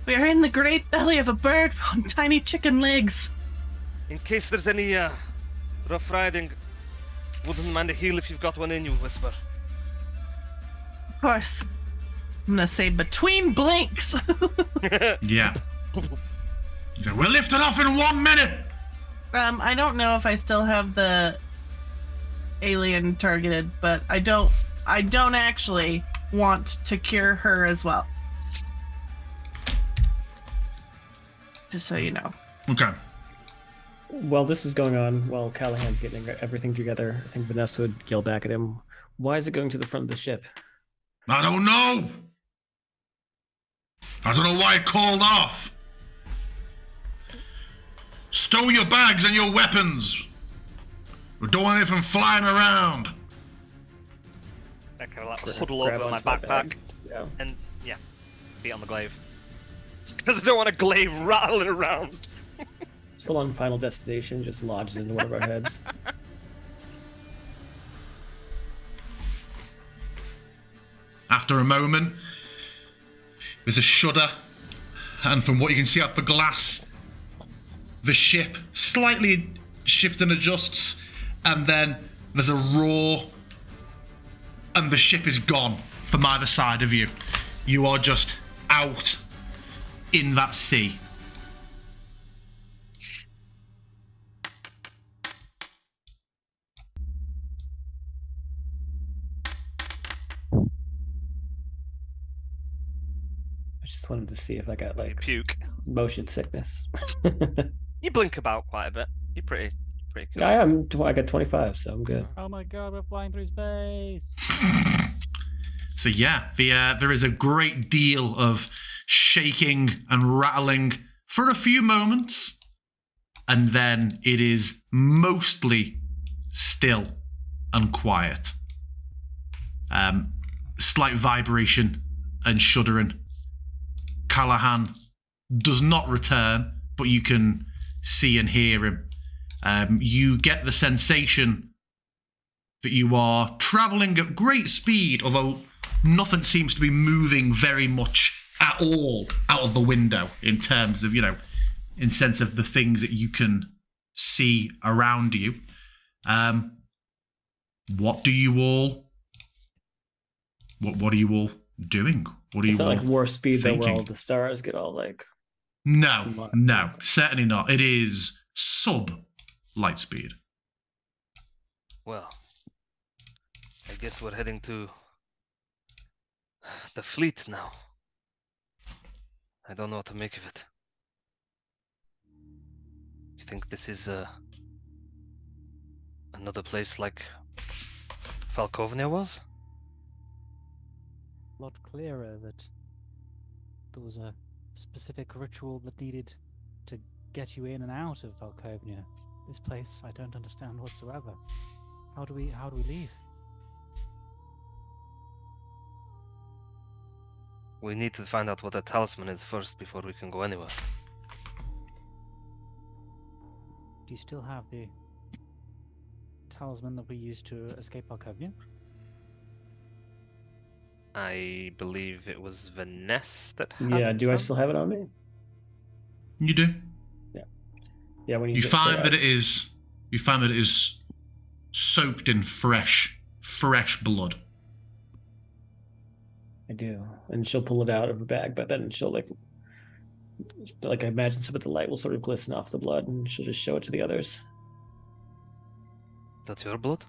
We are in the great belly of a bird on tiny chicken legs. In case there's any rough riding, wouldn't mind a heel if you've got one in you, Whisper. Of course. I'm gonna say between blinks. Yeah. We're lifting off in 1 minute. I don't know if I still have the alien targeted, but I don't actually want to cure her as well. Just so you know. Okay. While this is going on, while Callahan's getting everything together, I think Vanessa would yell back at him, "Why is it going to the front of the ship?" I don't know. I don't know why it called off. Stow your bags and your weapons. We don't want anything flying around. I kind of like huddle over my backpack Yeah. and beat on the glaive. Because I don't want a glaive rattling around. Full on Final Destination just lodges into one of our heads. After a moment, there's a shudder, and from what you can see out the glass, the ship slightly shifts and adjusts, and then there's a roar, and the ship is gone from either side of you. You are just out in that sea. I just wanted to see if I got like puke motion sickness. You blink about quite a bit. You're pretty cool. I got 25, so I'm good. Oh my god, we're flying through space. So yeah, there is a great deal of shaking and rattling for a few moments, and then it is mostly still and quiet. Slight vibration and shuddering. Callahan does not return, but you can see and hear him. You get the sensation that you are travelling at great speed, although nothing seems to be moving very much at all out of the window in terms of, in sense of the things that you can see around you. What are you all doing? What are It's you not all like warp speed though, where thinking? all the stars get all like No, no, certainly not. It is sub-light speed. Well, I guess we're heading to the fleet now. I don't know what to make of it. You think this is another place like Falkovnia was? A lot clearer that there was a specific ritual that needed to get you in and out of Falkovnia. This place I don't understand whatsoever. How do we leave? We need to find out what a talisman is first before we can go anywhere. Do you still have the talisman that we used to escape Falkovnia? I believe it was Vanessa that had Yeah, do I them? still have it on me? You do. Yeah, when You find that it is. You find that it is soaked in fresh blood. I do, and she'll pull it out of her bag, but then she'll like I imagine some of the light will sort of glisten off the blood, and she'll just show it to the others. That's your blood?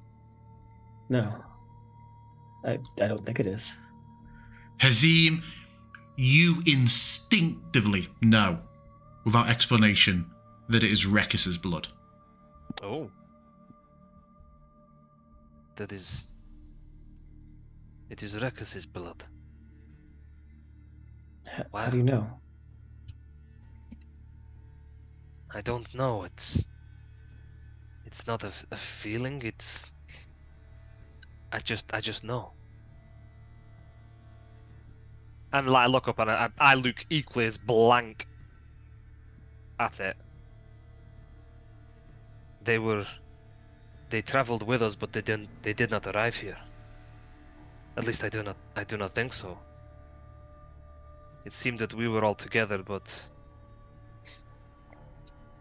No, I don't think it is. Hazim, you instinctively know, without explanation, that it is Rekis's blood. Oh. That is... It is Rekis's blood. How do you know? I don't know. It's not a feeling. It's... I just know. And I look up and I look equally as blank at it. They traveled with us, but they did not arrive here. At least I do not think so. It seemed that we were all together, but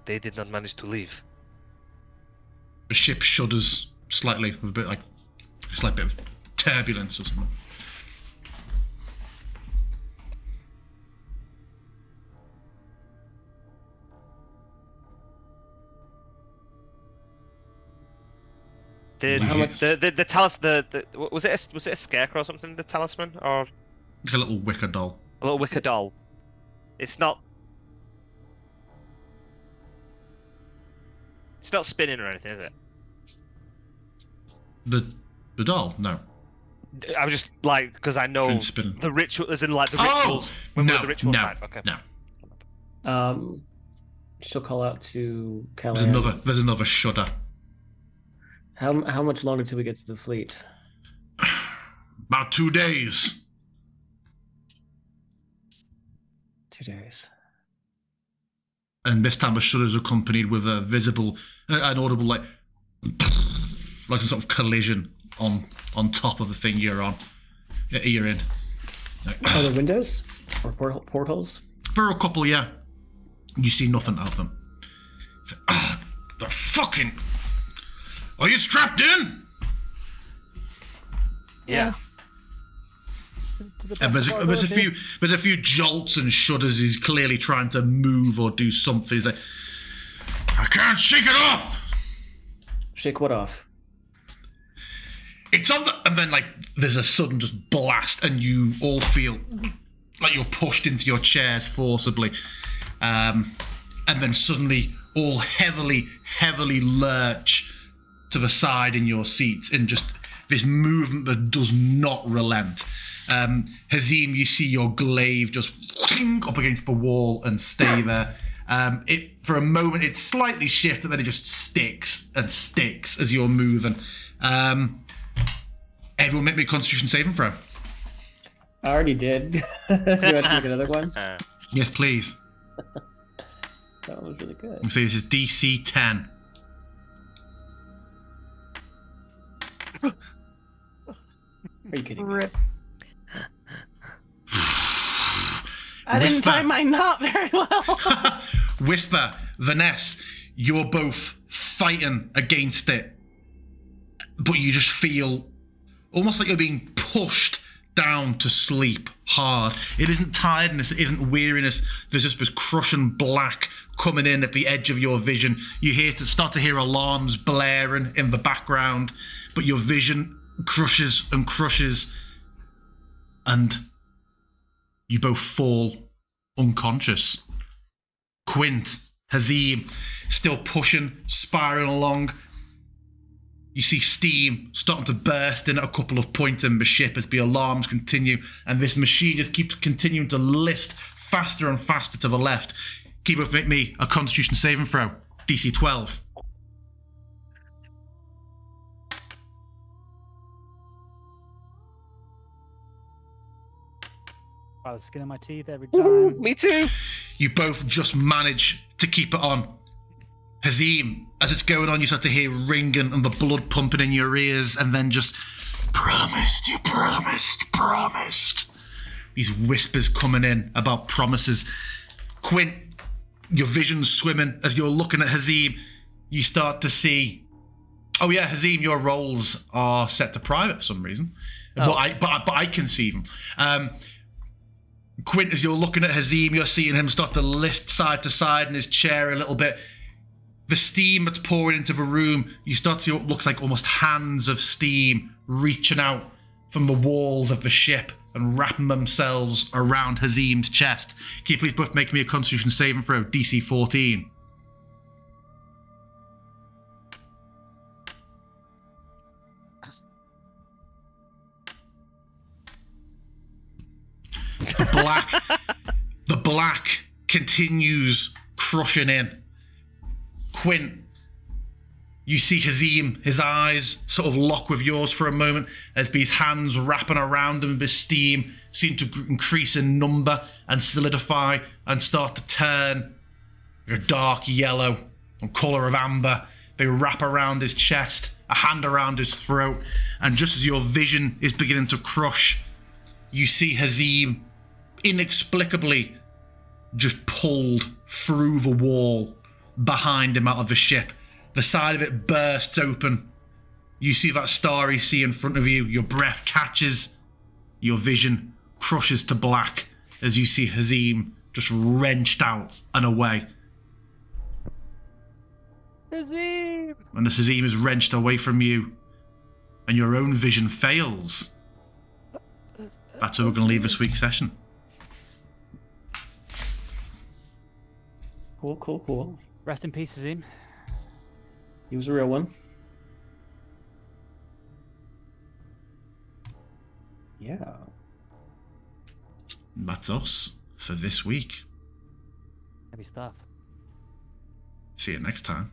they did not manage to leave. The ship shudders slightly with a slight bit of turbulence or something. The talisman, was it a scarecrow or something? The talisman, or like a little wicker doll? A little wicker doll. It's not spinning or anything, is it? The doll? No. I was just like, because I know the ritual, as in like the rituals. When we're at the ritual sites. Okay. No. She'll call out to Callahan. There's another shudder. How much longer till we get to the fleet? About 2 days. 2 days. And this time the shudder is accompanied with a visible, an audible like a sort of collision on top of the thing you're in. Are there windows or portholes? There are a couple, yeah. You see nothing out of them. The fucking... Are you strapped in? Yes. And there's a few jolts and shudders. He's clearly trying to move or do something. He's like, I can't shake it off. Shake what off? It's on the, and then like there's a sudden just blast, and you all feel like you're pushed into your chairs forcibly, and then suddenly all heavily lurch to the side in your seats in just this movement that does not relent. Hazim, you see your glaive just up against the wall and stay there. For a moment it slightly shifts, and then it just sticks as you're moving. Everyone make me a Constitution saving throw. I already did. Do you want to make another one? Yes, please. That was really good. So this is DC 10. Are you kidding me? Rip. I didn't tie my knot very well. Whisper, Vanessa, you're both fighting against it, but you just feel almost like you're being pushed down to sleep hard. It isn't tiredness, it isn't weariness. There's just this crushing black coming in at the edge of your vision. You start to hear alarms blaring in the background, but your vision crushes and crushes, and you both fall unconscious. Quint, Hazim, still pushing, spiraling along. You see steam starting to burst in at a couple of points in the ship as the alarms continue, and this machine just keeps continuing to list faster and faster to the left. Keep up, make me a Constitution saving throw, DC 12. By the skin of my teeth every time. Me too. You both just manage to keep it on. Hazim, as it's going on, you start to hear ringing and the blood pumping in your ears, and then just, promised, you promised. These whispers coming in about promises. Quint, your vision's swimming. As you're looking at Hazim, you start to see, oh yeah, Hazim, your rolls are set to private for some reason. Oh. But I can see them. Quint, as you're looking at Hazim, you're seeing him start to list side to side in his chair a little bit. The steam that's pouring into the room, you start to see what looks like almost hands of steam reaching out from the walls of the ship and wrapping themselves around Hazim's chest. Can you please both make me a Constitution saving throw, DC 14? The black continues crushing in. Quint, you see Hazim, his eyes sort of lock with yours for a moment as these hands wrapping around him, this steam seem to increase in number and solidify and start to turn a dark yellow and colour of amber. They wrap around his chest, a hand around his throat, and just as your vision is beginning to crush, you see Hazim inexplicably just pulled through the wall behind him out of the ship. The side of it bursts open. You see that starry sea in front of you. Your breath catches. Your vision crushes to black as you see Hazim just wrenched out and away. Hazim! And as Hazim is wrenched away from you and your own vision fails, that's where we're going to leave this week's session. Cool. Rest in peace, Hazim. He was a real one. Yeah. That's us for this week. Heavy stuff. See you next time.